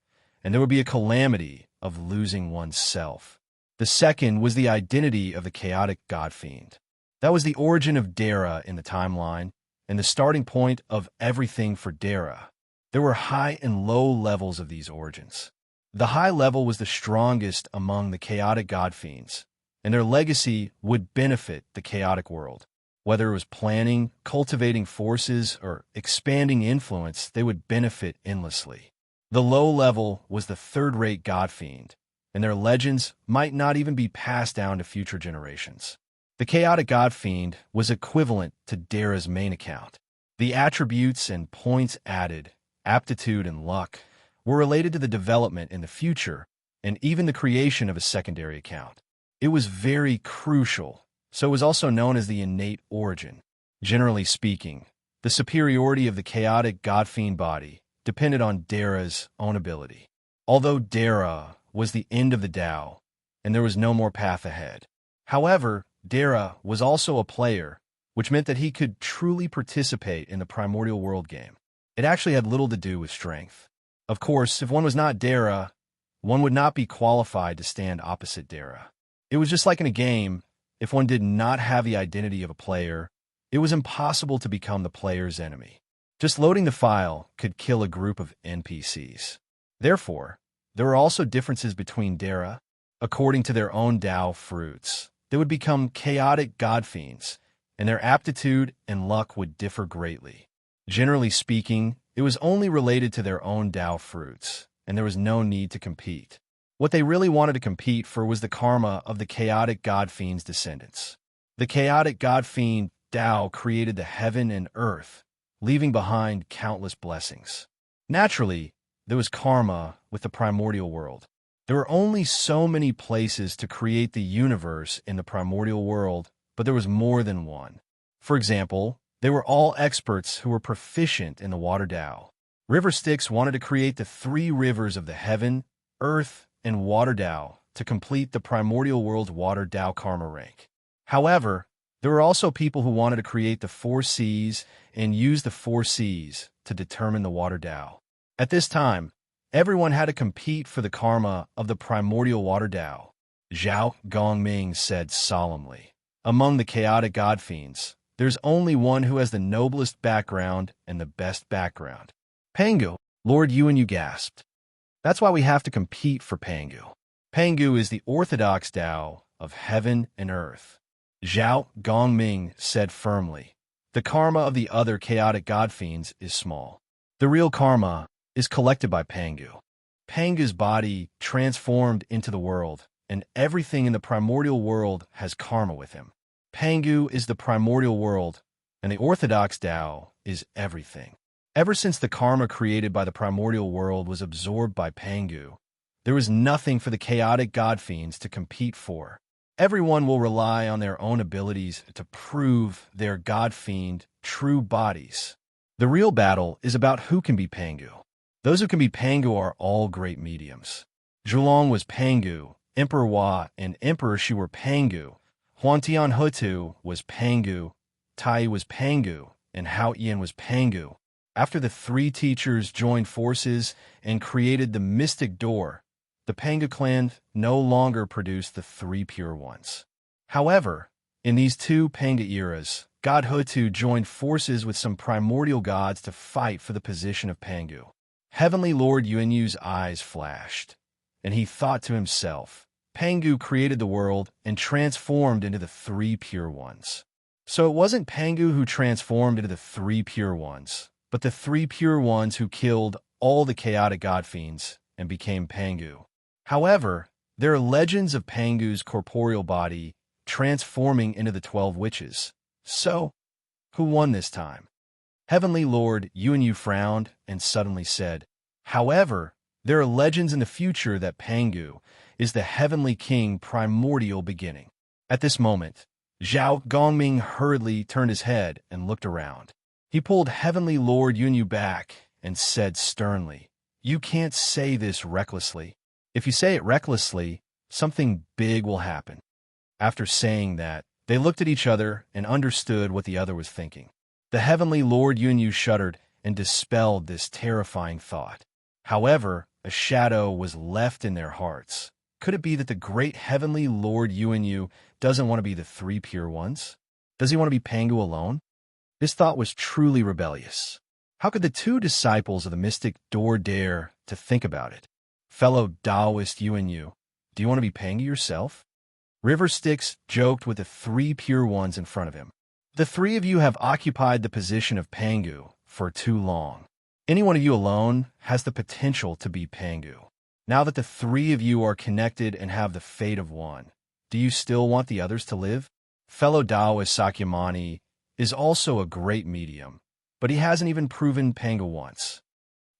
and there would be a calamity of losing one's self. The second was the identity of the chaotic god fiend. That was the origin of Dara in the timeline, and the starting point of everything for Dara. There were high and low levels of these origins. The high level was the strongest among the chaotic god fiends, and their legacy would benefit the chaotic world. Whether it was planning, cultivating forces, or expanding influence, they would benefit endlessly. The low level was the third-rate god fiend, and their legends might not even be passed down to future generations. The chaotic god fiend was equivalent to Dara's main account. The attributes and points added, aptitude and luck, were related to the development in the future and even the creation of a secondary account. It was very crucial, so it was also known as the innate origin. Generally speaking, the superiority of the chaotic god fiend body depended on Dara's own ability. Although Dara was the end of the Tao, and there was no more path ahead. However, Dara was also a player, which meant that he could truly participate in the primordial world game. It actually had little to do with strength. Of course, if one was not Dara, one would not be qualified to stand opposite Dara. It was just like in a game. If one did not have the identity of a player, it was impossible to become the player's enemy. Just loading the file could kill a group of NPCs. Therefore, there were also differences between Dara. According to their own Dao fruits, they would become chaotic god fiends, and their aptitude and luck would differ greatly. Generally speaking, it was only related to their own Dao fruits, and there was no need to compete. What they really wanted to compete for was the karma of the chaotic god fiend's descendants. The chaotic god fiend Dao created the heaven and earth, leaving behind countless blessings. Naturally, there was karma with the primordial world. There were only so many places to create the universe in the primordial world, but there was more than one. For example, they were all experts who were proficient in the water Dao. River Styx wanted to create the 3 rivers of the heaven, earth, and water Dao to complete the primordial world's water Dao karma rank. However, there were also people who wanted to create the 4 seas and use the 4 seas to determine the water Dao. At this time, everyone had to compete for the karma of the primordial water Dao. Zhao Gongming said solemnly, "Among the chaotic god fiends, there's only one who has the noblest background and the best background." Pangu, Lord Yuanyu gasped. "That's why we have to compete for Pangu. Pangu is the orthodox Dao of heaven and earth." Zhao Gongming said firmly, "The karma of the other chaotic god fiends is small. The real karma is collected by Pangu. Pangu's body transformed into the world, and everything in the primordial world has karma with him. Pangu is the primordial world, and the orthodox Dao is everything. Ever since the karma created by the primordial world was absorbed by Pangu, there was nothing for the chaotic god fiends to compete for. Everyone will rely on their own abilities to prove their god fiend true bodies. The real battle is about who can be Pangu. Those who can be Pangu are all great mediums. Zhulong was Pangu, Emperor Hua and Emperor Shi were Pangu, Huantian Hutu was Pangu, Tai was Pangu, and Hao Ian was Pangu. After the 3 teachers joined forces and created the mystic door, the Pangu clan no longer produced the 3 pure ones. However, in these 2 Pangu eras, God Hutu joined forces with some primordial gods to fight for the position of Pangu. Heavenly Lord Yuanyu's eyes flashed, and he thought to himself, Pangu created the world and transformed into the 3 pure ones. So it wasn't Pangu who transformed into the 3 pure ones, but the 3 pure ones who killed all the chaotic god fiends and became Pangu. However, there are legends of Pangu's corporeal body transforming into the 12 witches. So, who won this time? Heavenly Lord Yuanyu frowned and suddenly said, "However, there are legends in the future that Pangu is the heavenly king primordial beginning." At this moment, Zhao Gongming hurriedly turned his head and looked around. He pulled Heavenly Lord Yuanyu back and said sternly, "You can't say this recklessly. If you say it recklessly, something big will happen." After saying that, they looked at each other and understood what the other was thinking. The Heavenly Lord Yuanyu shuddered and dispelled this terrifying thought. However, a shadow was left in their hearts. Could it be that the great Heavenly Lord Yuanyu doesn't want to be the 3 pure ones? Does he want to be Pangu alone? This thought was truly rebellious. How could the 2 disciples of the mystic door dare to think about it? Fellow Taoist Yuanyu, do you want to be Pangu yourself? River Styx joked with the 3 pure ones in front of him. The 3 of you have occupied the position of Pangu for too long. Any one of you alone has the potential to be Pangu. Now that the 3 of you are connected and have the fate of one, do you still want the others to live? Fellow Taoist Sakyamuni is also a great medium, but he hasn't even proven Pangu once.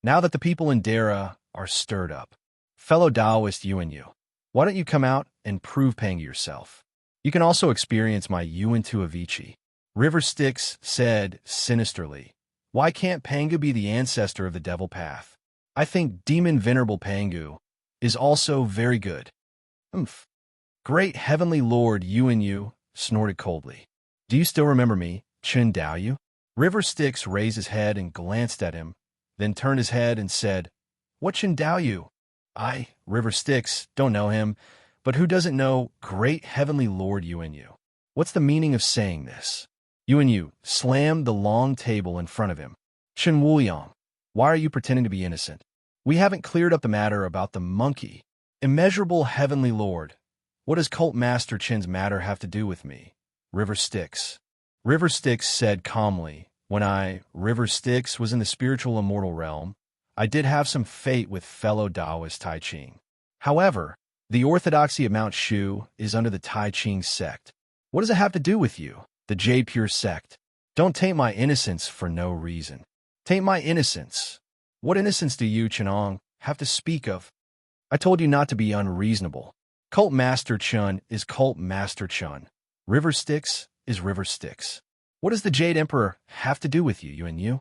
Now that the people in Dara are stirred up, fellow Taoist Yuanyu, why don't you come out and prove Pangu yourself? You can also experience my Yuantu Avicii. River Styx said sinisterly, "Why can't Pangu be the ancestor of the devil path? I think Demon Venerable Pangu is also very good." "Umph." Great Heavenly Lord Yuanyu snorted coldly. "Do you still remember me, Chen Daoyu?" River Styx raised his head and glanced at him, then turned his head and said, "What Chen Daoyu?" "I, River Styx, don't know him, but who doesn't know Great Heavenly Lord Yuanyu?" What's the meaning of saying this? You slammed the long table in front of him. Chen Wuyang, why are you pretending to be innocent? We haven't cleared up the matter about the monkey. Immeasurable heavenly lord, what does Cult Master Chen's matter have to do with me? River Styx. River Styx said calmly, when River Styx, was in the spiritual immortal realm, I did have some fate with fellow Taoist Tai Ching. However, the orthodoxy of Mount Shu is under the Tai Ching sect. What does it have to do with you, the Jade Pure sect? Don't taint my innocence for no reason. Taint my innocence. What innocence do you, Chenong, have to speak of? I told you not to be unreasonable. Cult Master Chun is Cult Master Chun. River Styx is River Styx. What does the Jade Emperor have to do with you?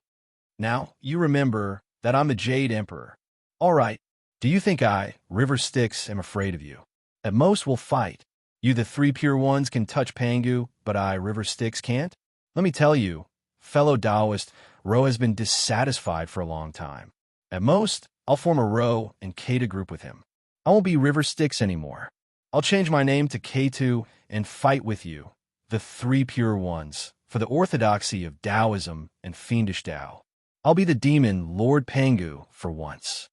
Now, you remember that I'm the Jade Emperor. All right, do you think I, River Styx, am afraid of you? At most, we'll fight. You, the three pure ones, can touch Pangu, but I, River Styx, can't? Let me tell you, fellow Taoist, Ro has been dissatisfied for a long time. At most, I'll form a Ro and Kata group with him. I won't be River Styx anymore. I'll change my name to K2 and fight with you, the three pure ones, for the orthodoxy of Taoism and fiendish Tao. I'll be the demon Lord Pangu for once.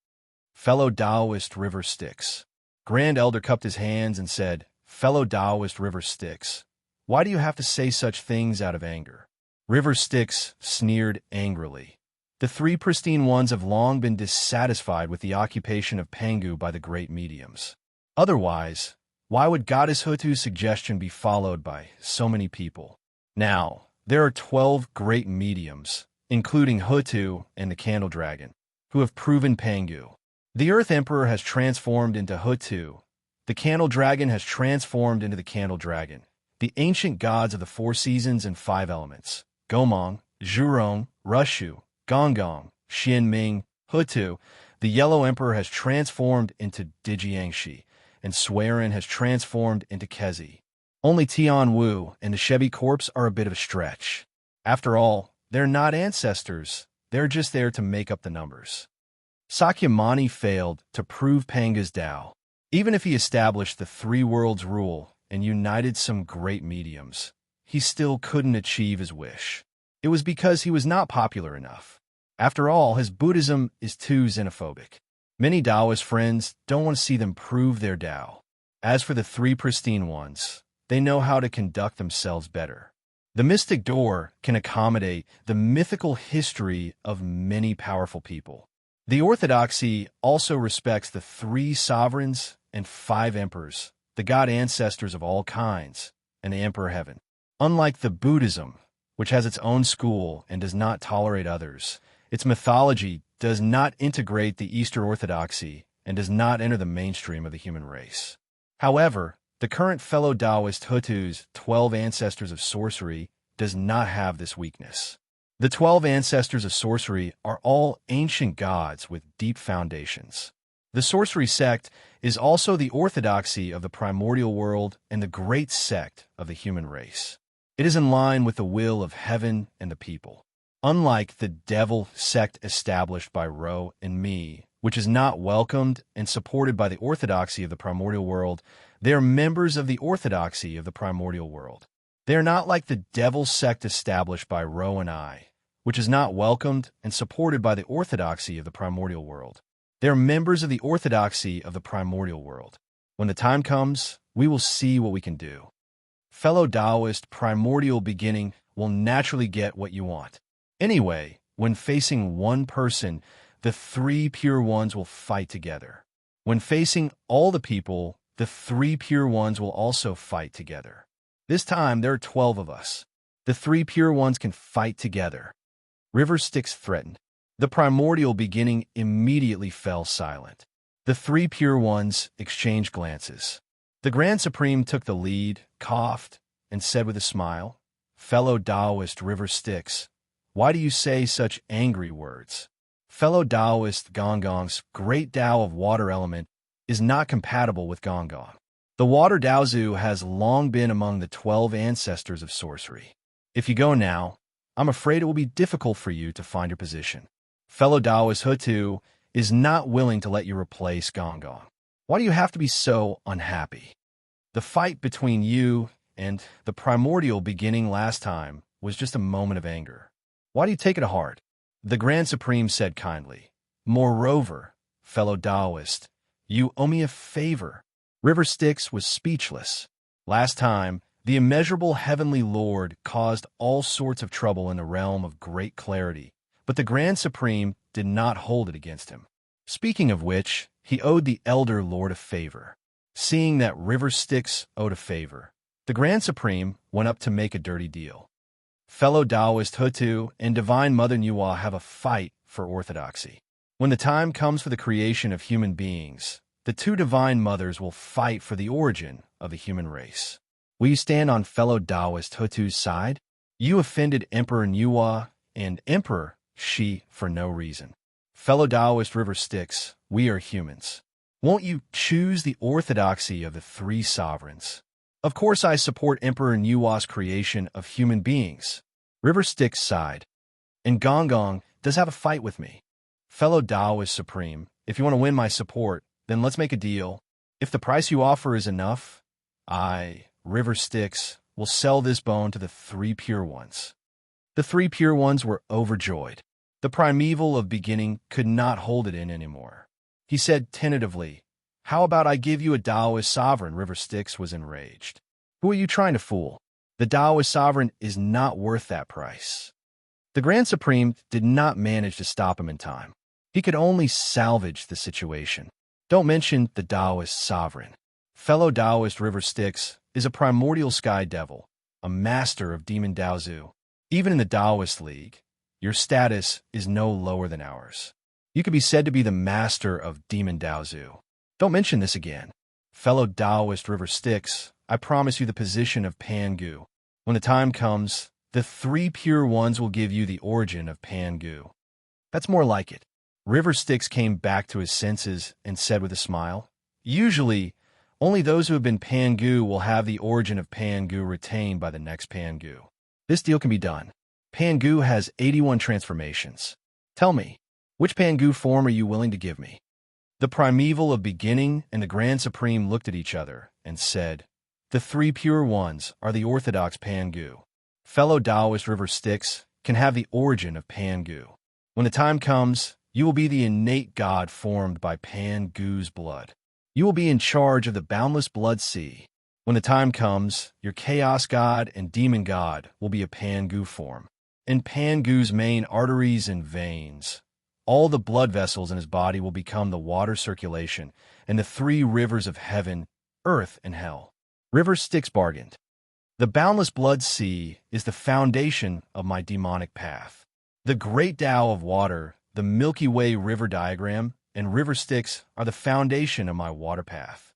Fellow Taoist River Styx. Grand Elder cupped his hands and said, Fellow Taoist River Styx, why do you have to say such things out of anger? River Styx sneered angrily. The three pristine ones have long been dissatisfied with the occupation of Pangu by the great mediums. Otherwise, why would Goddess Hutu's suggestion be followed by so many people? Now, there are 12 great mediums, including Hutu and the Candle Dragon, who have proven Pangu. The Earth Emperor has transformed into Hutu. The Candle Dragon has transformed into the Candle Dragon. The ancient gods of the four seasons and five elements, Gomong, Zhurong, Rushu, Gonggong, Xianming, Hutu. The Yellow Emperor has transformed into Dijiangxi, and Suiren has transformed into Kezi. Only Tian Wu and the Chevy Corpse are a bit of a stretch. After all, they're not ancestors. They're just there to make up the numbers. Sakyamuni failed to prove Panga's Tao. Even if he established the three worlds rule and united some great mediums, he still couldn't achieve his wish. It was because he was not popular enough. After all, his Buddhism is too xenophobic. Many Taoist friends don't want to see them prove their Tao. As for the three pristine ones, they know how to conduct themselves better. The mystic door can accommodate the mythical history of many powerful people. The orthodoxy also respects the three sovereigns and five emperors, the god ancestors of all kinds, and the emperor heaven. Unlike the Buddhism, which has its own school and does not tolerate others, its mythology does not integrate the Eastern Orthodoxy and does not enter the mainstream of the human race. However, the current fellow Taoist Hutu's 12 ancestors of sorcery does not have this weakness. The 12 ancestors of sorcery are all ancient gods with deep foundations. The sorcery sect is also the orthodoxy of the primordial world and the great sect of the human race. It is in line with the will of heaven and the people. Unlike the devil sect established by Ro and me, which is not welcomed and supported by the orthodoxy of the primordial world, they are members of the orthodoxy of the primordial world. They are not like the devil sect established by Ro and I, which is not welcomed and supported by the orthodoxy of the primordial world. They are members of the orthodoxy of the primordial world. When the time comes, we will see what we can do. Fellow Taoist primordial beginning will naturally get what you want. Anyway, when facing one person, the three pure ones will fight together. When facing all the people, the three pure ones will also fight together. This time, there are 12 of us. The three pure ones can fight together. River Styx threatened. The primordial beginning immediately fell silent. The three pure ones exchanged glances. The Grand Supreme took the lead, coughed, and said with a smile, Fellow Taoist River Styx, why do you say such angry words? Fellow Taoist Gonggong's great Tao of water element is not compatible with Gonggong. The water Daozu has long been among the 12 ancestors of sorcery. If you go now, I'm afraid it will be difficult for you to find your position. Fellow Taoist Hutu is not willing to let you replace Gonggong. Why do you have to be so unhappy? The fight between you and the primordial beginning last time was just a moment of anger. Why do you take it to heart? The Grand Supreme said kindly. Moreover, fellow Taoist, you owe me a favor. River Styx was speechless. Last time, the immeasurable heavenly lord caused all sorts of trouble in the realm of great clarity, but the Grand Supreme did not hold it against him. Speaking of which, he owed the elder lord a favor. Seeing that River Styx owed a favor, the Grand Supreme went up to make a dirty deal. Fellow Taoist Hutu and Divine Mother Nuwa have a fight for orthodoxy. When the time comes for the creation of human beings, the two Divine Mothers will fight for the origin of the human race. Will you stand on fellow Taoist Hutu's side? You offended Emperor Nuwa and Emperor Shi for no reason. Fellow Taoist River Styx, we are humans. Won't you choose the orthodoxy of the three sovereigns? Of course I support Emperor Nuwa's creation of human beings. River Styx sighed. And Gong Gong does have a fight with me. Fellow Taoist Supreme, if you want to win my support, then let's make a deal. If the price you offer is enough, I, River Styx, will sell this bone to the three pure ones. The three pure ones were overjoyed. The primeval of beginning could not hold it in anymore. He said tentatively, how about I give you a Taoist sovereign? River Styx was enraged. Who are you trying to fool? The Taoist sovereign is not worth that price. The Grand Supreme did not manage to stop him in time. He could only salvage the situation. Don't mention the Taoist sovereign. Fellow Taoist River Styx is a primordial sky devil, a master of demon Daozu. Even in the Taoist League, your status is no lower than ours. You could be said to be the master of demon Daozu. Don't mention this again. Fellow Taoist River Styx, I promise you the position of Pangu. When the time comes, the three pure ones will give you the origin of Pangu. That's more like it. River Styx came back to his senses and said with a smile, usually, only those who have been Pangu will have the origin of Pangu retained by the next Pangu. This deal can be done. Pangu has 81 transformations. Tell me, which Pangu form are you willing to give me? The primeval of beginning and the Grand Supreme looked at each other and said, the three pure ones are the orthodox Pangu. Fellow Taoist River Styx can have the origin of Pangu. When the time comes, you will be the innate god formed by Pangu's blood. You will be in charge of the boundless blood sea. When the time comes, your chaos god and demon god will be a Pangu form. In Pangu's main arteries and veins, all the blood vessels in his body will become the water circulation and the three rivers of heaven, earth, and hell. River Styx bargained. The boundless blood sea is the foundation of my demonic path. The great Tao of water, the Milky Way river diagram, and River Styx are the foundation of my water path.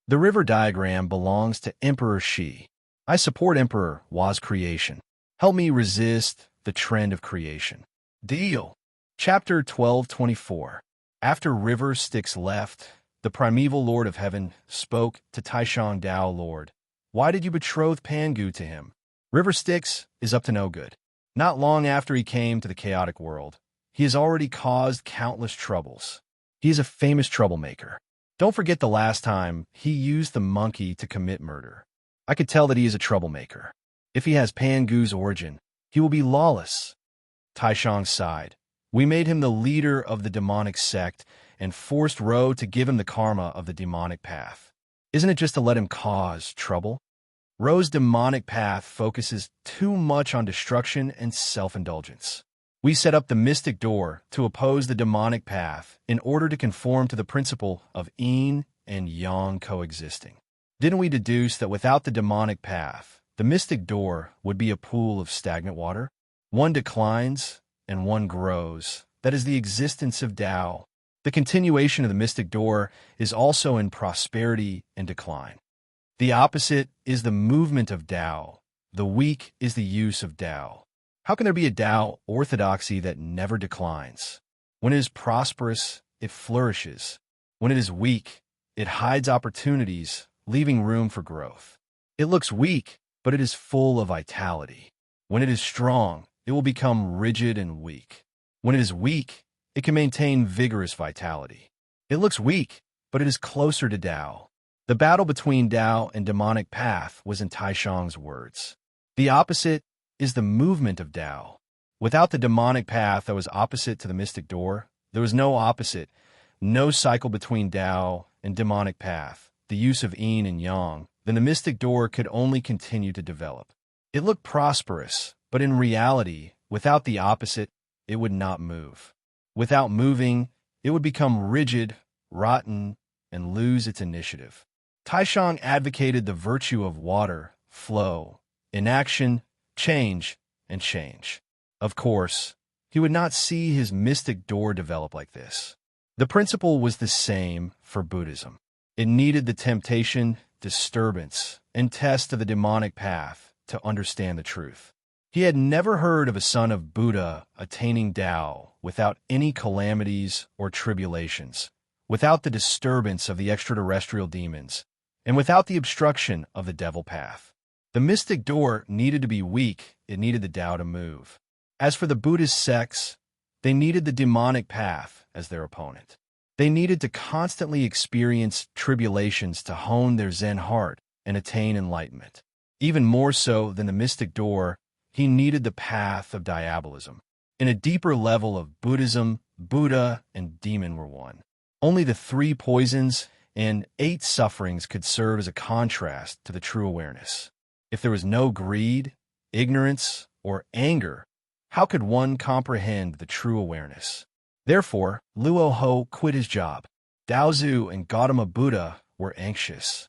The river diagram belongs to Emperor Shi. I support Emperor Wa's creation. Help me resist the trend of creation. Deal. Chapter 1224. After River Styx left, the primeval Lord of Heaven spoke to Taishang Dao Lord. Why did you betroth Pangu to him? River Styx is up to no good. Not long after he came to the chaotic world, he has already caused countless troubles. He is a famous troublemaker. Don't forget the last time he used the monkey to commit murder. I could tell that he is a troublemaker. If he has Pangu's origin, he will be lawless. Taishang sighed. We made him the leader of the demonic sect and forced Ro to give him the karma of the demonic path. Isn't it just to let him cause trouble? Ro's demonic path focuses too much on destruction and self-indulgence. We set up the mystic door to oppose the demonic path in order to conform to the principle of yin and yang coexisting. Didn't we deduce that without the demonic path, the mystic door would be a pool of stagnant water? One declines and one grows. That is the existence of Tao. The continuation of the mystic door is also in prosperity and decline. The opposite is the movement of Tao. The weak is the use of Tao. How can there be a Tao orthodoxy that never declines? When it is prosperous, it flourishes. When it is weak, it hides opportunities, leaving room for growth. It looks weak, but it is full of vitality. When it is strong, it will become rigid and weak. When it is weak, it can maintain vigorous vitality. It looks weak, but it is closer to Tao. The battle between Tao and demonic path was in Taishang's words. The opposite is the movement of Tao. Without the demonic path that was opposite to the mystic door, there was no opposite, no cycle between Tao and demonic path, the use of yin and yang, then the mystic door could only continue to develop. It looked prosperous, but in reality, without the opposite, it would not move. Without moving, it would become rigid, rotten, and lose its initiative. Taishang advocated the virtue of water, flow, inaction, change, and change. Of course, he would not see his mystic door develop like this. The principle was the same for Buddhism. It needed the temptation, disturbance, and test of the demonic path to understand the truth. He had never heard of a son of Buddha attaining Tao without any calamities or tribulations, without the disturbance of the extraterrestrial demons, and without the obstruction of the devil path. The mystic door needed to be weak, it needed the Tao to move. As for the Buddhist sects, they needed the demonic path as their opponent. They needed to constantly experience tribulations to hone their Zen heart and attain enlightenment. Even more so than the mystic door, he needed the path of diabolism. In a deeper level of Buddhism, Buddha and demon were one. Only the 3 poisons and 8 sufferings could serve as a contrast to the true awareness. If there was no greed, ignorance, or anger, how could one comprehend the true awareness? Therefore, Luo Ho quit his job. Daozu and Gautama Buddha were anxious.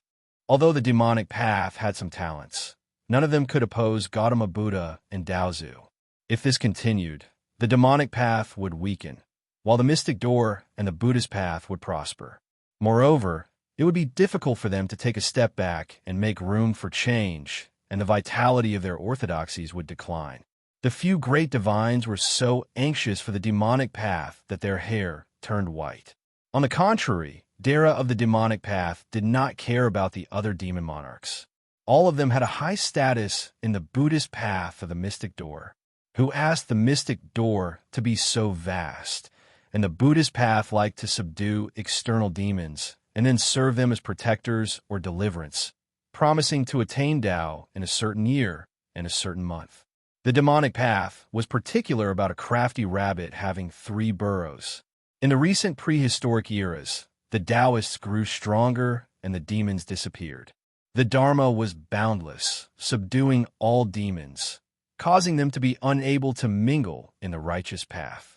Although the demonic path had some talents, none of them could oppose Gautama Buddha and Daozu. If this continued, the demonic path would weaken, while the mystic door and the Buddhist path would prosper. Moreover, it would be difficult for them to take a step back and make room for change, and the vitality of their orthodoxies would decline. The few great divines were so anxious for the demonic path that their hair turned white. On the contrary, Dara of the demonic path did not care about the other demon monarchs. All of them had a high status in the Buddhist path of the mystic door, who asked the mystic door to be so vast, and the Buddhist path liked to subdue external demons and then serve them as protectors or deliverance, promising to attain Tao in a certain year and a certain month. The demonic path was particular about a crafty rabbit having 3 burrows. In the recent prehistoric eras, the Taoists grew stronger and the demons disappeared. The Dharma was boundless, subduing all demons, causing them to be unable to mingle in the righteous path.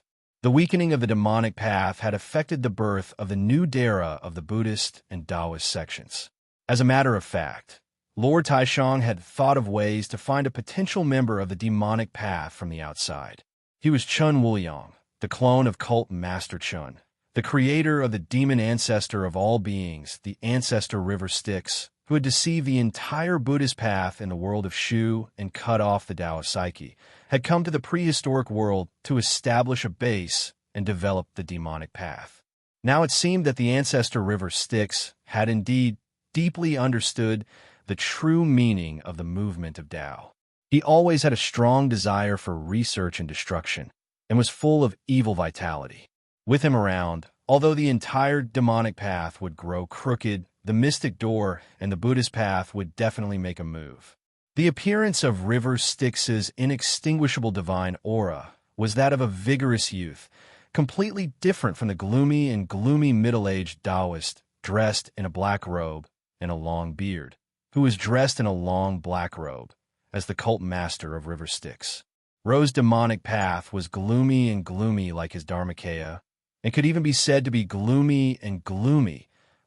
The weakening of the demonic path had affected the birth of the new Dara of the Buddhist and Taoist sections. As a matter of fact, Lord Taishang had thought of ways to find a potential member of the demonic path from the outside. He was Chun Wuliang, the clone of cult master Chun, the creator of the demon ancestor of all beings, the ancestor river Styx, who had deceived the entire Buddhist path in the world of Shu and cut off the Taoist psyche, had come to the prehistoric world to establish a base and develop the demonic path. Now it seemed that the ancestor river Styx had indeed deeply understood the true meaning of the movement of Tao. He always had a strong desire for research and destruction, and was full of evil vitality. With him around, although the entire demonic path would grow crooked, the mystic door and the Buddhist path would definitely make a move. The appearance of River Styx's inextinguishable divine aura was that of a vigorous youth, completely different from the gloomy middle-aged Taoist dressed in a black robe and a long beard, who was dressed in a long black robe as the cult master of River Styx. Ro's demonic path was gloomy like his Dharmakaya, and could even be said to be gloomy,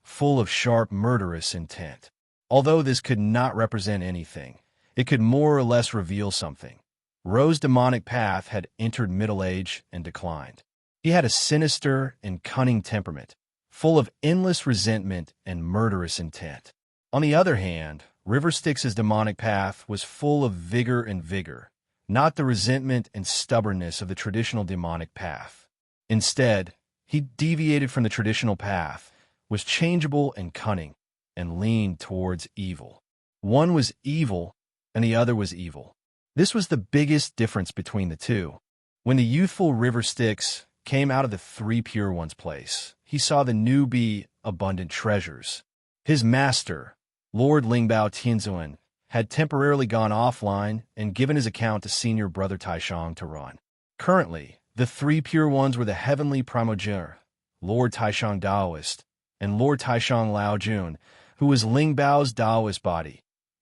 full of sharp murderous intent. Although this could not represent anything, it could more or less reveal something. Ro's demonic path had entered middle age and declined. He had a sinister and cunning temperament, full of endless resentment and murderous intent. On the other hand, River Styx's demonic path was full of vigor, not the resentment and stubbornness of the traditional demonic path. Instead, he deviated from the traditional path, was changeable and cunning, and leaned towards evil. One was evil, and the other was evil. This was the biggest difference between the two. When the youthful River Styx came out of the 3 Pure Ones' place, he saw the newbie abundant treasures. His master, Lord Lingbao Tianzuan, had temporarily gone offline and given his account to senior brother Taishang to run. Currently, the three pure ones were the heavenly primogeniture, Lord Taishang Daoist, and Lord Taishang Laojun, who was Lingbao's Daoist body.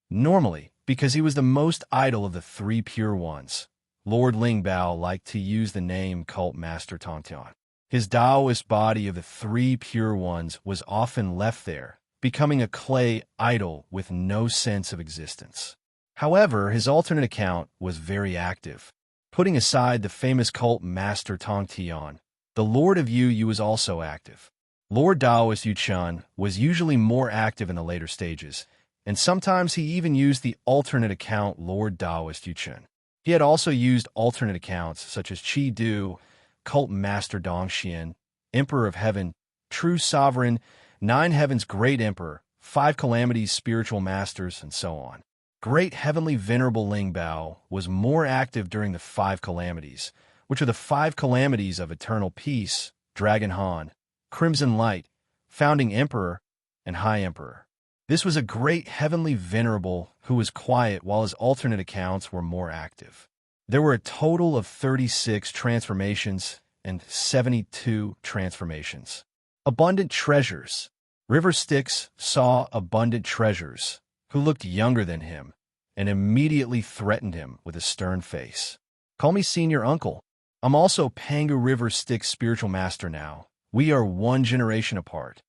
Normally, because he was the most idle of the three pure ones, Lord Lingbao liked to use the name Cult Master Tongtian. His Daoist body of the three pure ones was often left there, becoming a clay idol with no sense of existence. However, his alternate account was very active. Putting aside the famous cult master Tongtian, the Lord of Yu was also active. Lord Daoist Yu Chun was usually more active in the later stages, and sometimes he even used the alternate account Lord Daoist Yu Chun. He had also used alternate accounts such as Qi Du, Cult Master Dongxian, Emperor of Heaven, True Sovereign, Nine Heavens Great Emperor, Five Calamities Spiritual Masters, and so on. Great Heavenly Venerable Lingbao was more active during the Five Calamities, which are the Five Calamities of Eternal Peace, Dragon Han, Crimson Light, Founding Emperor, and High Emperor. This was a Great Heavenly Venerable who was quiet while his alternate accounts were more active. There were a total of 36 transformations and 72 transformations. Abundant treasures. River Styx saw abundant treasures, who looked younger than him, and immediately threatened him with a stern face. Call me Senior Uncle. I'm also Pangu River Styx spiritual master now. We are one generation apart.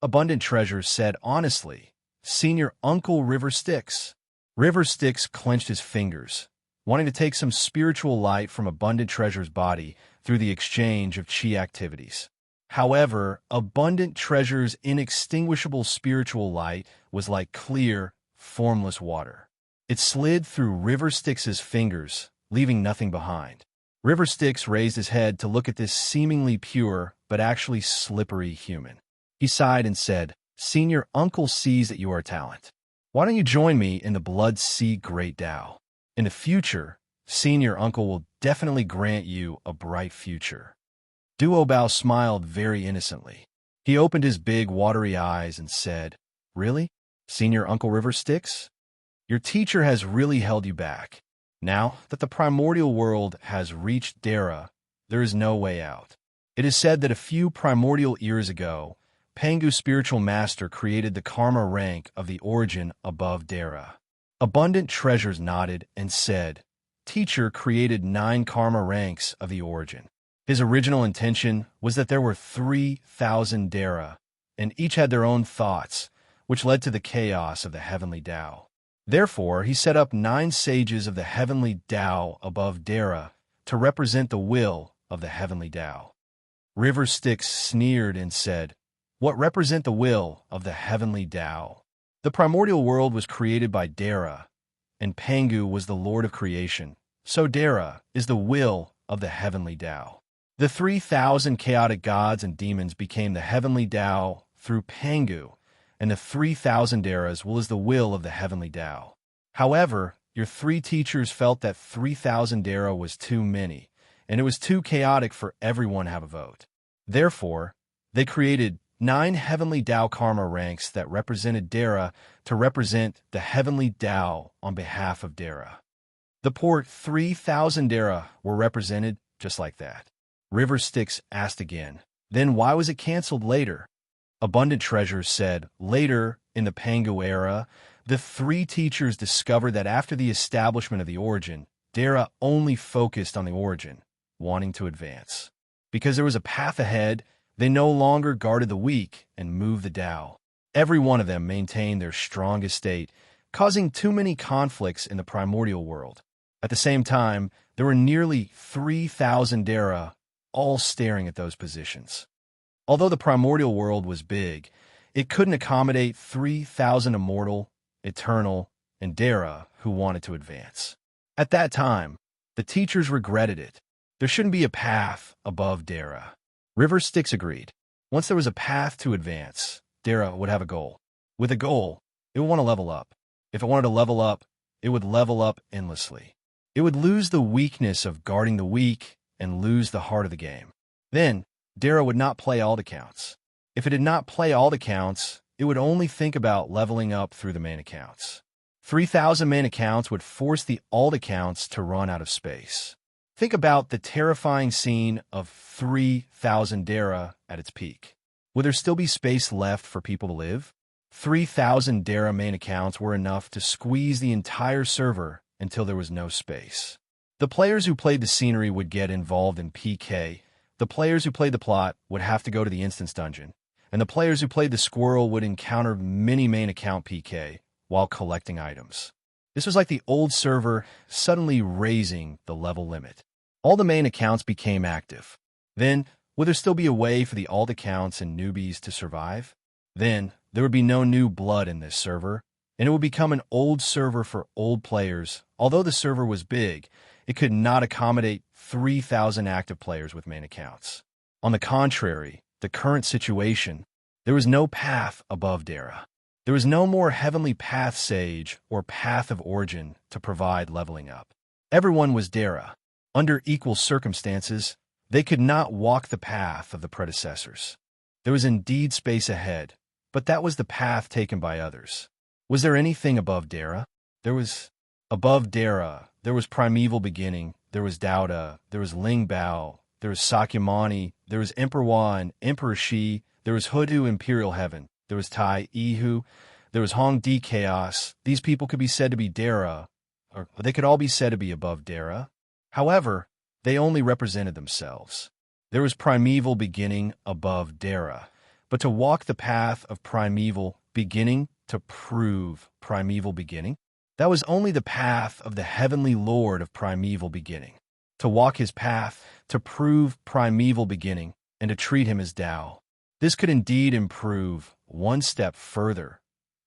Abundant Treasures said honestly, Senior Uncle River Styx. River Styx clenched his fingers, wanting to take some spiritual light from Abundant Treasure's body through the exchange of chi activities. However, Abundant Treasure's inextinguishable spiritual light was like clear, formless water. It slid through River Styx's fingers, leaving nothing behind. River Styx raised his head to look at this seemingly pure, but actually slippery human. He sighed and said, Senior Uncle sees that you are a talent. Why don't you join me in the Blood Sea Great Tao? In the future, Senior Uncle will definitely grant you a bright future. Duobao smiled very innocently. He opened his big, watery eyes and said, Really? Senior Uncle River Styx? Your teacher has really held you back. Now that the primordial world has reached Dara, there is no way out. It is said that a few primordial years ago, Pangu Spiritual Master created the karma rank of the origin above Dara. Abundant Treasures nodded and said, Teacher created 9 karma ranks of the origin. His original intention was that there were 3,000 Dara, and each had their own thoughts, which led to the chaos of the heavenly Tao. Therefore, he set up 9 sages of the heavenly Tao above Dara to represent the will of the heavenly Tao. River Styx sneered and said, What represent the will of the heavenly Tao? The primordial world was created by Dara, and Pangu was the Lord of creation, so Dara is the will of the heavenly Tao. The 3,000 chaotic gods and demons became the heavenly Tao through Pangu, and the 3,000 Daras is the will of the heavenly Tao. However, your 3 teachers felt that 3,000 Dara was too many, and it was too chaotic for everyone to have a vote. Therefore, they created 9 heavenly Tao karma ranks that represented Dara to represent the heavenly Tao on behalf of Dara. The poor 3,000 Dara were represented just like that. River Styx asked again, Then why was it canceled later? Abundant Treasures said, Later, in the Pangu era, the 3 teachers discovered that after the establishment of the origin, Dara only focused on the origin, wanting to advance. Because there was a path ahead, they no longer guarded the weak and moved the Tao. Every one of them maintained their strongest state, causing too many conflicts in the primordial world. At the same time, there were nearly 3,000 Dara, all staring at those positions. Although the primordial world was big, it couldn't accommodate 3,000 immortal, eternal, and Dara who wanted to advance. At that time, the teachers regretted it. There shouldn't be a path above Dara. River Styx agreed. Once there was a path to advance, Dara would have a goal. With a goal, it would want to level up. If it wanted to level up, it would level up endlessly. It would lose the weakness of guarding the weak and lose the heart of the game. Then, Dara would not play all the counts. If it did not play all the counts, it would only think about leveling up through the main accounts. 3,000 main accounts would force the alt accounts to run out of space. Think about the terrifying scene of 3,000 Dara at its peak. Would there still be space left for people to live? 3,000 Dara main accounts were enough to squeeze the entire server until there was no space. The players who played the scenery would get involved in PK. The players who played the plot would have to go to the instance dungeon, and the players who played the squirrel would encounter mini main account PK while collecting items. This was like the old server suddenly raising the level limit. All the main accounts became active. Then, would there still be a way for the alt accounts and newbies to survive? Then, there would be no new blood in this server, and it would become an old server for old players. Although the server was big, it could not accommodate 3,000 active players with main accounts. On the contrary, the current situation, there was no path above Dara. There was no more heavenly path sage or path of origin to provide leveling up. Everyone was Dara. Under equal circumstances, they could not walk the path of the predecessors. There was indeed space ahead, but that was the path taken by others. Was there anything above Dara? Above Dara, there was primeval beginning, there was Dauda, there was Ling Bao, there was Sakyamuni, there was Emperor Wa and Emperor Shi, there was Hudu Imperial Heaven, there was Tai Ihu, there was Hong Di Chaos. These people could be said to be Dara, or they could all be said to be above Dara. However, they only represented themselves. There was primeval beginning above Dara, but to walk the path of primeval beginning to prove primeval beginning, that was only the path of the heavenly lord of primeval beginning. To walk his path, to prove primeval beginning, and to treat him as Tao. This could indeed improve one step further.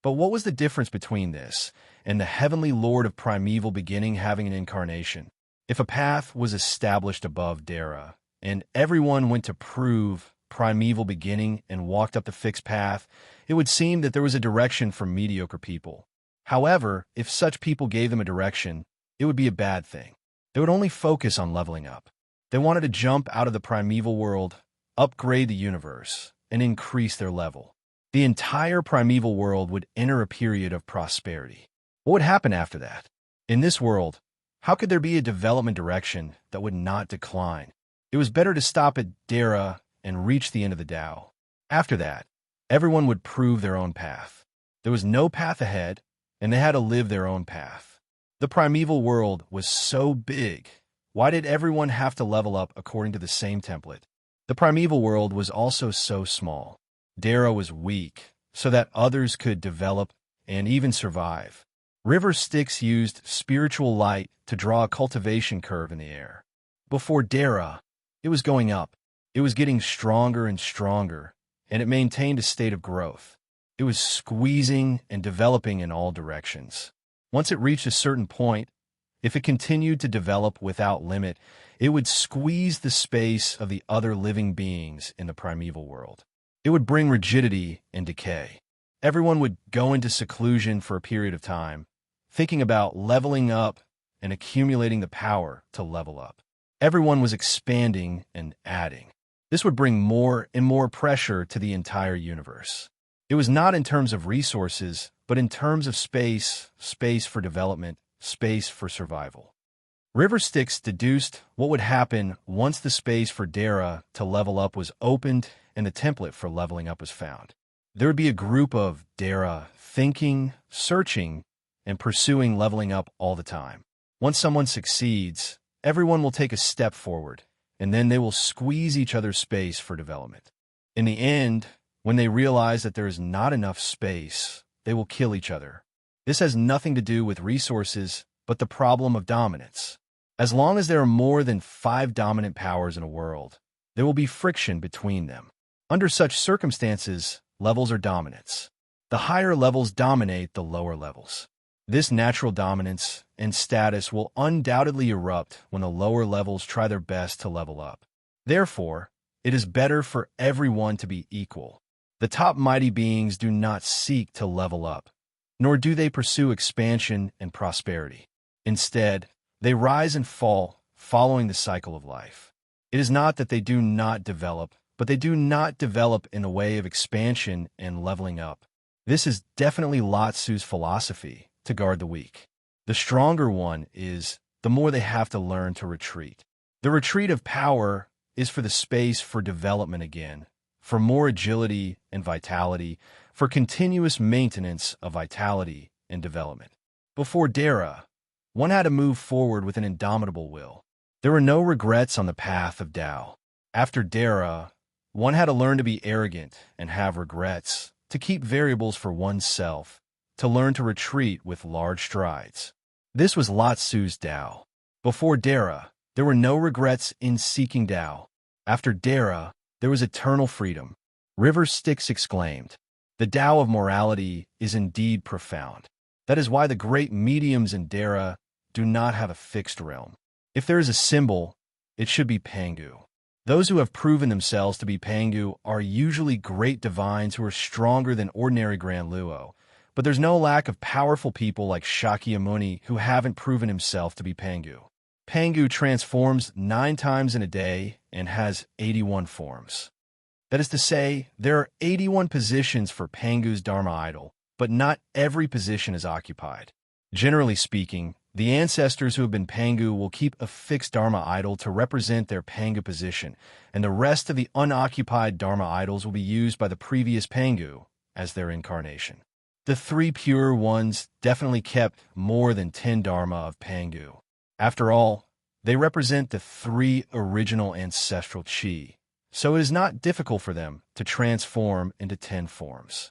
But what was the difference between this and the heavenly lord of primeval beginning having an incarnation? If a path was established above Dara, and everyone went to prove primeval beginning and walked up the fixed path, it would seem that there was a direction for mediocre people. However, if such people gave them a direction, it would be a bad thing. They would only focus on leveling up. They wanted to jump out of the primeval world, upgrade the universe, and increase their level. The entire primeval world would enter a period of prosperity. What would happen after that? In this world, how could there be a development direction that would not decline? It was better to stop at Dara and reach the end of the Tao. After that, everyone would prove their own path. There was no path ahead, and they had to live their own path. The primeval world was so big. Why did everyone have to level up according to the same template? The primeval world was also so small. Dara was weak, so that others could develop and even survive. River Styx used spiritual light to draw a cultivation curve in the air. Before Dara, it was going up. It was getting stronger and stronger, and it maintained a state of growth. It was squeezing and developing in all directions. Once it reached a certain point, if it continued to develop without limit, it would squeeze the space of the other living beings in the primeval world. It would bring rigidity and decay. Everyone would go into seclusion for a period of time, thinking about leveling up and accumulating the power to level up. Everyone was expanding and adding. This would bring more and more pressure to the entire universe. It was not in terms of resources, but in terms of space, space for development, space for survival. River Styx deduced what would happen once the space for Dara to level up was opened and the template for leveling up was found. There would be a group of Dara thinking, searching, and pursuing leveling up all the time. Once someone succeeds, everyone will take a step forward, and then they will squeeze each other's space for development. In the end, when they realize that there is not enough space, they will kill each other. This has nothing to do with resources, but the problem of dominance. As long as there are more than 5 dominant powers in a world, there will be friction between them. Under such circumstances, levels are dominance. The higher levels dominate the lower levels. This natural dominance and status will undoubtedly erupt when the lower levels try their best to level up. Therefore, it is better for everyone to be equal. The top mighty beings do not seek to level up, nor do they pursue expansion and prosperity. Instead, they rise and fall, following the cycle of life. It is not that they do not develop, but they do not develop in the way of expansion and leveling up. This is definitely Lao Tzu's philosophy to guard the weak. The stronger one is, the more they have to learn to retreat. The retreat of power is for the space for development again, for more agility and vitality, for continuous maintenance of vitality and development. Before Dara, one had to move forward with an indomitable will. There were no regrets on the path of Tao. After Dara, one had to learn to be arrogant and have regrets, to keep variables for oneself, to learn to retreat with large strides. This was Lao Tzu's Tao. Before Dara, there were no regrets in seeking Tao. After Dara, there was eternal freedom. River Styx exclaimed, "The Tao of morality is indeed profound. That is why the great mediums in Dara do not have a fixed realm. If there is a symbol, it should be Pangu. Those who have proven themselves to be Pangu are usually great divines who are stronger than ordinary Grand Luo, but there's no lack of powerful people like Shakyamuni who haven't proven himself to be Pangu. Pangu transforms 9 times in a day and has 81 forms. That is to say, there are 81 positions for Pangu's Dharma idol, but not every position is occupied. Generally speaking, the ancestors who have been Pangu will keep a fixed Dharma idol to represent their Pangu position, and the rest of the unoccupied Dharma idols will be used by the previous Pangu as their incarnation. The 3 pure ones definitely kept more than 10 Dharma of Pangu. After all, they represent the 3 original ancestral chi, so it is not difficult for them to transform into 10 forms.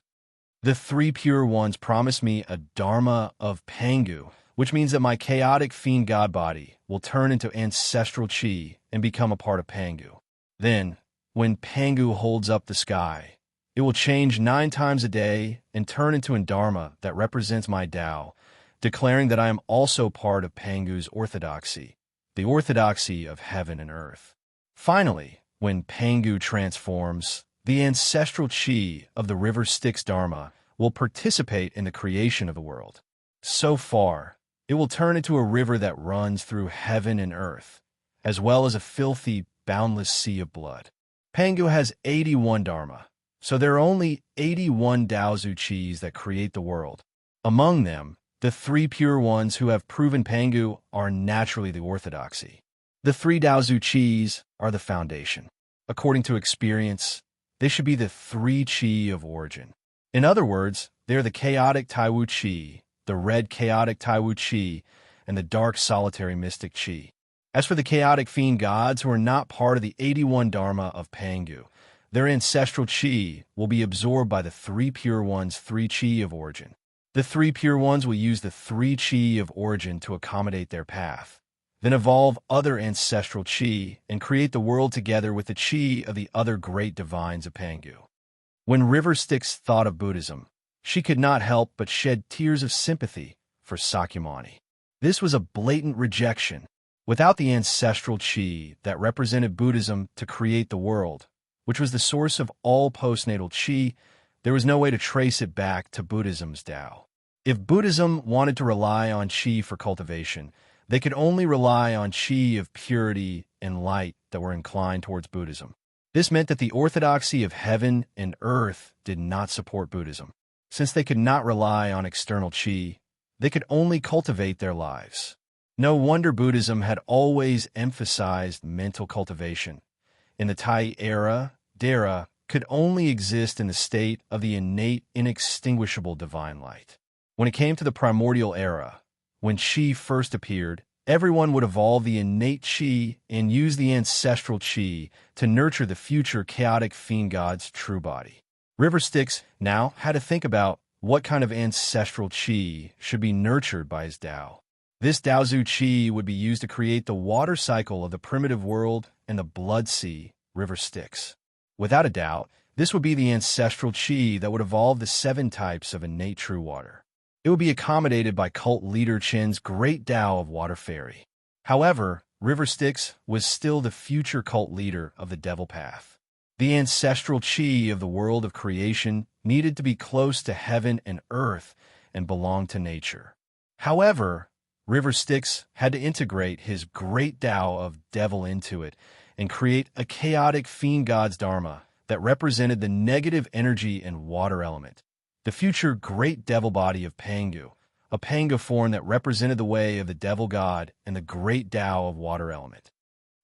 The 3 pure ones promise me a Dharma of Pangu, which means that my chaotic fiend god body will turn into ancestral chi and become a part of Pangu. Then, when Pangu holds up the sky, it will change 9 times a day and turn into a Dharma that represents my Tao, declaring that I am also part of Pangu's orthodoxy, the orthodoxy of heaven and earth. Finally, when Pangu transforms, the ancestral chi of the river Styx Dharma will participate in the creation of the world. So far, it will turn into a river that runs through heaven and earth, as well as a filthy, boundless sea of blood. Pangu has 81 Dharma, so there are only 81 Daozu Chis that create the world. Among them, the 3 pure ones who have proven Pangu are naturally the orthodoxy. The 3 Daozu Chis are the foundation. According to experience, they should be the 3 Chi of origin. In other words, they are the chaotic Taiwu Chi, the red chaotic Taiwu Chi, and the dark solitary mystic Chi. As for the chaotic fiend gods who are not part of the 81 Dharma of Pangu, their ancestral Chi will be absorbed by the 3 pure ones' 3 Chi of origin. The 3 pure ones will use the 3 Chi of origin to accommodate their path, then evolve other ancestral Chi and create the world together with the Chi of the other great divines of Pangu. When River Styx thought of Buddhism, she could not help but shed tears of sympathy for Sakyamuni. This was a blatant rejection. Without the ancestral Chi that represented Buddhism to create the world, which was the source of all postnatal Chi, there was no way to trace it back to Buddhism's Tao. If Buddhism wanted to rely on Chi for cultivation, they could only rely on Chi of purity and light that were inclined towards Buddhism. This meant that the orthodoxy of heaven and earth did not support Buddhism. Since they could not rely on external Chi, they could only cultivate their lives. No wonder Buddhism had always emphasized mental cultivation. In the Tai era, Dara could only exist in the state of the innate, inextinguishable divine light. When it came to the primordial era, when Chi first appeared, everyone would evolve the innate Chi and use the ancestral Chi to nurture the future chaotic fiend god's true body. River Styx now had to think about what kind of ancestral Chi should be nurtured by his Tao. This Daozu Chi would be used to create the water cycle of the primitive world and the blood sea, River Styx. Without a doubt, this would be the ancestral Chi that would evolve the 7 types of innate true water. It would be accommodated by cult leader Chen's great Tao of Water Fairy. However, River Styx was still the future cult leader of the Devil Path. The ancestral Chi of the world of creation needed to be close to heaven and earth and belong to nature. However, River Styx had to integrate his great Tao of Devil into it and create a chaotic fiend god's Dharma that represented the negative energy and water element. the future great devil body of Pangu, a Panga form that represented the way of the devil god and the great Tao of water element.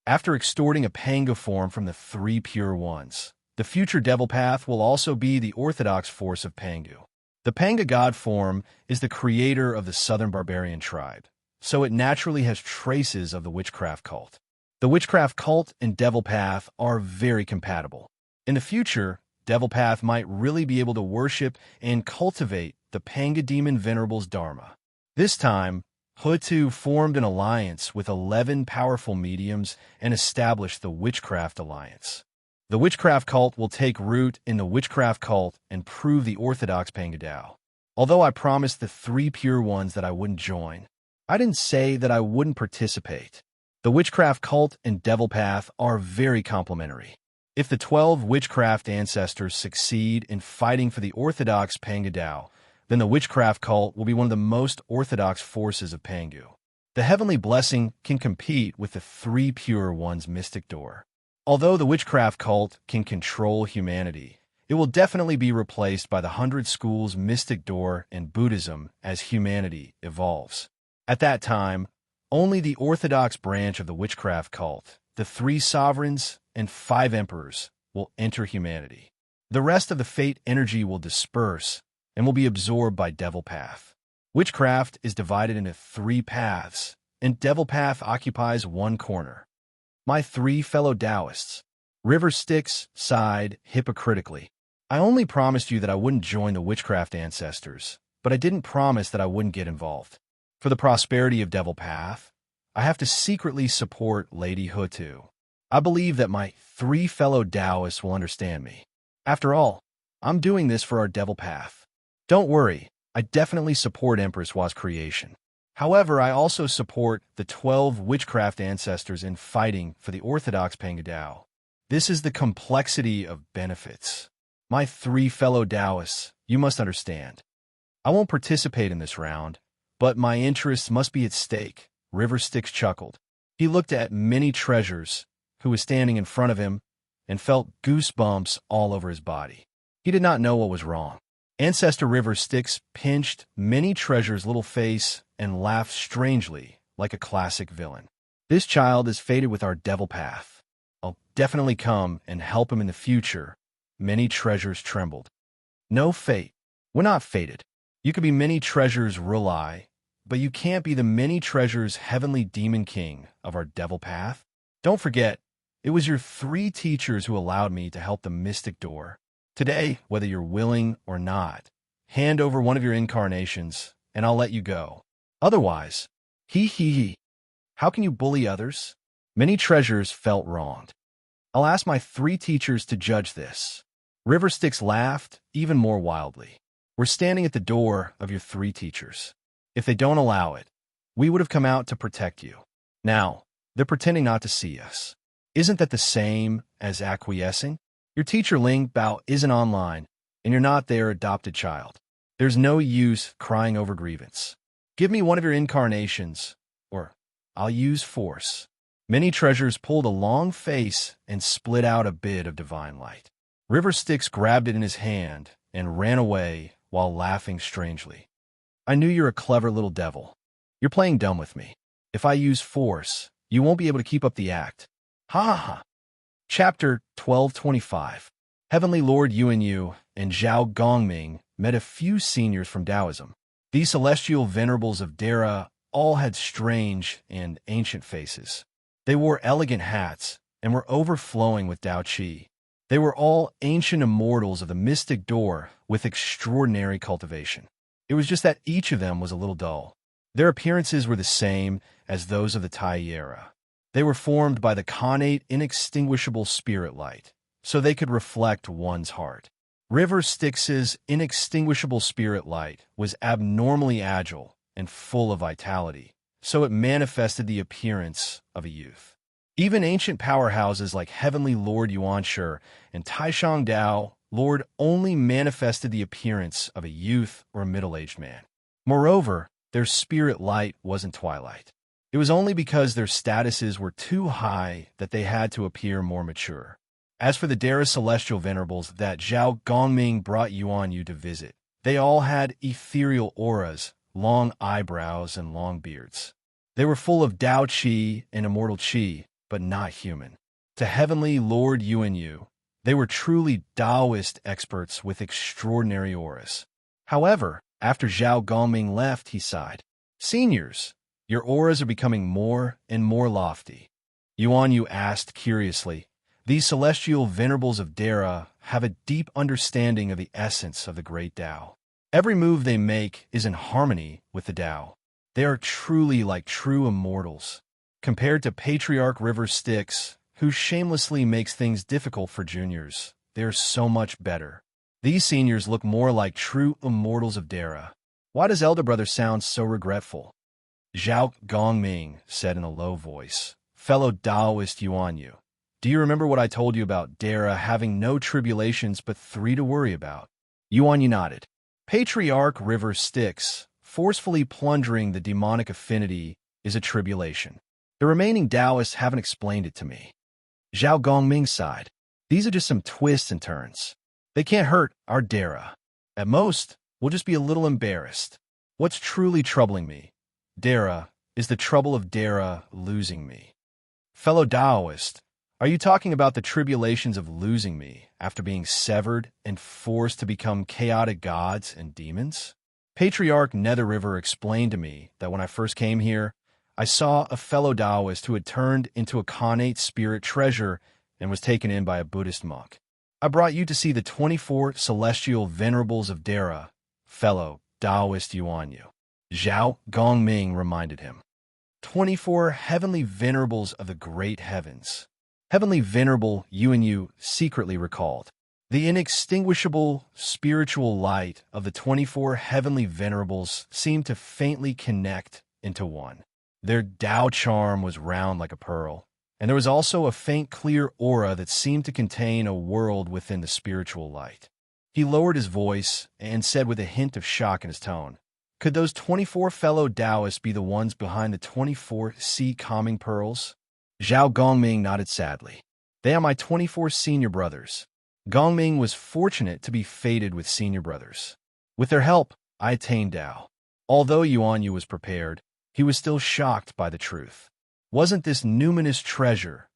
After extorting a Panga form from the three pure ones, the future devil path will also be the orthodox force of Pangu. The Panga god form is the creator of the southern barbarian tribe, so it naturally has traces of the witchcraft cult. The witchcraft cult and devil path are very compatible. In the future, devil path might really be able to worship and cultivate the Panga demon venerable's dharma. This time, Hutu formed an alliance with 11 powerful mediums and established the Witchcraft Alliance. The witchcraft cult will take root in the witchcraft cult and prove the orthodox Panga Dao. Although I promised the three pure ones that I wouldn't join, I didn't say that I wouldn't participate. The witchcraft cult and devil path are very complementary. If the 12 witchcraft ancestors succeed in fighting for the orthodox Panga Dao, then the witchcraft cult will be one of the most orthodox forces of Pangu. The heavenly blessing can compete with the three pure ones' mystic door. Although the witchcraft cult can control humanity, it will definitely be replaced by the 100 schools' mystic door and Buddhism as humanity evolves. At that time, only the orthodox branch of the witchcraft cult, the 3 sovereigns and 5 emperors, will enter humanity. The rest of the fate energy will disperse and will be absorbed by devil path. Witchcraft is divided into 3 paths, and devil path occupies one corner. My 3 fellow Taoists, River Styx sighed hypocritically. I only promised you that I wouldn't join the witchcraft ancestors, but I didn't promise that I wouldn't get involved. For the prosperity of devil path, I have to secretly support Lady Hutu. I believe that my 3 fellow Taoists will understand me. After all, I'm doing this for our devil path. Don't worry, I definitely support Empress Hua's creation. However, I also support the 12 witchcraft ancestors in fighting for the orthodox Panga Dao. This is the complexity of benefits. My 3 fellow Taoists, you must understand. I won't participate in this round, but my interests must be at stake. River Styx chuckled. He looked at many treasures who was standing in front of him and felt goosebumps all over his body. He did not know what was wrong. Ancestor River Styx pinched Many Treasure's little face and laughed strangely like a classic villain. This child is fated with our devil path. I'll definitely come and help him in the future. Many Treasures trembled. No fate. We're not fated. You could be Many Treasures Rulai, but you can't be the Many Treasures heavenly demon king of our devil path. Don't forget, it was your 3 teachers who allowed me to help the mystic door. Today, whether you're willing or not, hand over one of your incarnations, and I'll let you go. Otherwise, he. How can you bully others? Many Treasures felt wronged. I'll ask my 3 teachers to judge this. River Styx laughed even more wildly. We're standing at the door of your 3 teachers. If they don't allow it, we would have come out to protect you. Now, they're pretending not to see us. Isn't that the same as acquiescing? Your teacher Ling Bao isn't online, and you're not their adopted child. There's no use crying over grievance. Give me one of your incarnations, or I'll use force. Many Treasures pulled a long face and split out a bit of divine light. River Styx grabbed it in his hand and ran away while laughing strangely. I knew you're a clever little devil. You're playing dumb with me. If I use force, you won't be able to keep up the act. Ha ha ha. Chapter 1225. Heavenly Lord Yuanyu and Zhao Gongming met a few seniors from Taoism. These celestial venerables of Dara all had strange and ancient faces. They wore elegant hats and were overflowing with Tao Qi. They were all ancient immortals of the mystic door with extraordinary cultivation. It was just that each of them was a little dull. Their appearances were the same as those of the Tai era. They were formed by the connate, inextinguishable spirit light, so they could reflect one's heart. River Styx's inextinguishable spirit light was abnormally agile and full of vitality, so it manifested the appearance of a youth. Even ancient powerhouses like Heavenly Lord Yuanshi and Taishang Dao Lord only manifested the appearance of a youth or a middle-aged man. Moreover, their spirit light wasn't twilight. It was only because their statuses were too high that they had to appear more mature. As for the Dara celestial venerables that Zhao Gongming brought Yuan Yu to visit, They all had ethereal auras, long eyebrows, and long beards. They were full of Tao Qi and immortal Qi, but not human. To Heavenly Lord Yuan Yu, they were truly Taoist experts with extraordinary auras. However, after Zhao Gongming left, he sighed. Seniors, your auras are becoming more and more lofty. Yuan Yu asked curiously, these celestial venerables of Dara have a deep understanding of the essence of the great Tao. Every move they make is in harmony with the Tao. They are truly like true immortals. Compared to Patriarch River Styx, who shamelessly makes things difficult for juniors, they are so much better. These seniors look more like true immortals of Dara. Why does elder brother sound so regretful? Zhao Gongming said in a low voice, fellow Taoist Yuan Yu, do you remember what I told you about Dara having no tribulations but 3 to worry about? Yuan Yu nodded. Patriarch River Styx, forcefully plundering the demonic affinity, is a tribulation. The remaining Taoists haven't explained it to me. Zhao Gongming sighed. These are just some twists and turns. They can't hurt our Dara. At most, we'll just be a little embarrassed. What's truly troubling me, Dara, is the trouble of Dara losing me. Fellow Taoist, are you talking about the tribulations of losing me after being severed and forced to become chaotic gods and demons? Patriarch Nether River explained to me that when I first came here, I saw a fellow Taoist who had turned into a Khanate spirit treasure and was taken in by a Buddhist monk. I brought you to see the 24 celestial venerables of Dara, fellow Taoist Yuan Yu. Zhao Gongming reminded him. 24 heavenly venerables of the great heavens. Heavenly Venerable Yuan Yu secretly recalled. The inextinguishable spiritual light of the 24 heavenly venerables seemed to faintly connect into one. Their Tao charm was round like a pearl, and there was also a faint clear aura that seemed to contain a world within the spiritual light. He lowered his voice and said with a hint of shock in his tone, could those 24 fellow Taoists be the ones behind the 24 sea calming pearls? Zhao Gongming nodded sadly. They are my 24 senior brothers. Gongming was fortunate to be fated with senior brothers. With their help, I attained Tao. Although Yuan Yu was prepared, he was still shocked by the truth. Wasn't this numinous treasure?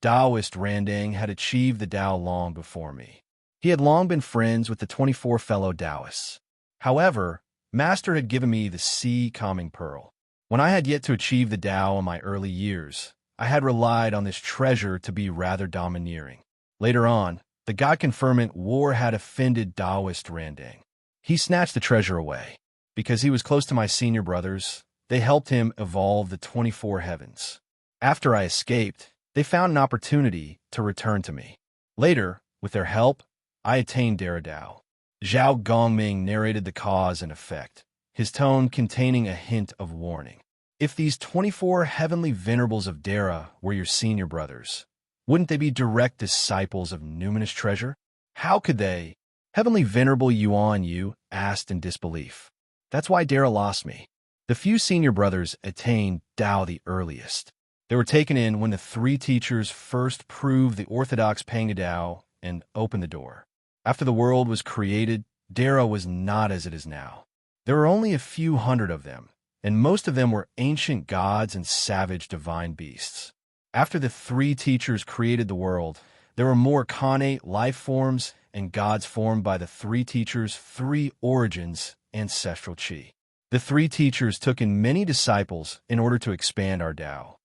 Taoist Randang had achieved the Tao long before me. He had long been friends with the 24 fellow Taoists. However, Master had given me the sea calming pearl. When I had yet to achieve the Tao in my early years, I had relied on this treasure to be rather domineering. Later on, the God-conferment war had offended Taoist Randang. He snatched the treasure away. Because he was close to my senior brothers, they helped him evolve the 24 heavens. After I escaped, they found an opportunity to return to me. Later, with their help, I attained Dara Tao. Zhao Gongming narrated the cause and effect, his tone containing a hint of warning. If these 24 heavenly venerables of Dara were your senior brothers, wouldn't they be direct disciples of numinous treasure? How could they? Heavenly Venerable Yuan Yu asked in disbelief. That's why Dara lost me. The few senior brothers attained Tao the earliest. They were taken in when the 3 teachers first proved the orthodox Panga Tao and opened the door. After the world was created, Dara was not as it is now. There were only a few hundred of them, and most of them were ancient gods and savage divine beasts. After the 3 teachers created the world, there were more Khanate life forms and gods formed by the 3 teachers' 3 origins, ancestral Qi. The 3 teachers took in many disciples in order to expand our Tao.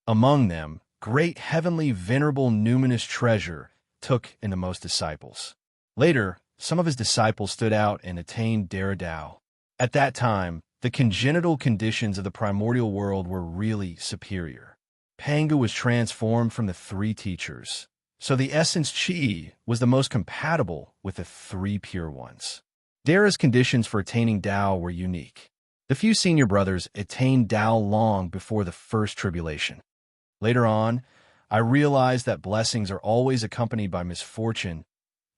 Among them, great heavenly venerable numinous treasure took in the most disciples. Later, some of his disciples stood out and attained Dara Tao. At that time, the congenital conditions of the primordial world were really superior. Panga was transformed from the 3 teachers, so the essence Qi was the most compatible with the 3 pure ones. Dara's conditions for attaining Tao were unique. The few senior brothers attained Tao long before the first tribulation. Later on, I realized that blessings are always accompanied by misfortune.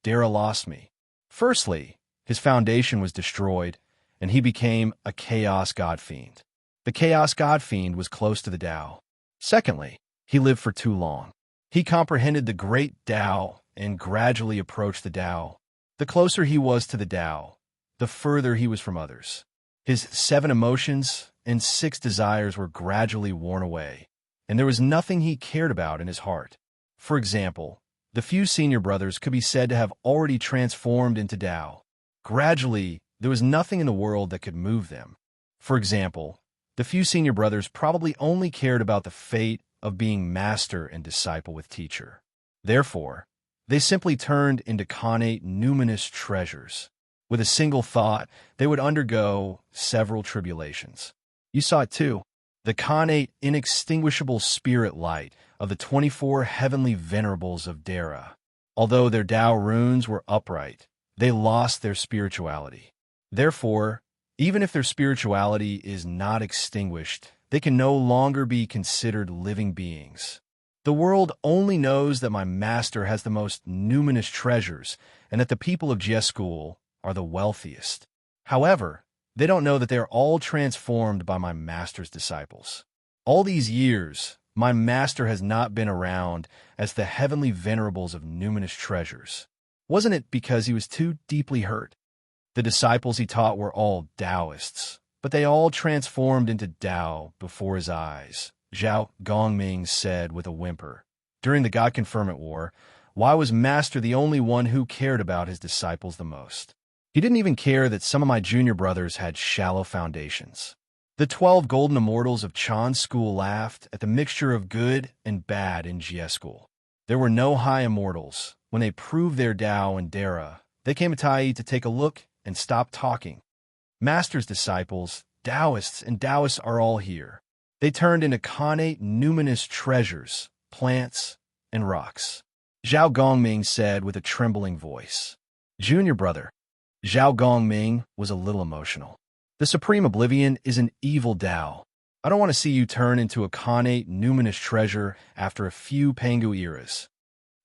Dara lost me. Firstly, his foundation was destroyed, and he became a chaos god fiend. The chaos god fiend was close to the Tao. Secondly, he lived for too long. He comprehended the great Tao and gradually approached the Tao. The closer he was to the Tao, the further he was from others. His 7 emotions and 6 desires were gradually worn away, and there was nothing he cared about in his heart. For example, the few senior brothers could be said to have already transformed into Tao. Gradually, there was nothing in the world that could move them. For example, the few senior brothers probably only cared about the fate of being master and disciple with teacher. Therefore, they simply turned into connate numinous treasures. With a single thought, they would undergo several tribulations. You saw it too. The connate inextinguishable spirit light of the 24 heavenly venerables of Dara. Although their Tao runes were upright, they lost their spirituality. Therefore, even if their spirituality is not extinguished, they can no longer be considered living beings. The world only knows that my master has the most numinous treasures and that the people of Jie School are the wealthiest. However, they don't know that they are all transformed by my master's disciples. All these years, my master has not been around as the heavenly venerables of numinous treasures. Wasn't it because he was too deeply hurt? The disciples he taught were all Taoists, but they all transformed into Tao before his eyes, Zhao Gongming said with a whimper. During the God Conferment War, why was Master the only one who cared about his disciples the most? He didn't even care that some of my junior brothers had shallow foundations. The 12 golden immortals of Chan's school laughed at the mixture of good and bad in Jie School. There were no high immortals. When they proved their Tao and Dara, they came to Tai to take a look and stop talking. Master's disciples, Taoists, and Taoists are all here. They turned into connate numinous treasures, plants, and rocks. Zhao Gongming said with a trembling voice. Junior brother. Zhao Gongming was a little emotional. The Supreme Oblivion is an evil Tao. I don't want to see you turn into a connate numinous treasure after a few Pangu eras.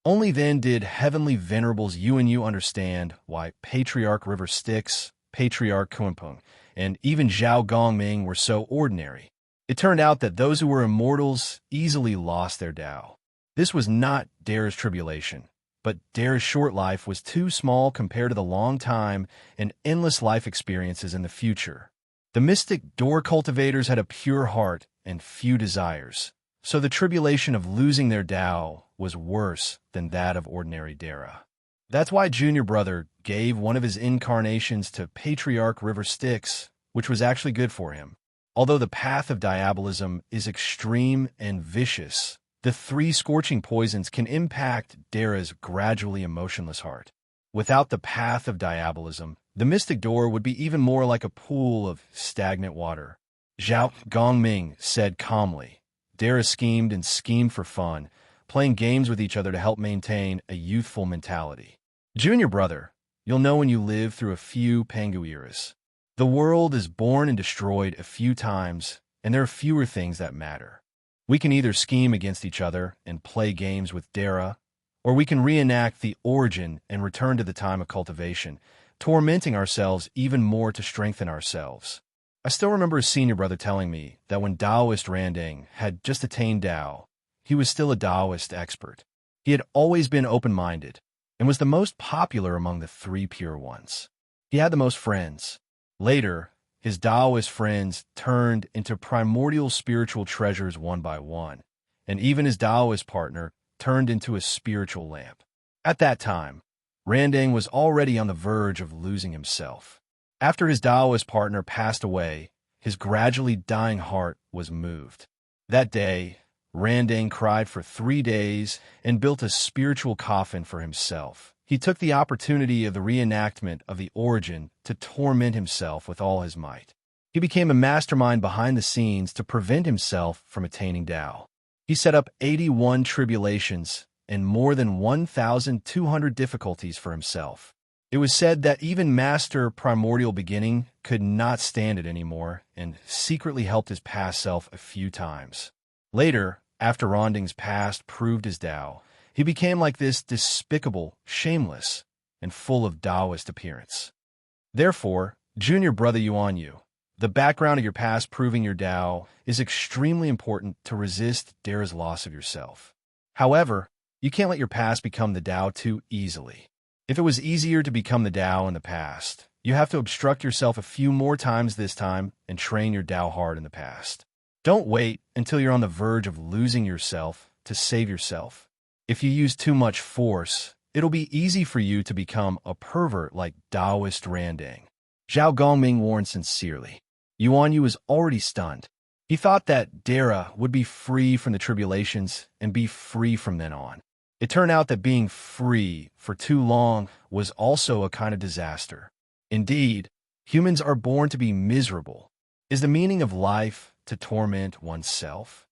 Only then did heavenly venerables you and you understand why Patriarch River Styx, Patriarch Kunpeng, and even Zhao Gongming were so ordinary. It turned out that those who were immortals easily lost their Tao. This was not Dara's tribulation, but Dara's short life was too small compared to the long time and endless life experiences in the future. The mystic door cultivators had a pure heart and few desires, so the tribulation of losing their Tao was worse than that of ordinary Dara. That's why Junior Brother gave one of his incarnations to Patriarch River Styx, which was actually good for him. Although the path of diabolism is extreme and vicious, the 3 scorching poisons can impact Dara's gradually emotionless heart. Without the path of diabolism, the mystic door would be even more like a pool of stagnant water. Zhao Gongming said calmly. Dara schemed and schemed for fun, playing games with each other to help maintain a youthful mentality. Junior brother, you'll know when you live through a few Pangu eras. The world is born and destroyed a few times, and there are fewer things that matter. We can either scheme against each other and play games with Dara, or we can reenact the origin and return to the time of cultivation, tormenting ourselves even more to strengthen ourselves. I still remember a senior brother telling me that when Taoist Randang had just attained Tao, he was still a Taoist expert. He had always been open-minded and was the most popular among the 3 pure ones. He had the most friends. Later, his Taoist friends turned into primordial spiritual treasures one by one, and even his Taoist partner turned into a spiritual lamp. At that time, Randang was already on the verge of losing himself. After his Taoist partner passed away, his gradually dying heart was moved. That day, Randang cried for 3 days and built a spiritual coffin for himself. He took the opportunity of the reenactment of the origin to torment himself with all his might. He became a mastermind behind the scenes to prevent himself from attaining Tao. He set up 81 tribulations and more than 1,200 difficulties for himself. It was said that even Master Primordial Beginning could not stand it anymore and secretly helped his past self a few times. Later, after Ronding's past proved his Tao, he became like this despicable, shameless, and full of Taoist appearance. Therefore, Junior Brother Yuanyu, the background of your past proving your Tao is extremely important to resist Dara's loss of yourself. However, you can't let your past become the Tao too easily. If it was easier to become the Tao in the past, You have to obstruct yourself a few more times this time and train your Tao hard in the past. Don't wait until you're on the verge of losing yourself to save yourself. If you use too much force, it'll be easy for you to become a pervert like Taoist Randang. Zhao Gongming warned sincerely. Yuan Yu was already stunned. He thought that Dara would be free from the tribulations and be free from then on. It turned out that being free for too long was also a kind of disaster. Indeed, humans are born to be miserable. Is the meaning of life to torment oneself?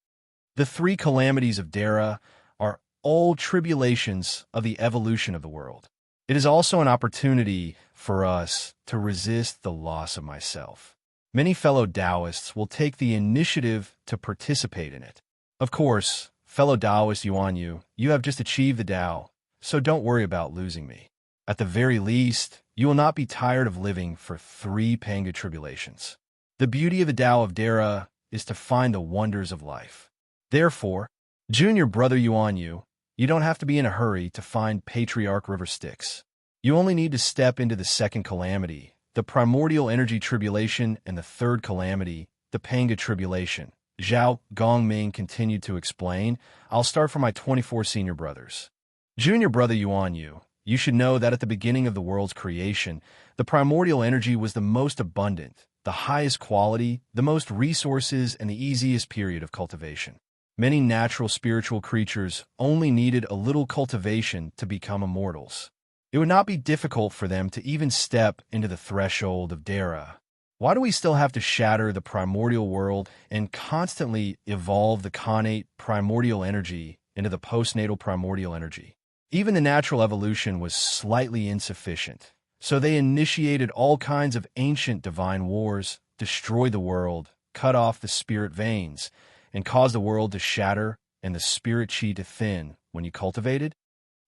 The three calamities of Dara are all tribulations of the evolution of the world. It is also an opportunity for us to resist the loss of myself. Many fellow Taoists will take the initiative to participate in it. Of course, fellow Taoist Yuan Yu, you have just achieved the Tao, so don't worry about losing me. At the very least, you will not be tired of living for 3 Panga tribulations. The beauty of the Tao of Dara is to find the wonders of life. Therefore, junior brother Yuan Yu, you don't have to be in a hurry to find Patriarch River Styx. You only need to step into the second calamity, the primordial energy tribulation, and the third calamity, the Panga tribulation. Zhao Gongming continued to explain. I'll start from my 24 senior brothers. Junior brother Yuan Yu, you should know that at the beginning of the world's creation, the primordial energy was the most abundant, the highest quality, the most resources, and the easiest period of cultivation. Many natural spiritual creatures only needed a little cultivation to become immortals. It would not be difficult for them to even step into the threshold of Dara. Why do we still have to shatter the primordial world and constantly evolve the connate primordial energy into the postnatal primordial energy? Even the natural evolution was slightly insufficient, so they initiated all kinds of ancient divine wars, destroyed the world, cut off the spirit veins, and caused the world to shatter and the spirit chi to thin when you cultivated?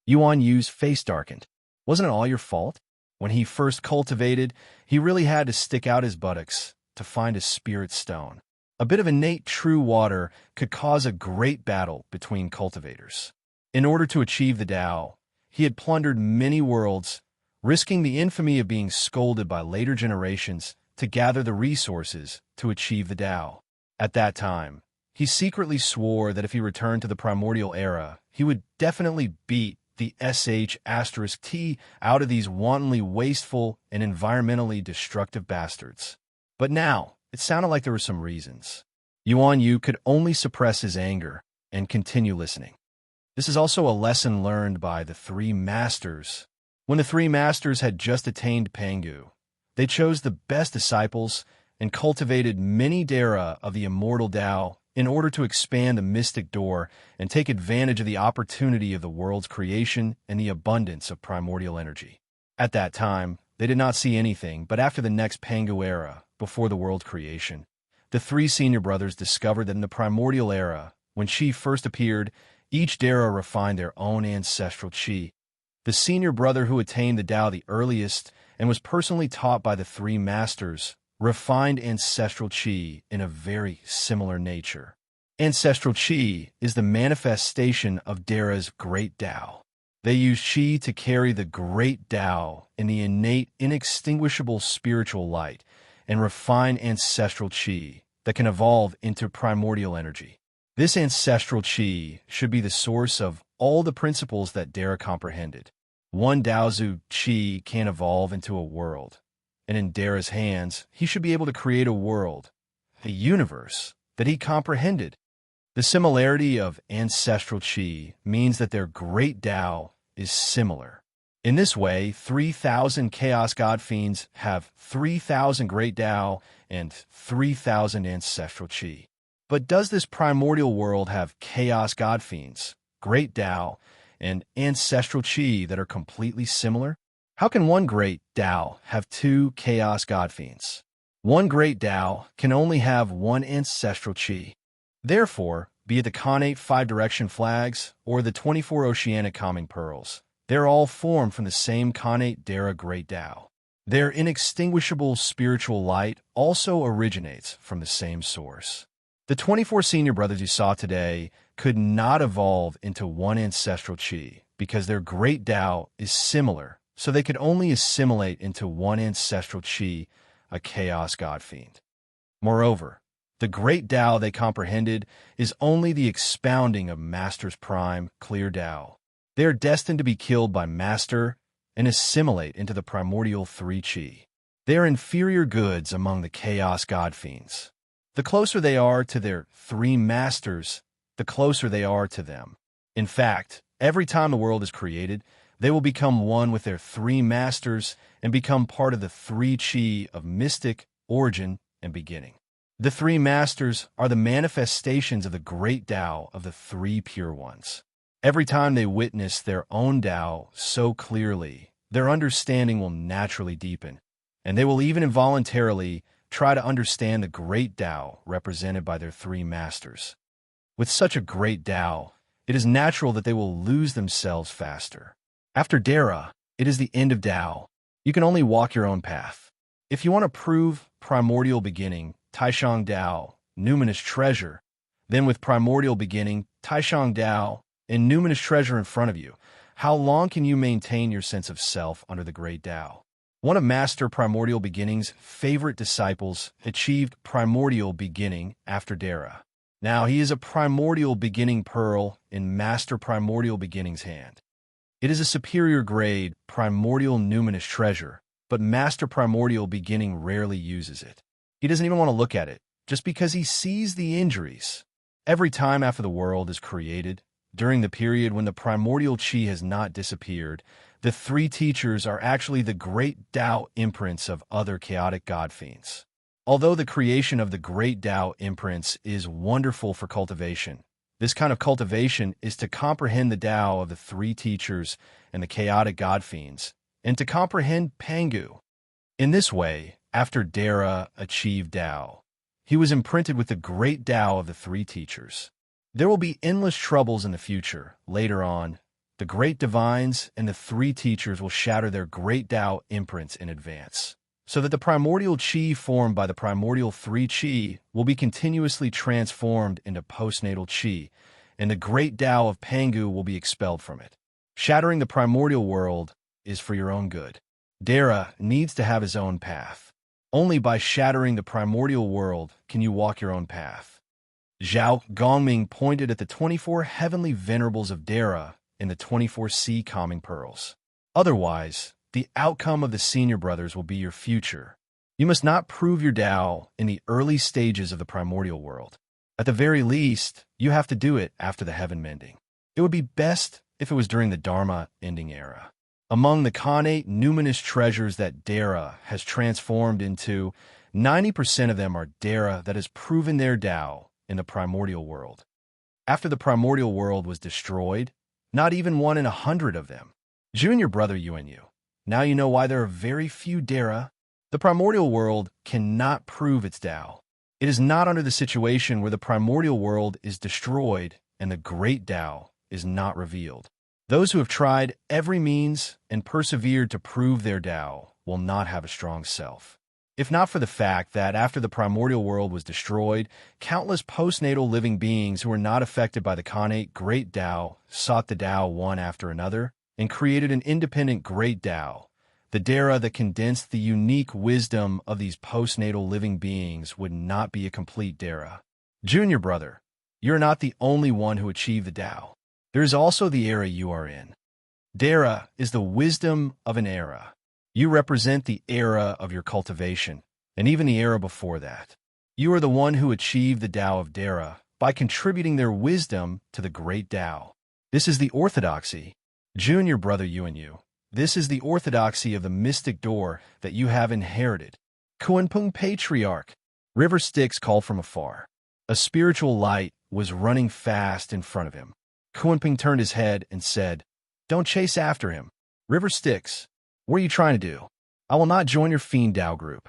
Yuan Yu's face darkened. Wasn't it all your fault? When he first cultivated, he really had to stick out his buttocks to find a spirit stone. A bit of innate true water could cause a great battle between cultivators. In order to achieve the Tao, he had plundered many worlds, risking the infamy of being scolded by later generations to gather the resources to achieve the Tao. At that time, he secretly swore that if he returned to the primordial era, he would definitely beat the sh*t out of these wantonly wasteful and environmentally destructive bastards. But now, it sounded like there were some reasons. Yuan Yu could only suppress his anger and continue listening. This is also a lesson learned by the 3 masters. When the 3 masters had just attained Pangu, they chose the best disciples and cultivated many Dara of the immortal Tao in order to expand the mystic door and take advantage of the opportunity of the world's creation and the abundance of primordial energy. At that time, they did not see anything, but after the next Pangu era, before the world creation, the 3 senior brothers discovered that in the primordial era, when Qi first appeared, each Dara refined their own ancestral Qi. The senior brother who attained the Tao the earliest and was personally taught by the 3 masters refined ancestral Qi in a very similar nature. Ancestral Qi is the manifestation of Dara's great Tao. They use Qi to carry the great Tao in the innate, inextinguishable spiritual light and refine ancestral Qi that can evolve into primordial energy. This ancestral Qi should be the source of all the principles that Dara comprehended. One Daozu Qi can evolve into a world, and in Dara's hands, he should be able to create a world, a universe, that he comprehended. The similarity of ancestral Qi means that their great Tao is similar. In this way, 3,000 Chaos God Fiends have 3,000 great Tao and 3,000 ancestral Qi. But does this primordial world have Chaos God Fiends, great Tao, and ancestral Qi that are completely similar? How can one great Tao have 2 Chaos God Fiends? One great Tao can only have 1 ancestral Qi. Therefore, be it the connate 5-direction flags or the 24 oceanic calming pearls, they're all formed from the same connate Dara great Tao. Their inextinguishable spiritual light also originates from the same source. The 24 senior brothers you saw today could not evolve into 1 ancestral Qi because their great Tao is similar so they could only assimilate into one ancestral chi, a chaos god fiend. Moreover, the great Tao they comprehended is only the expounding of Master's prime, clear Tao. They are destined to be killed by Master and assimilate into the primordial three chi. They are inferior goods among the chaos god fiends. The closer they are to their three masters, the closer they are to them. In fact, every time the world is created, they will become one with their three masters and become part of the three chi of mystic, origin, and beginning. The three masters are the manifestations of the great Tao of the three pure ones. Every time they witness their own Tao so clearly, their understanding will naturally deepen, and they will even involuntarily try to understand the great Tao represented by their three masters. With such a great Tao, it is natural that they will lose themselves faster. After Dara, it is the end of Tao. You can only walk your own path. If you want to prove primordial beginning, Taishang Tao, numinous treasure, then with primordial beginning, Taishang Tao, and numinous treasure in front of you, how long can you maintain your sense of self under the great Tao? One of Master Primordial Beginning's favorite disciples achieved primordial beginning after Dara. Now he is a primordial beginning pearl in Master Primordial Beginning's hand. It is a superior grade primordial numinous treasure, but Master Primordial Beginning rarely uses it. He doesn't even want to look at it, just because he sees the injuries. Every time after the world is created, during the period when the primordial chi has not disappeared, the three teachers are actually the great Tao imprints of other chaotic god fiends. Although the creation of the great Tao imprints is wonderful for cultivation, this kind of cultivation is to comprehend the Tao of the three teachers and the chaotic god fiends, and to comprehend Pangu. In this way, after Dara achieved Tao, he was imprinted with the great Tao of the three teachers. There will be endless troubles in the future. Later on, the great divines and the three teachers will shatter their great Tao imprints in advance, so that the primordial chi formed by the primordial three chi will be continuously transformed into postnatal chi, and the great Tao of Pangu will be expelled from it. Shattering the primordial world is for your own good. Dara needs to have his own path. Only by shattering the primordial world can you walk your own path. Zhao Gongming pointed at the 24 heavenly venerables of Dara in the 24 sea calming pearls. Otherwise, the outcome of the senior brothers will be your future. You must not prove your Tao in the early stages of the primordial world. At the very least, you have to do it after the heaven mending. It would be best if it was during the Dharma ending era. Among the Khanate numinous treasures that Dara has transformed into, 90% of them are Dara that has proven their Tao in the primordial world. After the primordial world was destroyed, not even 1 in 100 of them. Junior brother UNU. Now you know why there are very few Dara. The primordial world cannot prove its Tao. It is not under the situation where the primordial world is destroyed and the great Tao is not revealed. Those who have tried every means and persevered to prove their Tao will not have a strong self. If not for the fact that after the primordial world was destroyed, countless postnatal living beings who were not affected by the Khanate great Tao sought the Tao one after another and created an independent great Tao. The Dara that condensed the unique wisdom of these postnatal living beings would not be a complete Dara. Junior brother, you're not the only one who achieved the Tao. There is also the era you are in. Dara is the wisdom of an era. You represent the era of your cultivation, and even the era before that. You are the one who achieved the Tao of Dara by contributing their wisdom to the great Tao. This is the orthodoxy. Junior brother UNU, this is the orthodoxy of the mystic door that you have inherited. Kuanpung Patriarch. River Styx called from afar. A spiritual light was running fast in front of him. Kuanping turned his head and said, "Don't chase after him. River Styx, what are you trying to do? I will not join your fiend Tao group."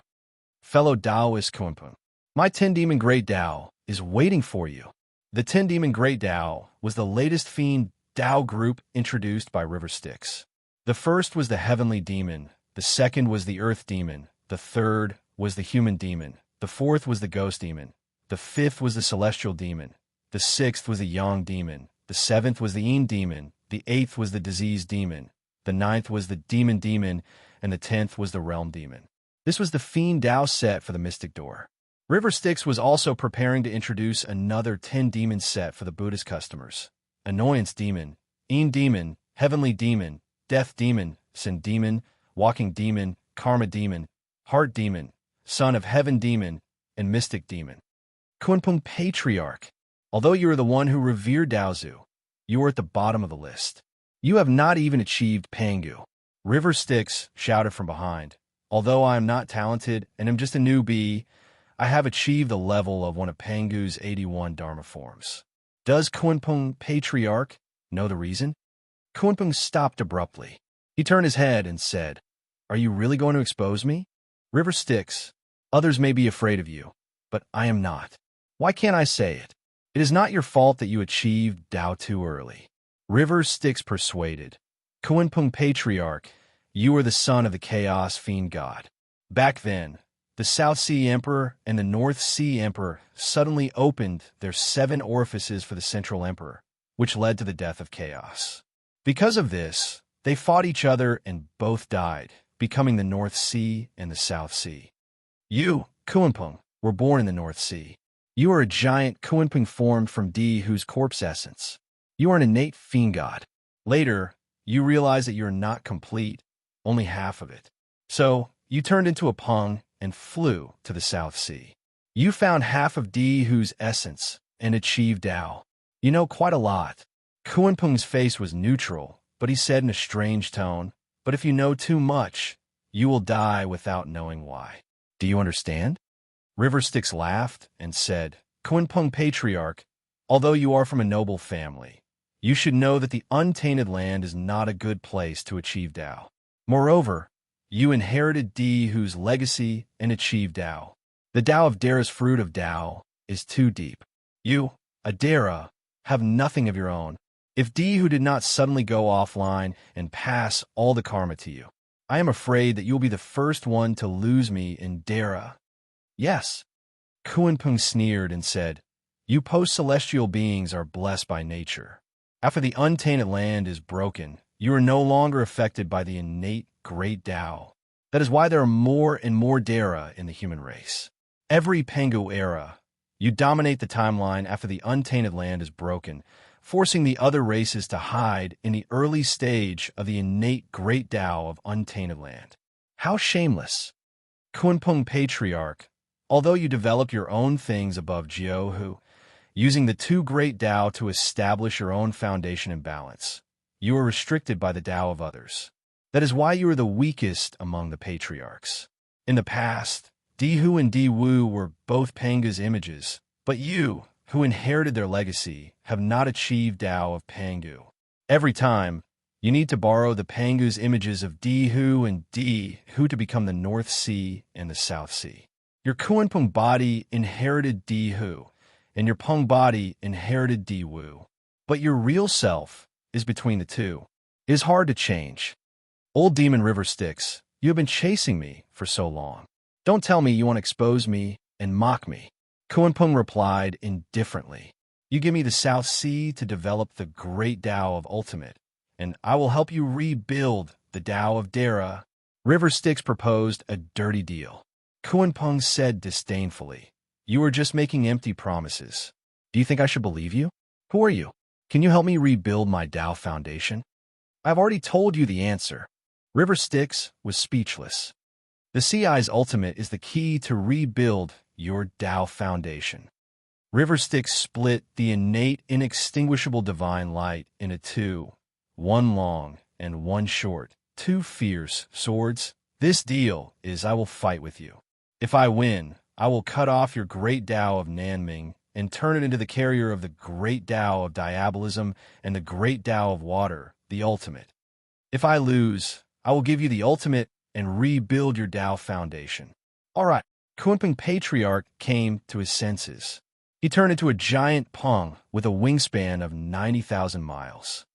Fellow Taoist Kuanping, my 10-demon Great Tao is waiting for you. The 10-demon Great Tao was the latest fiend Tao group introduced by River Styx. The first was the heavenly demon, the second was the earth demon, the third was the human demon, the fourth was the ghost demon, the fifth was the celestial demon, the sixth was the yang demon, the seventh was the yin demon, the eighth was the disease demon, the 9th was the demon, and the 10th was the realm demon. This was the Fiend Dao set for the Mystic Door. River Styx was also preparing to introduce another 10 demon set for the Buddhist customers. Annoyance Demon, Een Demon, Heavenly Demon, Death Demon, Sin Demon, Walking Demon, Karma Demon, Heart Demon, Son of Heaven Demon, and Mystic Demon. Kunpeng Patriarch. Although you are the one who revered Daozu, you are at the bottom of the list. You have not even achieved Pangu. River Styx shouted from behind. Although I am not talented and am just a newbie, I have achieved the level of one of Pangu's 81 Dharma forms. Does Kunpeng Patriarch know the reason? Kunpeng stopped abruptly. He turned his head and said, "Are you really going to expose me?" River Styx, others may be afraid of you, but I am not. Why can't I say it? It is not your fault that you achieved Tao too early. River Styx persuaded. Kunpeng Patriarch, you are the son of the Chaos Fiend God. Back then, the South Sea Emperor and the North Sea Emperor suddenly opened their 7 orifices for the Central Emperor, which led to the death of Chaos. Because of this, they fought each other and both died, becoming the North Sea and the South Sea. You, Kunpeng, were born in the North Sea. You are a giant Kunpeng formed from Whose corpse essence. You are an innate fiend god. Later, you realize that you are not complete, only half of it. So, you turned into a Peng and flew to the South Sea. You found half of Whose essence and achieved Tao. You know quite a lot. Kunpeng's face was neutral, but he said in a strange tone, "But if you know too much, you will die without knowing why. Do you understand?" River Styx laughed and said, "Kunpeng Patriarch, although you are from a noble family, you should know that the untainted land is not a good place to achieve Tao. Moreover, you inherited Whose legacy and achieved Tao. The Tao of Dara's fruit of Tao is too deep. You, Adara, have nothing of your own. If Who did not suddenly go offline and pass all the karma to you, I am afraid that you will be the first one to lose me in Dara." "Yes." Kunpeng sneered and said, "You post-celestial beings are blessed by nature. After the untainted land is broken, you are no longer affected by the innate great Tao. That is why there are more and more Dara in the human race. Every Pangu era, you dominate the timeline after the untainted land is broken, forcing the other races to hide in the early stage of the innate great Tao of untainted land. How shameless." Kunpeng Patriarch, although you developed your own things above Jiaohu, using the 2 great Tao to establish your own foundation and balance, you are restricted by the Tao of others. That is why you are the weakest among the patriarchs. In the past, Who and Wu were both Pangu's images, but you, who inherited their legacy, have not achieved Tao of Pangu. Every time, you need to borrow the Pangu's images of Who and Who to become the North Sea and the South Sea. Your Kunpeng body inherited Who, and your Peng body inherited Wu. But your real self is between the two. It is hard to change. Old Demon River Styx, you have been chasing me for so long. Don't tell me you want to expose me and mock me." Kunpeng replied indifferently. "You give me the South Sea to develop the great Tao of Ultimate, and I will help you rebuild the Tao of Dara." River Styx proposed a dirty deal. Kunpeng said disdainfully, "You are just making empty promises. Do you think I should believe you? Who are you? Can you help me rebuild my Tao foundation?" "I've already told you the answer." River Styx was speechless. The CI's ultimate is the key to rebuild your Tao foundation. River Styx split the innate, inextinguishable divine light into 2, one long and one short, 2 fierce swords. This deal is I will fight with you. If I win, I will cut off your great Tao of Nanming and turn it into the carrier of the great Tao of Diabolism and the great Tao of Water, the ultimate. If I lose, I will give you the ultimate and rebuild your Tao foundation." All right. Kunpeng Patriarch came to his senses. He turned into a giant Peng with a wingspan of 90,000 miles.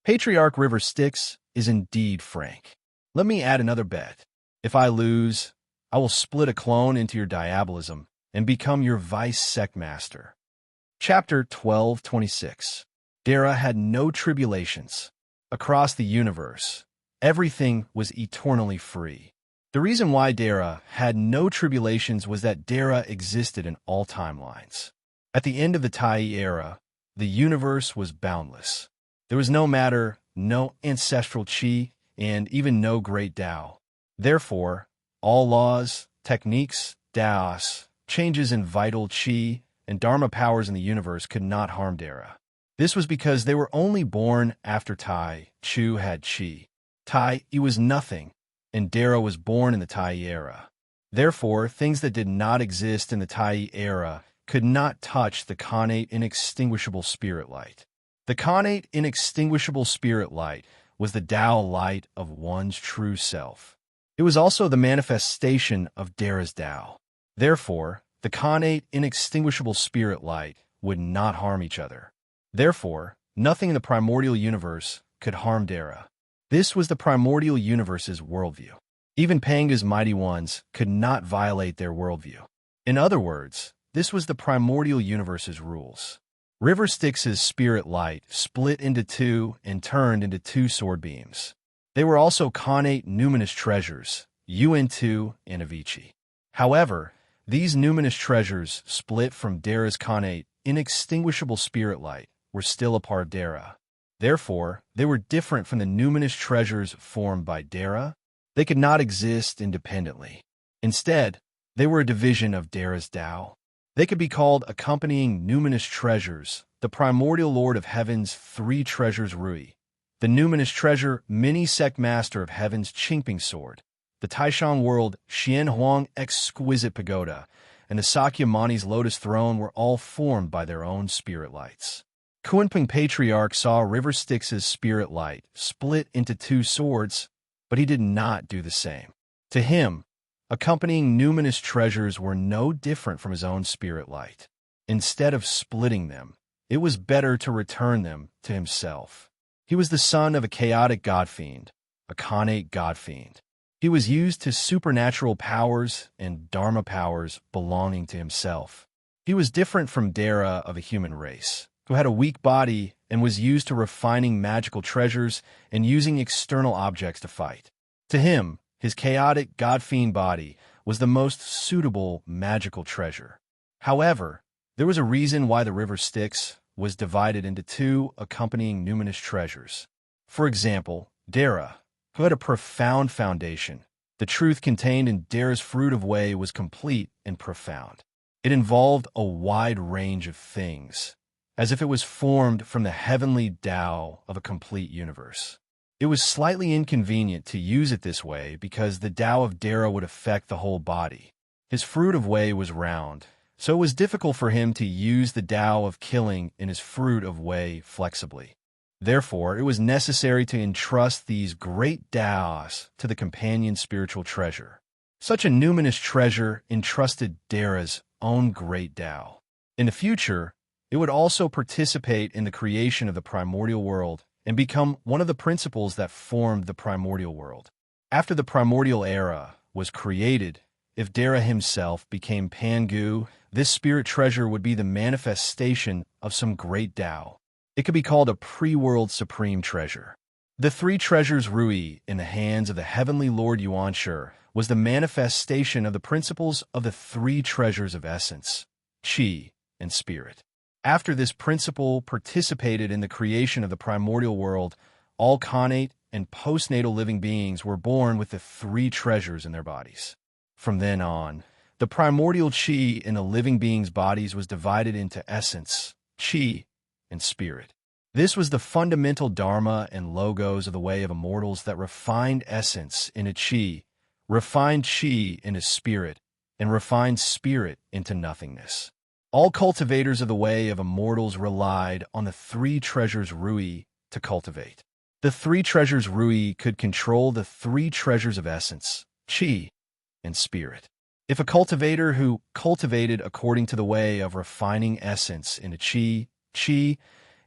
Patriarch River Styx is indeed frank. Let me add another bet. If I lose, I will split a clone into your Diabolism and become your vice sect master. Chapter 1226. Dara had no tribulations. Across the universe, Everything was eternally free. The reason why Dara had no tribulations was that Dara existed in all timelines. At the end of the Tai era, the universe was boundless. There was no matter, no ancestral chi, and even no great Tao. Therefore, all laws, techniques, Taos, changes in vital chi, and Dharma powers in the universe could not harm Dara. This was because they were only born after Tai Chu had chi. Tai was nothing, and Dara was born in the Tai era. Therefore, things that did not exist in the Tai era could not touch the connate inextinguishable spirit light. The connate inextinguishable spirit light was the Tao light of one's true self. It was also the manifestation of Dara's Tao. Therefore, the connate inextinguishable spirit light would not harm each other. Therefore, nothing in the primordial universe could harm Dara. This was the primordial universe's worldview. Even Panga's mighty ones could not violate their worldview. In other words, this was the primordial universe's rules. River Styx's spirit light split into two and turned into two sword beams. They were also connate numinous treasures, UN2 and Avicii. However, these numinous treasures split from Dara's connate inextinguishable spirit light were still a part of Dara. Therefore, they were different from the numinous treasures formed by Dara. They could not exist independently. Instead, they were a division of Dara's Tao. They could be called accompanying numinous treasures, the primordial lord of heaven's three treasures Rui, the numinous treasure mini-sect master of heaven's Qingping sword, the Taishan world Xian Huang exquisite pagoda, and the Sakyamani's lotus throne were all formed by their own spirit lights. Kunping Patriarch saw River Styx's spirit light split into two swords, but he did not do the same. To him, accompanying numinous treasures were no different from his own spirit light. Instead of splitting them, it was better to return them to himself. He was the son of a chaotic god-fiend, a connate god-fiend. He was used to supernatural powers and dharma powers belonging to himself. He was different from Dara of a human race, who had a weak body and was used to refining magical treasures and using external objects to fight. To him, his chaotic god-fiend body was the most suitable magical treasure. However, there was a reason why the River Styx was divided into two accompanying numinous treasures. For example, Dara, who had a profound foundation. The truth contained in Dara's fruit of way was complete and profound. It involved a wide range of things, as if it was formed from the heavenly Tao of a complete universe. It was slightly inconvenient to use it this way because the Tao of Dara would affect the whole body. His fruit of way was round, so it was difficult for him to use the Tao of killing in his fruit of way flexibly. Therefore, it was necessary to entrust these great Taos to the companion spiritual treasure. Such a numinous treasure entrusted Dara's own great Tao. In the future, it would also participate in the creation of the primordial world and become one of the principles that formed the primordial world. After the primordial era was created, if Dara himself became Pangu, this spirit treasure would be the manifestation of some great Tao. It could be called a pre-world supreme treasure. The three treasures Rui in the hands of the heavenly Lord Yuanshi was the manifestation of the principles of the three treasures of essence, Qi, and spirit. After this principle participated in the creation of the primordial world, all connate and postnatal living beings were born with the three treasures in their bodies. From then on, the primordial Qi in the living beings' bodies was divided into essence, Qi, and spirit. This was the fundamental dharma and logos of the way of immortals that refined essence into Qi, refined Qi into spirit, and refined spirit into nothingness. All cultivators of the way of immortals relied on the three treasures Rui to cultivate. The three treasures Rui could control the three treasures of essence, Qi, and spirit. If a cultivator who cultivated according to the way of refining essence into Qi,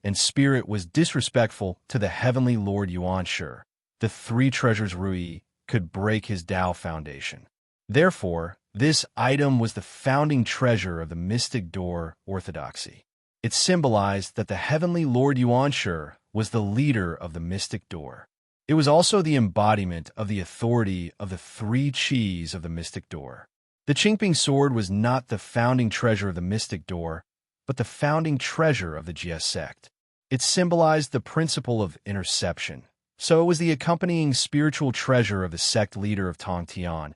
and spirit was disrespectful to the heavenly Lord Yuanshi, the three treasures Rui could break his Tao foundation. Therefore, this item was the founding treasure of the mystic door orthodoxy. It symbolized that the heavenly Lord Yuanshi was the leader of the mystic door. It was also the embodiment of the authority of the three Qis of the mystic door. The Qingping sword was not the founding treasure of the mystic door, but the founding treasure of the Jia sect. It symbolized the principle of interception, so it was the accompanying spiritual treasure of the sect leader of Tongtian,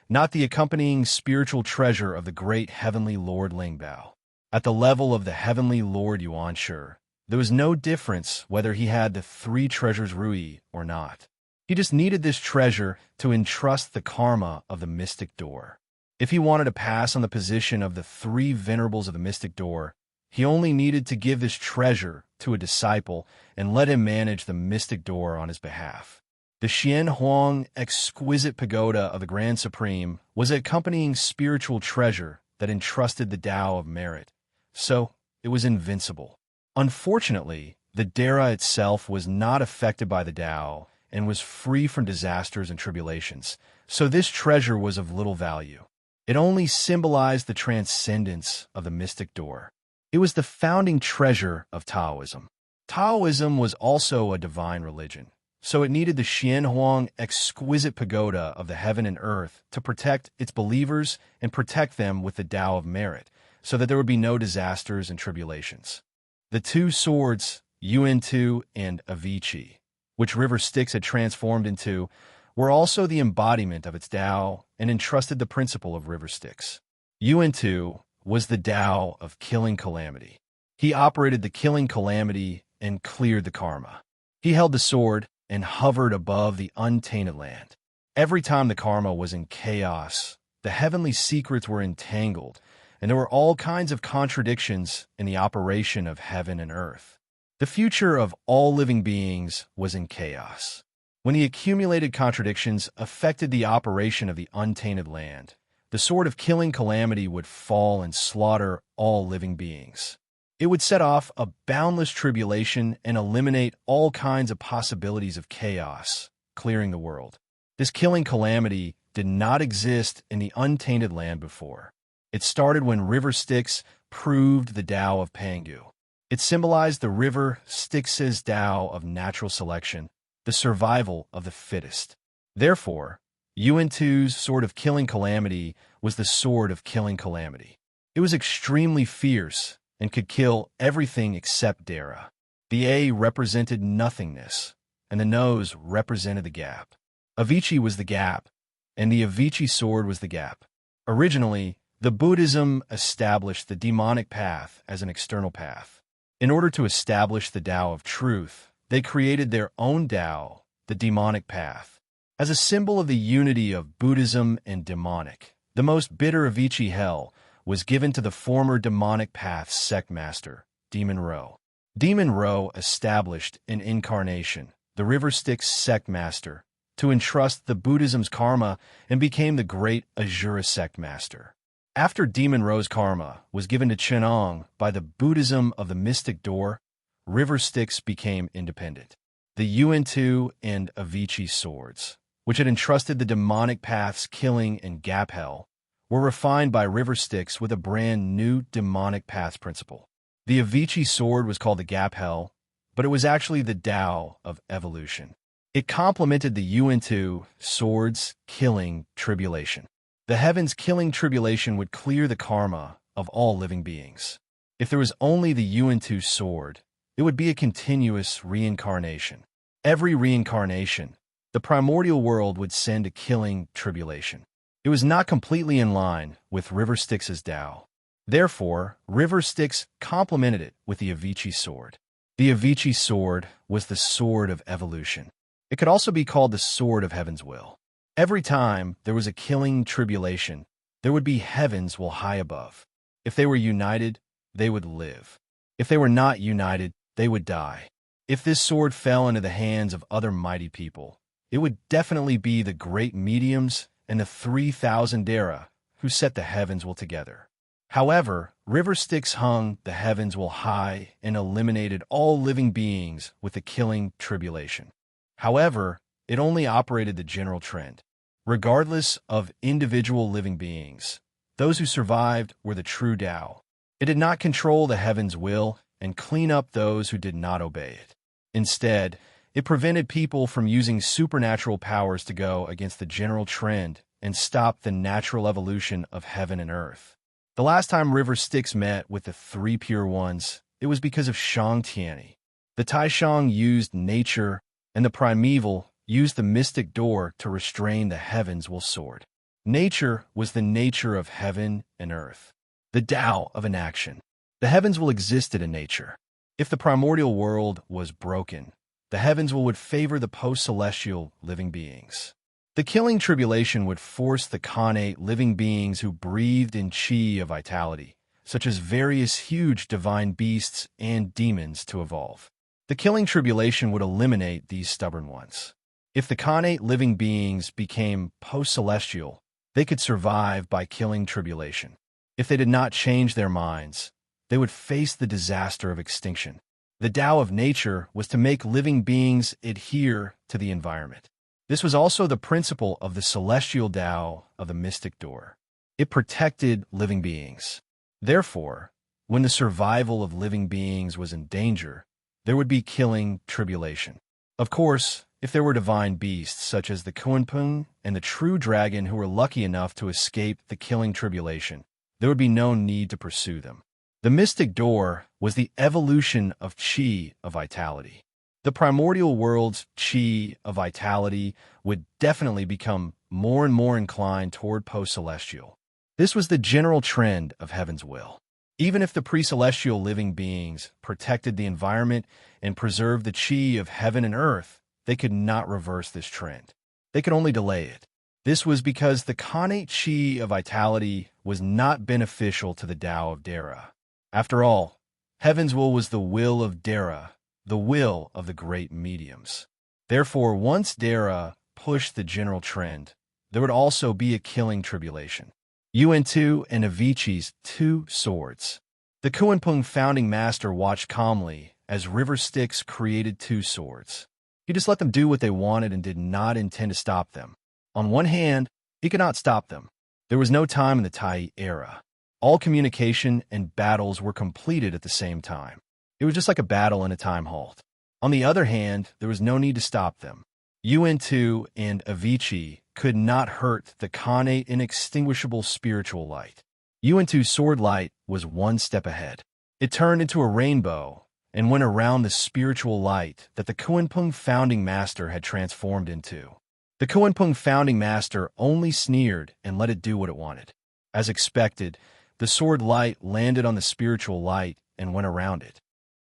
not the accompanying spiritual treasure of the great heavenly Lord Lingbao. At the level of the heavenly Lord Yuanshe, there was no difference whether he had the three treasures Rui or not. He just needed this treasure to entrust the karma of the mystic door. If he wanted to pass on the position of the three venerables of the mystic door, he only needed to give this treasure to a disciple and let him manage the mystic door on his behalf. The Xian Huang exquisite pagoda of the Grand Supreme was an accompanying spiritual treasure that entrusted the Tao of merit, so it was invincible. Unfortunately, the Dara itself was not affected by the Tao and was free from disasters and tribulations, so this treasure was of little value. It only symbolized the transcendence of the mystic door. It was the founding treasure of Taoism. Taoism was also a divine religion, so it needed the Xianhuang exquisite pagoda of the heaven and earth to protect its believers and protect them with the Tao of merit, so that there would be no disasters and tribulations. The two swords, Yuan-Tu and Avicii, which River Styx had transformed into, were also the embodiment of its Tao and entrusted the principle of River Styx. Yuan-Tu was the Tao of killing calamity. He operated the killing calamity and cleared the karma. He held the sword and hovered above the untainted land. Every time the karma was in chaos, the heavenly secrets were entangled, and there were all kinds of contradictions in the operation of heaven and earth. The future of all living beings was in chaos. When the accumulated contradictions affected the operation of the untainted land, the sword of killing calamity would fall and slaughter all living beings. It would set off a boundless tribulation and eliminate all kinds of possibilities of chaos, clearing the world. This killing calamity did not exist in the untainted land before. It started when River Styx proved the Tao of Pangu. It symbolized the River Styx's Tao of natural selection, the survival of the fittest. Therefore, Yuan-Tu's sword of killing calamity was the sword of killing calamity. It was extremely fierce and could kill everything except Dara. The A represented nothingness, and the nose represented the gap. Avicii was the gap, and the Avicii sword was the gap. Originally, the Buddhism established the demonic path as an external path. In order to establish the Tao of truth, they created their own Tao, the demonic path. As a symbol of the unity of Buddhism and demonic, the most bitter Avicii hell was given to the former demonic path's sect master, Demon Ro. Demon Ro established an incarnation, the River Styx sect master, to entrust the Buddhism's karma and became the great Azura sect master. After Demon Ro's karma was given to Chenong by the Buddhism of the mystic door, River Styx became independent. The Yuan-Tu and Avicii swords, which had entrusted the demonic path's killing and gap hell, were refined by River Styx with a brand new demonic path principle. The Avicii sword was called the gap hell, but it was actually the Tao of evolution. It complemented the Yuan-Tu sword's killing tribulation. The heavens' killing tribulation would clear the karma of all living beings. If there was only the Yuan-Tu sword, it would be a continuous reincarnation. Every reincarnation, the primordial world would send a killing tribulation. It was not completely in line with River Styx's Tao. Therefore, River Styx complemented it with the Avicii sword. The Avicii sword was the sword of evolution. It could also be called the sword of heaven's will. Every time there was a killing tribulation, there would be heavens will high above. If they were united, they would live. If they were not united, they would die. If this sword fell into the hands of other mighty people, it would definitely be the great mediums and the 3,000 Dara who set the heavens will together. However, River Styx hung the heavens will high and eliminated all living beings with the killing tribulation. However, it only operated the general trend. Regardless of individual living beings, those who survived were the true Tao. It did not control the heaven's will and clean up those who did not obey it. Instead, It prevented people from using supernatural powers to go against the general trend and stop the natural evolution of heaven and earth. The last time River Styx met with the three pure ones, it was because of Shang Tianyi. The Taishang used nature, and the primeval used the mystic door to restrain the heavens will sword. Nature was the nature of heaven and earth, the Tao of inaction. The heavens will existed in nature. If the primordial world was broken, the heavens would favor the post-celestial living beings. The killing tribulation would force the Khanate living beings who breathed in chi of vitality, such as various huge divine beasts and demons, to evolve. The killing tribulation would eliminate these stubborn ones. If the Khanate living beings became post-celestial, they could survive by killing tribulation. If they did not change their minds, they would face the disaster of extinction. The Tao of nature was to make living beings adhere to the environment. This was also the principle of the celestial Tao of the mystic door. It protected living beings. Therefore, when the survival of living beings was in danger, there would be killing tribulation. Of course, if there were divine beasts such as the Kunpeng and the true dragon who were lucky enough to escape the killing tribulation, there would be no need to pursue them. The mystic door was the evolution of chi of vitality. The primordial world's chi of vitality would definitely become more and more inclined toward post-celestial. This was the general trend of heaven's will. Even if the pre-celestial living beings protected the environment and preserved the chi of heaven and earth, they could not reverse this trend. They could only delay it. This was because the Khanate chi of vitality was not beneficial to the Tao of Dara. After all, heaven's will was the will of Dara, the will of the great mediums. Therefore, once Dara pushed the general trend, there would also be a killing tribulation. UN2 and Avicii's two swords. The Kunpeng founding master watched calmly as River Styx created two swords. He just let them do what they wanted and did not intend to stop them. On one hand, he could not stop them. There was no time in the Tai era. All communication and battles were completed at the same time. It was just like a battle in a time halt. On the other hand, there was no need to stop them. UN2 and Avicii could not hurt the Khanate inextinguishable spiritual light. UN2's sword light was one step ahead. It turned into a rainbow and went around the spiritual light that the Kunpeng founding master had transformed into. The Kunpeng founding master only sneered and let it do what it wanted. As expected, the sword light landed on the spiritual light and went around it.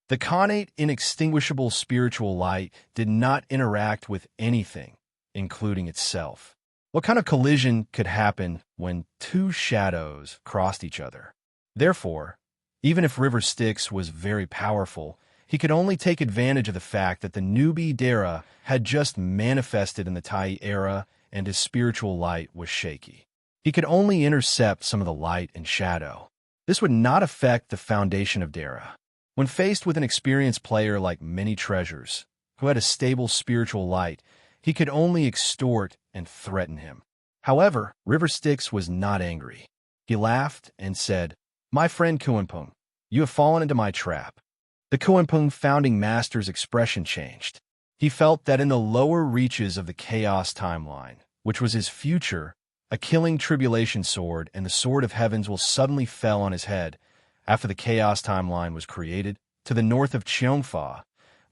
The Khanate inextinguishable spiritual light did not interact with anything, including itself. What kind of collision could happen when two shadows crossed each other? Therefore, even if River Styx was very powerful, he could only take advantage of the fact that the newbie Dara had just manifested in the Tai era and his spiritual light was shaky. He could only intercept some of the light and shadow. This would not affect the foundation of Dara. When faced with an experienced player like Many Treasures, who had a stable spiritual light, he could only extort and threaten him. However, River Styx was not angry. He laughed and said, "My friend Kunpeng, you have fallen into my trap." The Kunpeng founding master's expression changed. He felt that in the lower reaches of the chaos timeline, which was his future, a killing tribulation sword and the sword of heavens will suddenly fell on his head. After the chaos timeline was created, to the north of Cheongfa,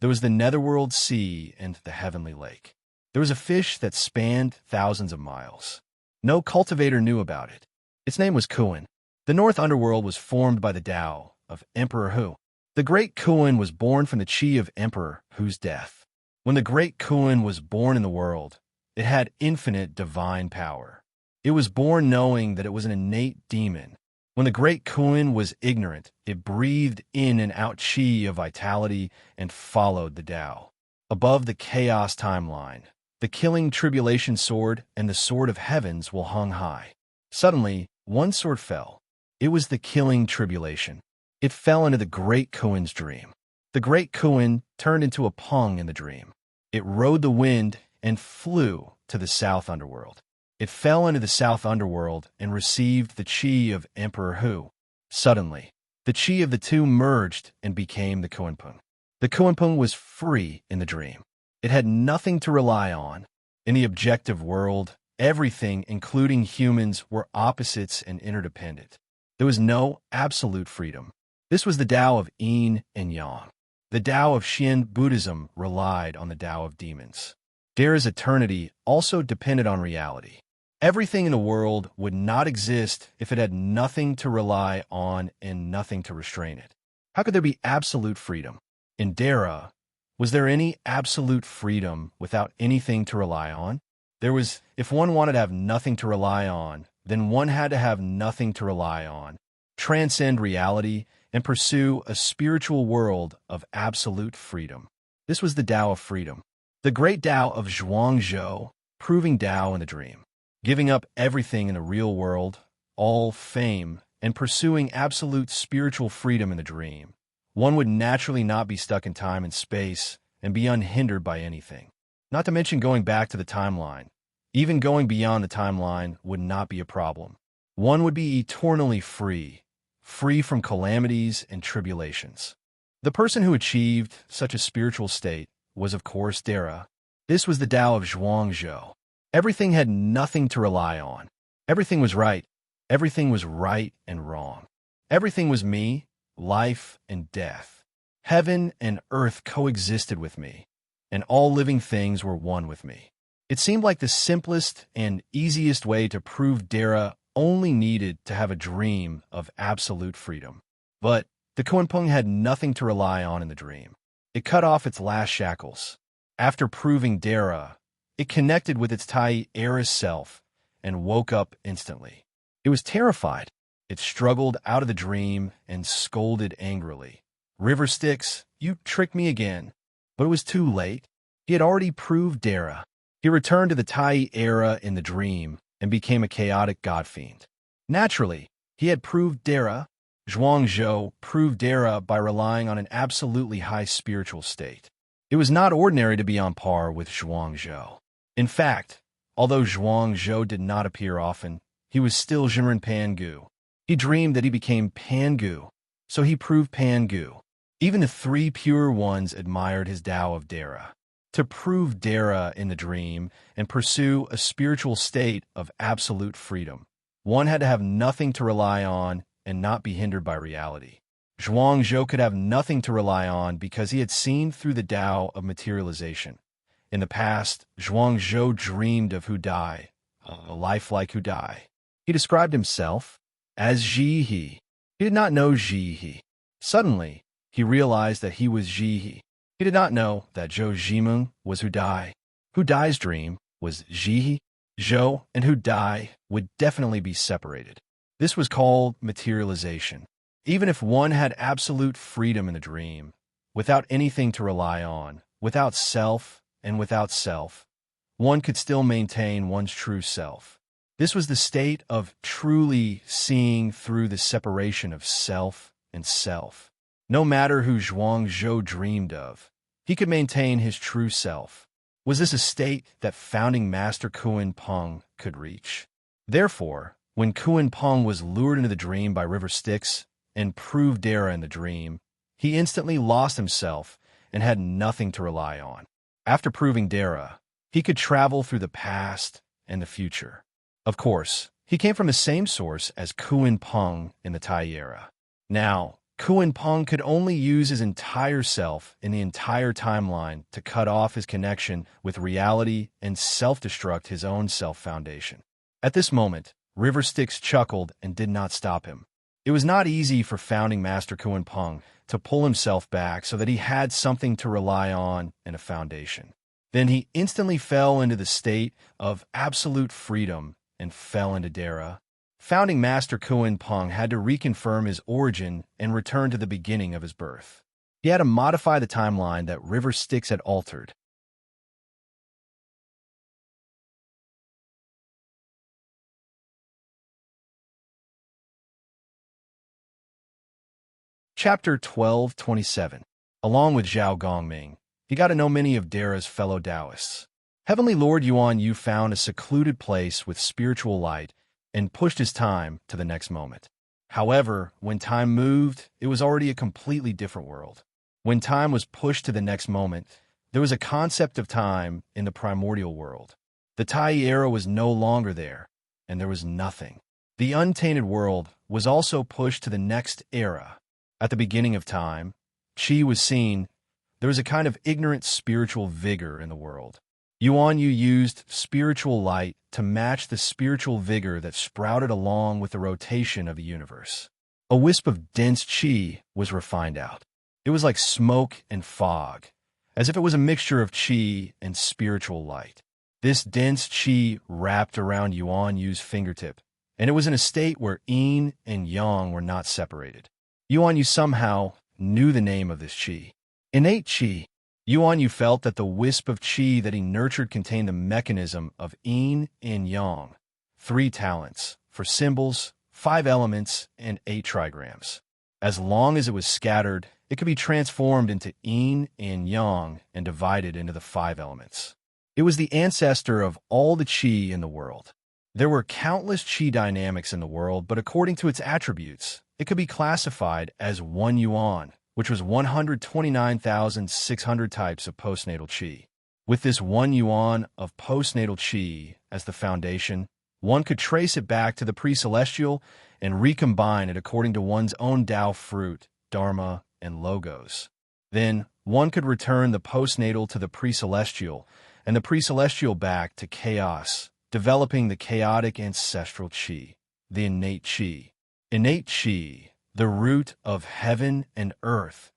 there was the netherworld sea and the heavenly lake. There was a fish that spanned thousands of miles. No cultivator knew about it. Its name was Kuan. The North Underworld was formed by the Tao of Emperor Hu. The Great Kuan was born from the chi of Emperor Hu's death. When the Great Kuan was born in the world, it had infinite divine power. It was born knowing that it was an innate demon. When the Great Kuan was ignorant, it breathed in and out chi of vitality and followed the Tao. Above the chaos timeline, the killing tribulation sword and the sword of heavens will hung high. Suddenly, one sword fell. It was the killing tribulation. It fell into the Great Kuan's dream. The Great Kuan turned into a pung in the dream. It rode the wind and flew to the South Underworld. It fell into the South Underworld and received the chi of Emperor Hu. Suddenly, the chi of the two merged and became the Kunpeng. The Kunpeng was free in the dream. It had nothing to rely on. In the objective world, everything, including humans, were opposites and interdependent. There was no absolute freedom. This was the Tao of yin and yang. The Tao of Shin Buddhism relied on the Tao of demons. Dara's eternity also depended on reality. Everything in the world would not exist if it had nothing to rely on and nothing to restrain it. How could there be absolute freedom? In Dara, was there any absolute freedom without anything to rely on? There was. If one wanted to have nothing to rely on, then one had to have nothing to rely on, transcend reality, and pursue a spiritual world of absolute freedom. This was the Tao of freedom. The great Tao of Zhuangzhou, proving Tao in the dream. Giving up everything in the real world, all fame, and pursuing absolute spiritual freedom in the dream, one would naturally not be stuck in time and space and be unhindered by anything. Not to mention going back to the timeline. Even going beyond the timeline would not be a problem. One would be eternally free, free from calamities and tribulations. The person who achieved such a spiritual state was, of course, Dara. This was the Tao of Zhuangzhou. Everything had nothing to rely on. Everything was right. Everything was right and wrong. Everything was me, life and death. Heaven and earth coexisted with me, and all living things were one with me. It seemed like the simplest and easiest way to prove Dara only needed to have a dream of absolute freedom. But the Kunpeng had nothing to rely on in the dream. It cut off its last shackles. After proving Dara, it connected with its Tai era self and woke up instantly. It was terrified. It struggled out of the dream and scolded angrily. "River Styx, you tricked me again." But it was too late. He had already proved Dara. He returned to the Tai era in the dream and became a chaotic god fiend. Naturally, he had proved Dara. Zhuangzhou proved Dara by relying on an absolutely high spiritual state. It was not ordinary to be on par with Zhuangzhou. In fact, although Zhuangzhou did not appear often, he was still Jinren Pangu. He dreamed that he became Pangu, so he proved Pangu. Even the three pure ones admired his Tao of Dara. To prove Dara in the dream and pursue a spiritual state of absolute freedom, one had to have nothing to rely on and not be hindered by reality. Zhuangzhou could have nothing to rely on because he had seen through the Tao of materialization. In the past, Zhuangzhou dreamed of Hu Dai, a life like Hu Dai. He described himself as Zhi He. He did not know Zhi He. Suddenly, he realized that he was Zhi He. He did not know that Zhou Zhimeng was Hu Dai. Hu Dai's dream was Zhi He. Zhou and Hu Dai would definitely be separated. This was called materialization. Even if one had absolute freedom in the dream, without anything to rely on, without self and without self, one could still maintain one's true self. This was the state of truly seeing through the separation of self and self. No matter who Zhuangzhou dreamed of, he could maintain his true self. Was this a state that founding master Kunpeng could reach? Therefore, when Kunpeng was lured into the dream by River Styx and proved Dara in the dream, he instantly lost himself and had nothing to rely on. After proving Dara, he could travel through the past and the future. Of course, he came from the same source as Kunpeng in the Tai era. Now, Kunpeng could only use his entire self in the entire timeline to cut off his connection with reality and self-destruct his own self-foundation. At this moment, River Styx chuckled and did not stop him. It was not easy for founding Master Kunpeng to pull himself back so that he had something to rely on and a foundation. Then he instantly fell into the state of absolute freedom and fell into Dara. Founding Master Kunpeng had to reconfirm his origin and return to the beginning of his birth. He had to modify the timeline that River Styx had altered. Chapter 12:27. Along with Zhao Gongming, he got to know many of Dara's fellow Taoists. Heavenly Lord Yuan Yu found a secluded place with spiritual light and pushed his time to the next moment. However, when time moved, it was already a completely different world. When time was pushed to the next moment, There was a concept of time in the primordial world. The Tai era was no longer there, and there was nothing. The untainted world was also pushed to the next era. At the beginning of time, Qi was seen. There was a kind of ignorant spiritual vigor in the world. Yuan Yu used spiritual light to match the spiritual vigor that sprouted along with the rotation of the universe. A wisp of dense qi was refined out. It was like smoke and fog, as if it was a mixture of qi and spiritual light. This dense qi wrapped around Yuan Yu's fingertip, and it was in a state where yin and yang were not separated. Yuan Yu somehow knew the name of this qi. Innate qi. Yuan Yu felt that the wisp of qi that he nurtured contained the mechanism of yin and yang, 3 talents, for symbols, 5 elements, and 8 trigrams. As long as it was scattered, it could be transformed into yin and yang and divided into the 5 elements. It was the ancestor of all the qi in the world. There were countless qi dynamics in the world, but according to its attributes, it could be classified as 1 yuan, which was 129,600 types of postnatal qi. With this 1 yuan of postnatal qi as the foundation, one could trace it back to the pre-celestial and recombine it according to one's own Tao fruit, dharma, and logos. Then, one could return the postnatal to the pre-celestial and the pre-celestial back to chaos, developing the chaotic ancestral qi, the innate qi. Innate qi, the root of heaven and earth.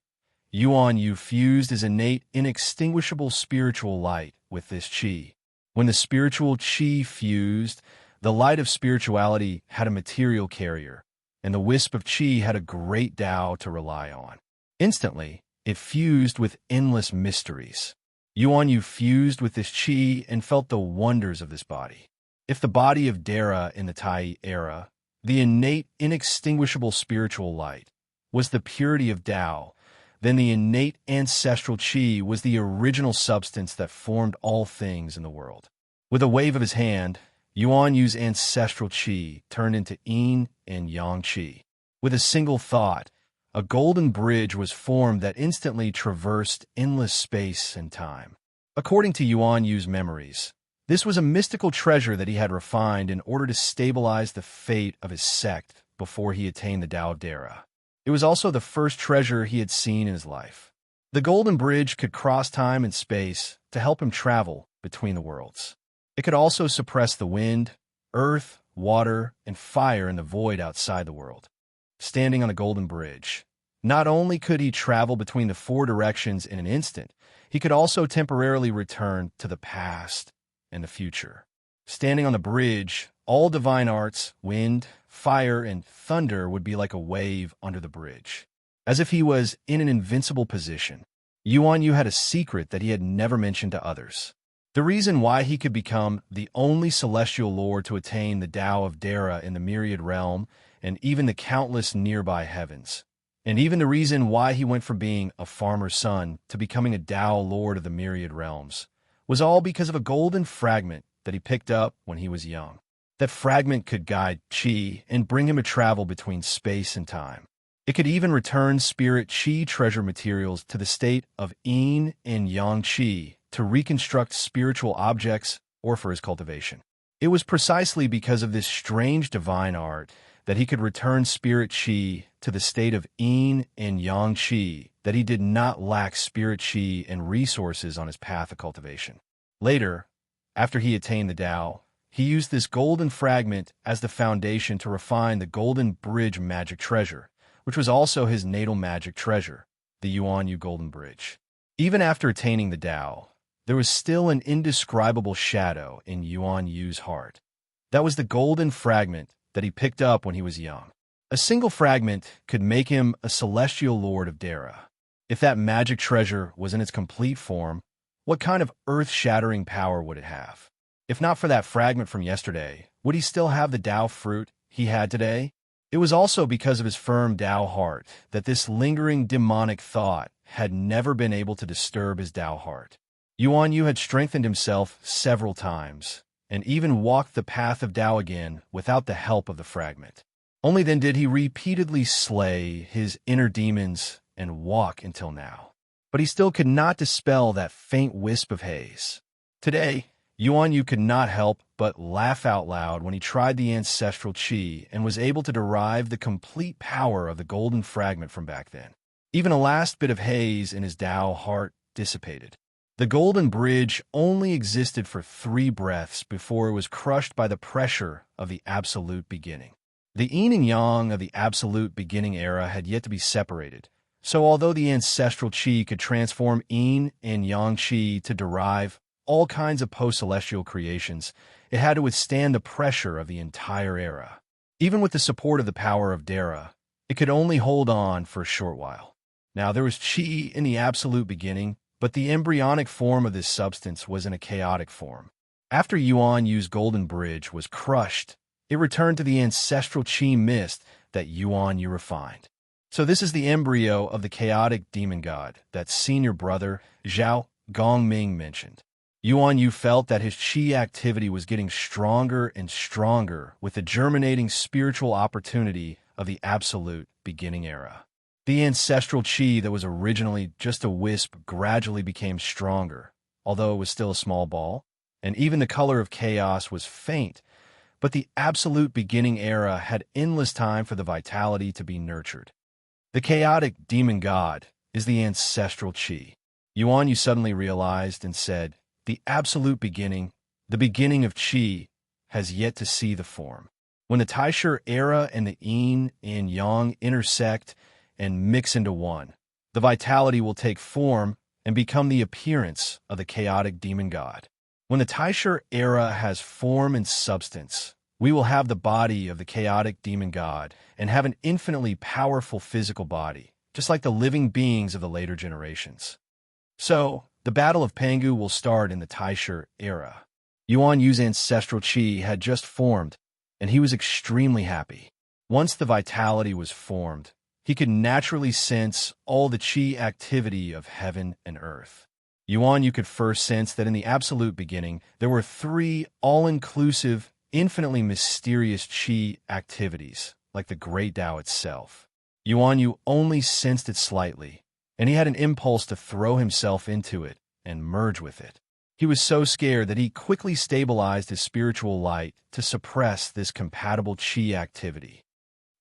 Yuan Yu fused his innate, inextinguishable spiritual light with this qi. When the spiritual qi fused, the light of spirituality had a material carrier, and the wisp of qi had a great Tao to rely on. Instantly, it fused with endless mysteries. Yuan Yu fused with this qi and felt the wonders of this body. If the body of Dara in the Tai era, the innate, inextinguishable spiritual light, was the purity of Tao, then the innate ancestral qi was the original substance that formed all things in the world. With a wave of his hand, Yuan Yu's ancestral qi turned into yin and yang qi. With a single thought, a golden bridge was formed that instantly traversed endless space and time. According to Yuan Yu's memories, this was a mystical treasure that he had refined in order to stabilize the fate of his sect before he attained the Tao of Dara. It was also the first treasure he had seen in his life. The golden bridge could cross time and space to help him travel between the worlds. It could also suppress the wind, earth, water, and fire in the void outside the world. Standing on the golden bridge, not only could he travel between the 4 directions in an instant, he could also temporarily return to the past and the future. Standing on the bridge, all divine arts, wind, fire, and thunder would be like a wave under the bridge. As if he was in an invincible position, Yuan Yu had a secret that he had never mentioned to others. The reason why he could become the only celestial lord to attain the Tao of Dara in the myriad realm and even the countless nearby heavens, and even the reason why he went from being a farmer's son to becoming a Tao lord of the myriad realms, was all because of a golden fragment that he picked up when he was young. That fragment could guide qi and bring him to travel between space and time. It could even return spirit qi treasure materials to the state of yin and yang qi to reconstruct spiritual objects or for his cultivation. It was precisely because of this strange divine art that he could return spirit qi to the state of yin and yang qi that he did not lack spirit qi and resources on his path of cultivation. Later, after he attained the Tao, he used this golden fragment as the foundation to refine the golden bridge magic treasure, which was also his natal magic treasure, the Yuan Yu golden bridge. Even after attaining the Tao, there was still an indescribable shadow in Yuan Yu's heart. That was the golden fragment that he picked up when he was young. A single fragment could make him a celestial lord of Dara. If that magic treasure was in its complete form, what kind of earth-shattering power would it have? If not for that fragment from yesterday, would he still have the Tao fruit he had today? It was also because of his firm Tao heart that this lingering demonic thought had never been able to disturb his Tao heart. Yuan Yu had strengthened himself several times, and even walked the path of Tao again without the help of the fragment. Only then did he repeatedly slay his inner demons and walk until now. but he still could not dispel that faint wisp of haze. Today, Yuan Yu could not help but laugh out loud when he tried the ancestral qi and was able to derive the complete power of the golden fragment from back then. Even a last bit of haze in his Tao heart dissipated. The golden bridge only existed for 3 breaths before it was crushed by the pressure of the absolute beginning. The yin and yang of the absolute beginning era had yet to be separated, so although the ancestral qi could transform yin and yang qi to derive all kinds of post-celestial creations, it had to withstand the pressure of the entire era. Even with the support of the power of Dara, it could only hold on for a short while. Now, there was qi in the absolute beginning, but the embryonic form of this substance was in a chaotic form. After Yuan Yu's golden bridge was crushed, it returned to the ancestral qi mist that Yuan Yu refined. So this is the embryo of the chaotic demon god that senior brother Zhao Gongming mentioned. Yuan Yu felt that his qi activity was getting stronger and stronger with the germinating spiritual opportunity of the absolute beginning era. The ancestral qi that was originally just a wisp gradually became stronger, although it was still a small ball, and even the color of chaos was faint, but the absolute beginning era had endless time for the vitality to be nurtured. The chaotic demon god is the ancestral qi. Yuan Yu suddenly realized and said, the absolute beginning, the beginning of qi, has yet to see the form. When the Taisha era and the yin and yang intersect and mix into one, the vitality will take form and become the appearance of the chaotic demon god. When the Taisha era has form and substance, we will have the body of the chaotic demon god and have an infinitely powerful physical body, just like the living beings of the later generations. So, the Battle of Pangu will start in the Taisha era. Yuan Yu's ancestral qi had just formed, and he was extremely happy. Once the vitality was formed, he could naturally sense all the qi activity of heaven and earth. Yuan Yu could first sense that in the absolute beginning, there were 3 all-inclusive, infinitely mysterious qi activities, like the great Tao itself. Yuan Yu only sensed it slightly, and he had an impulse to throw himself into it and merge with it. He was so scared that he quickly stabilized his spiritual light to suppress this compatible qi activity.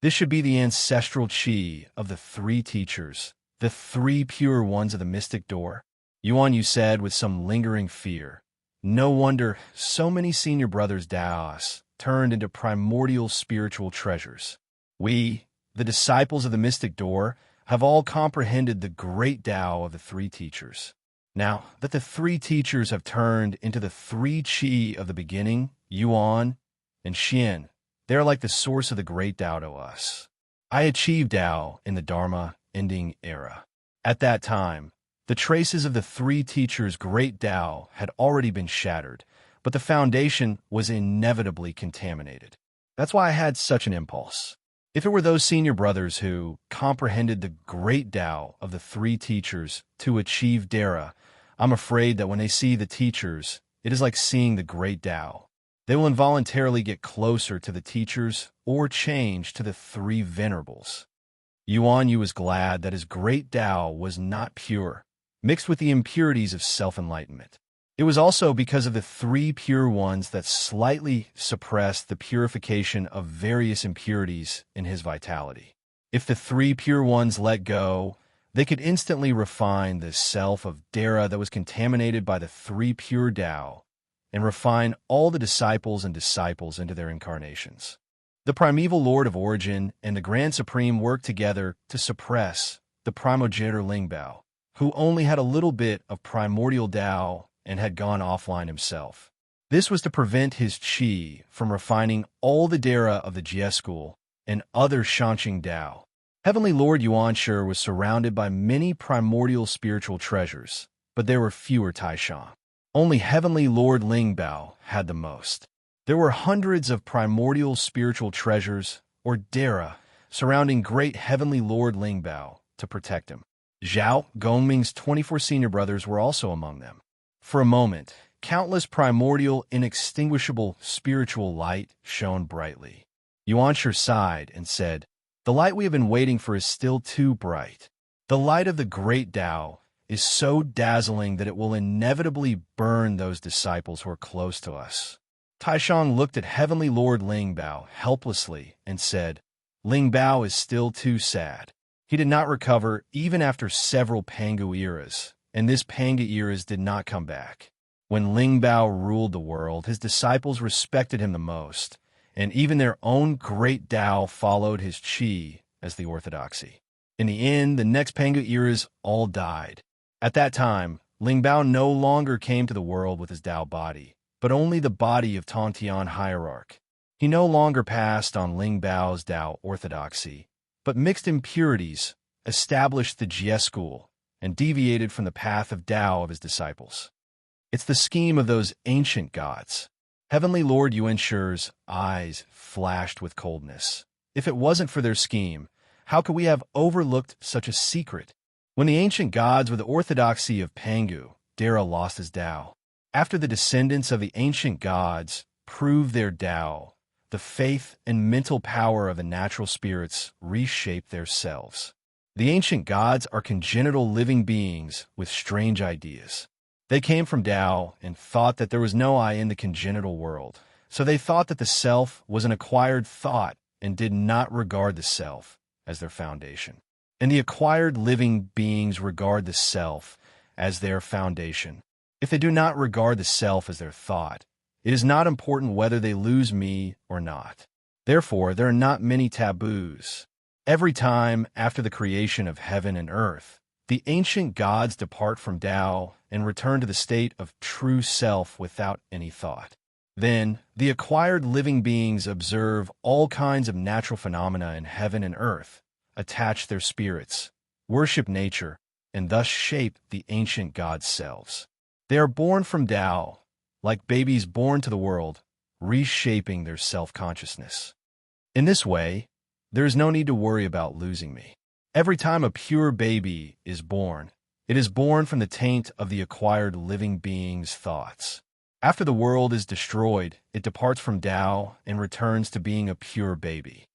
This should be the ancestral qi of the 3 teachers, the 3 pure ones of the mystic door, Yuan Yu said with some lingering fear. No wonder so many senior brothers Daos turned into primordial spiritual treasures. We, the disciples of the mystic door, have all comprehended the great Tao of the 3 teachers. Now that the 3 teachers have turned into the 3 qi of the beginning, Yuan and Xian, they are like the source of the great Tao to us. I achieved Tao in the Dharma ending era. At that time, the traces of the 3 teachers' great Tao had already been shattered, but the foundation was inevitably contaminated. That's why I had such an impulse. If it were those senior brothers who comprehended the great Tao of the 3 teachers to achieve Dara, I'm afraid that when they see the teachers, it is like seeing the great Tao. They will involuntarily get closer to the teachers or change to the 3 venerables. Yuan Yu was glad that his great Tao was not pure, mixed with the impurities of self-enlightenment. It was also because of the 3 pure ones that slightly suppressed the purification of various impurities in his vitality. If the 3 pure ones let go, they could instantly refine the self of Dara that was contaminated by the 3 pure Tao, and refine all the disciples and disciples into their incarnations. The primeval Lord of Origin and the Grand Supreme worked together to suppress the primogenitor Lingbao, who only had a little bit of primordial Tao and had gone offline himself. This was to prevent his qi from refining all the Dara of the Jie school and other Shanqing Tao. Heavenly Lord Yuan Shi was surrounded by many primordial spiritual treasures, but there were fewer Taishan. Only Heavenly Lord Lingbao had the most. There were hundreds of primordial spiritual treasures, or Dara, surrounding great Heavenly Lord Lingbao to protect him. Zhao Gongming's 24 senior brothers were also among them. For a moment, countless primordial, inextinguishable spiritual light shone brightly. Yuan Shi sighed and said, "The light we have been waiting for is still too bright. The light of the great Tao is so dazzling that it will inevitably burn those disciples who are close to us. Taishang looked at Heavenly Lord Lingbao helplessly and said, Lingbao is still too sad. He did not recover even after several Pangu eras, and this Panga eras did not come back. When Lingbao ruled the world, his disciples respected him the most, and even their own great Tao followed his qi as the orthodoxy. In the end, the next Panga eras all died. At that time, Lingbao no longer came to the world with his Tao body, but only the body of Tontian hierarch. He no longer passed on Lingbao's Tao orthodoxy, but mixed impurities, established the Jie school, and deviated from the path of Tao of his disciples. It's the scheme of those ancient gods. Heavenly Lord Yuanshi's eyes flashed with coldness. If it wasn't for their scheme, how could we have overlooked such a secret? When the ancient gods with the orthodoxy of Pangu, Dara lost his Tao. After the descendants of the ancient gods proved their Tao, the faith and mental power of the natural spirits reshaped their selves. The ancient gods are congenital living beings with strange ideas. They came from Tao and thought that there was no I in the congenital world, so they thought that the self was an acquired thought and did not regard the self as their foundation. And the acquired living beings regard the self as their foundation. If they do not regard the self as their thought, it is not important whether they lose me or not. Therefore, there are not many taboos. Every time after the creation of heaven and earth, the ancient gods depart from Tao and return to the state of true self without any thought. Then, the acquired living beings observe all kinds of natural phenomena in heaven and earth, attach their spirits, worship nature, and thus shape the ancient gods' selves. They are born from Tao, like babies born to the world, reshaping their self-consciousness. In this way, there is no need to worry about losing me. Every time a pure baby is born, it is born from the taint of the acquired living being's thoughts. After the world is destroyed, it departs from Tao and returns to being a pure baby.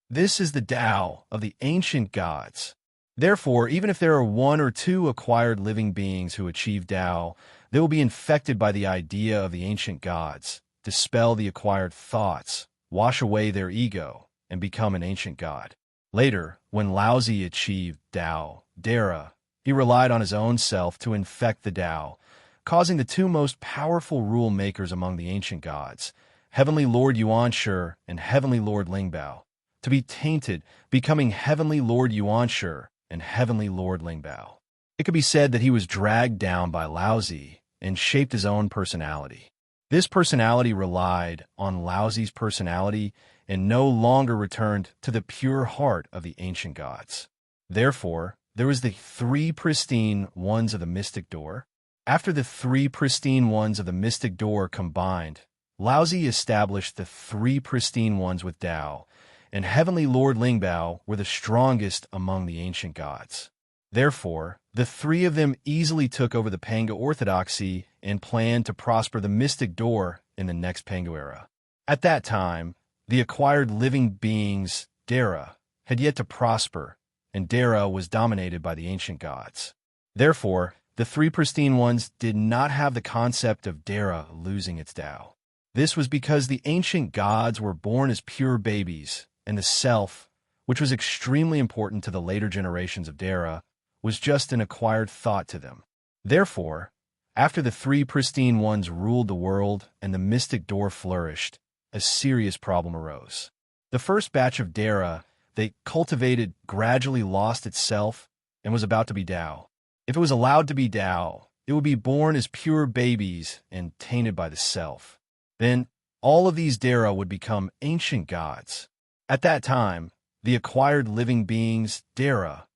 This is the Tao of the ancient gods. Therefore, even if there are one or two acquired living beings who achieve Tao, they will be infected by the idea of the ancient gods, dispel the acquired thoughts, wash away their ego, and become an ancient god. Later, when Laozi achieved Tao, Dara, he relied on his own self to infect the Tao, causing the two most powerful rule makers among the ancient gods, Heavenly Lord Yuanshi and Heavenly Lord Lingbao, to be tainted, becoming Heavenly Lord Yuanshi and Heavenly Lord Lingbao. It could be said that he was dragged down by Laozi and shaped his own personality. This personality relied on Laozi's personality and no longer returned to the pure heart of the ancient gods. Therefore, there was the three pristine ones of the mystic door. After the three pristine ones of the mystic door combined, Laozi established the three pristine ones with Tao, and Heavenly Lord Lingbao were the strongest among the ancient gods. Therefore, the three of them easily took over the Panga orthodoxy and planned to prosper the mystic door in the next Pangu era. At that time, the acquired living beings, Dara, had yet to prosper, and Dara was dominated by the ancient gods. Therefore, the three pristine ones did not have the concept of Dara losing its Tao. This was because the ancient gods were born as pure babies, and the self, which was extremely important to the later generations of Dara, was just an acquired thought to them. Therefore, after the three pristine ones ruled the world and the mystic door flourished, a serious problem arose. The first batch of Dara they cultivated gradually lost itself and was about to be Tao. If it was allowed to be Tao, it would be born as pure babies and tainted by the self. Then, all of these Dara would become ancient gods. At that time, the acquired living beings, Dara,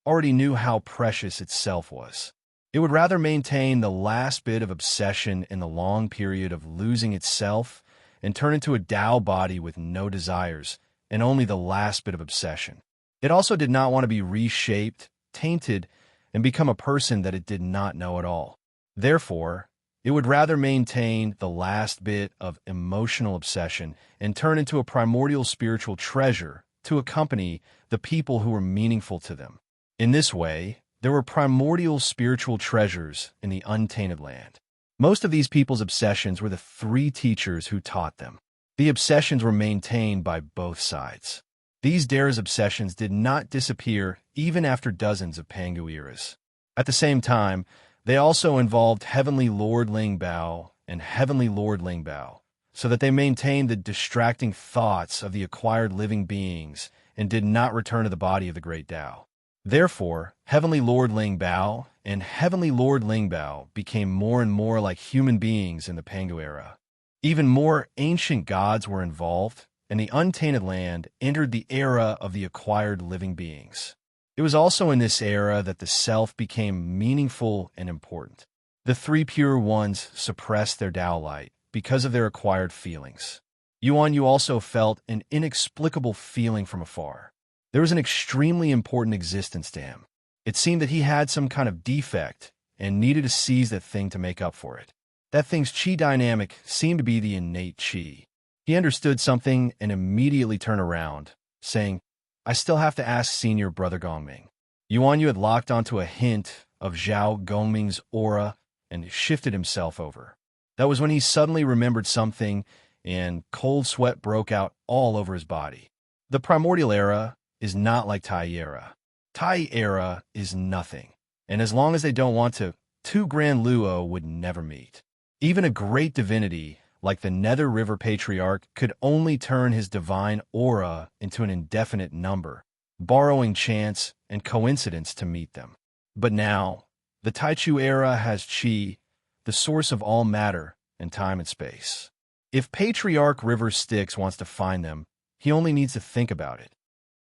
already knew how precious itself was. It would rather maintain the last bit of obsession in the long period of losing itself and turn into a Tao body with no desires and only the last bit of obsession. It also did not want to be reshaped, tainted, and become a person that it did not know at all. Therefore, it would rather maintain the last bit of emotional obsession and turn into a primordial spiritual treasure to accompany the people who were meaningful to them. In this way, there were primordial spiritual treasures in the untainted land. Most of these people's obsessions were the three teachers who taught them. The obsessions were maintained by both sides. These Dara's obsessions did not disappear even after dozens of Pangu eras. At the same time, they also involved Heavenly Lord Lingbao and Heavenly Lord Lingbao, so that they maintained the distracting thoughts of the acquired living beings and did not return to the body of the great Tao. Therefore, Heavenly Lord Lingbao and Heavenly Lord Lingbao became more and more like human beings in the Pangu era. Even more ancient gods were involved, and the untainted land entered the era of the acquired living beings. It was also in this era that the self became meaningful and important. The three pure ones suppressed their Tao light because of their acquired feelings. Yuan Yu also felt an inexplicable feeling from afar. There was an extremely important existence to him. It seemed that he had some kind of defect and needed to seize that thing to make up for it. That thing's qi dynamic seemed to be the innate qi. He understood something and immediately turned around, saying, "I still have to ask Senior Brother Gongming." Yuan Yu had locked onto a hint of Zhao Gongming's aura and shifted himself over. That was when he suddenly remembered something and cold sweat broke out all over his body. The primordial era is not like Tai era. Tai era is nothing, and as long as they don't want to, two Grand Luo would never meet. Even a great divinity like the Nether River Patriarch could only turn his divine aura into an indefinite number, borrowing chance and coincidence to meet them. But now, the Taichu era has qi, the source of all matter and time and space. If Patriarch River Styx wants to find them, he only needs to think about it.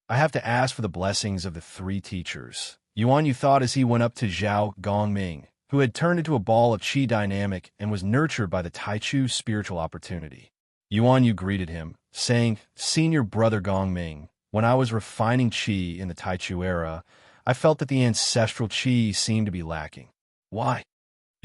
I have to ask for the blessings of the three teachers, Yuan Yu thought as he went up to Zhao Gongming, who had turned into a ball of qi dynamic and was nurtured by the Taichu spiritual opportunity. Yuan Yu greeted him, saying, "Senior Brother Gongming, when I was refining qi in the Taichu era, I felt that the ancestral qi seemed to be lacking." "Why?"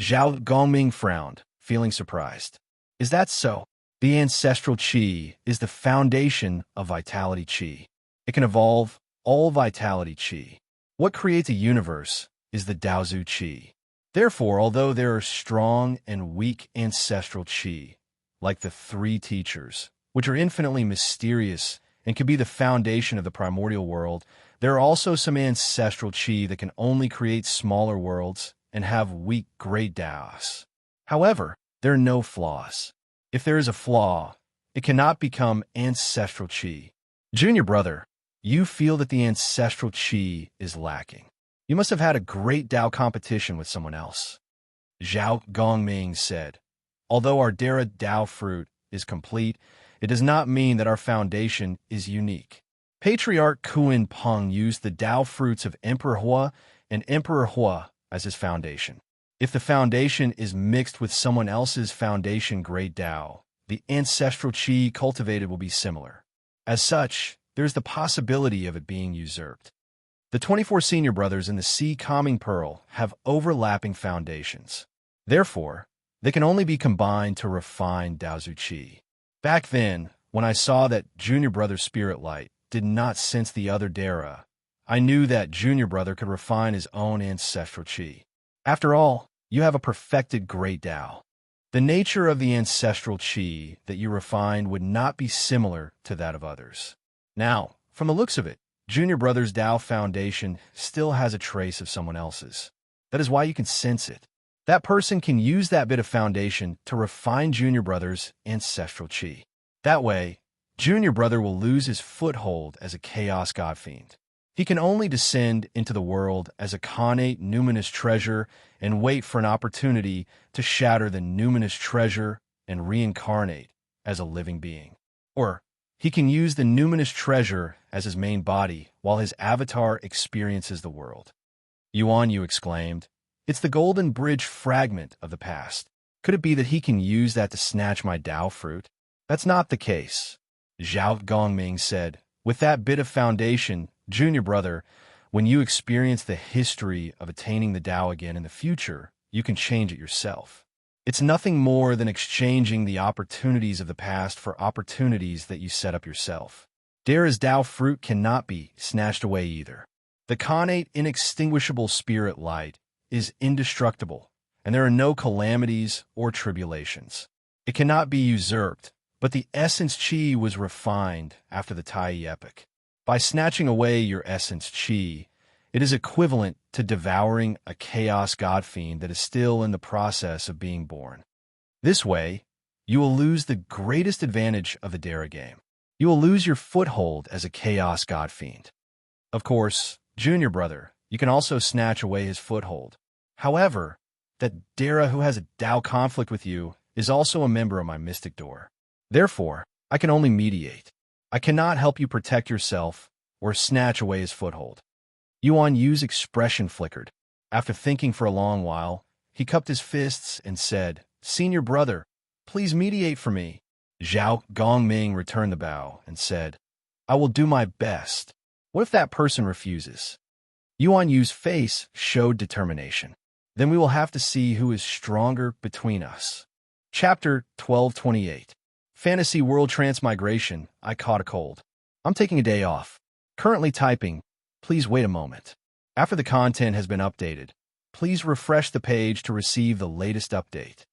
Zhao Gongming frowned, feeling surprised. "Is that so? The ancestral qi is the foundation of vitality qi. It can evolve all vitality qi. What creates a universe is the Daozu qi. Therefore, although there are strong and weak ancestral qi, like the three teachers, which are infinitely mysterious and can be the foundation of the primordial world, there are also some ancestral qi that can only create smaller worlds and have weak great Daos. However, there are no flaws. If there is a flaw, it cannot become ancestral qi. Junior brother, you feel that the ancestral qi is lacking. You must have had a great Dao competition with someone else." Zhao Gongming said, "Although our Dara Dao fruit is complete, it does not mean that our foundation is unique. Patriarch Kuan Peng used the Dao fruits of Emperor Hua and Emperor Hua as his foundation. If the foundation is mixed with someone else's foundation great Dao, the ancestral qi cultivated will be similar. As such, there is the possibility of it being usurped. The 24 senior brothers in the Sea Calming Pearl have overlapping foundations. Therefore, they can only be combined to refine Daozu Qi. Back then, when I saw that Junior Brother's spirit light did not sense the other Dara, I knew that Junior Brother could refine his own ancestral Qi. After all, you have a perfected great Dao. The nature of the ancestral Qi that you refined would not be similar to that of others. Now, from the looks of it, Junior Brother's Dao foundation still has a trace of someone else's. That is why you can sense it. That person can use that bit of foundation to refine Junior Brother's ancestral qi. That way, Junior Brother will lose his foothold as a chaos god fiend. He can only descend into the world as a connate numinous treasure and wait for an opportunity to shatter the numinous treasure and reincarnate as a living being. Or, he can use the numinous treasure as his main body while his avatar experiences the world. Yuan Yu exclaimed, "It's the golden bridge fragment of the past. Could it be that he can use that to snatch my Dao fruit?" "That's not the case," Zhao Gongming said. "With that bit of foundation, Junior Brother, when you experience the history of attaining the Dao again in the future, you can change it yourself. It's nothing more than exchanging the opportunities of the past for opportunities that you set up yourself. Dara's Dao fruit cannot be snatched away either. The connate inextinguishable spirit light is indestructible, and there are no calamities or tribulations. It cannot be usurped, but the essence chi was refined after the Tai epoch. By snatching away your essence chi, it is equivalent to devouring a chaos god fiend that is still in the process of being born. This way, you will lose the greatest advantage of the Dara game. You will lose your foothold as a chaos god fiend. Of course, Junior Brother, you can also snatch away his foothold. However, that Dara who has a Tao conflict with you is also a member of my mystic door. Therefore, I can only mediate. I cannot help you protect yourself or snatch away his foothold. Yuan Yu's expression flickered. After thinking for a long while, he cupped his fists and said, "Senior brother, please mediate for me." Zhao Gongming returned the bow and said, "I will do my best. What if that person refuses?" Yuan Yu's face showed determination. "Then we will have to see who is stronger between us." Chapter 1228. Fantasy World Transmigration. I caught a cold. I'm taking a day off. Currently typing. Please wait a moment. After the content has been updated, please refresh the page to receive the latest update.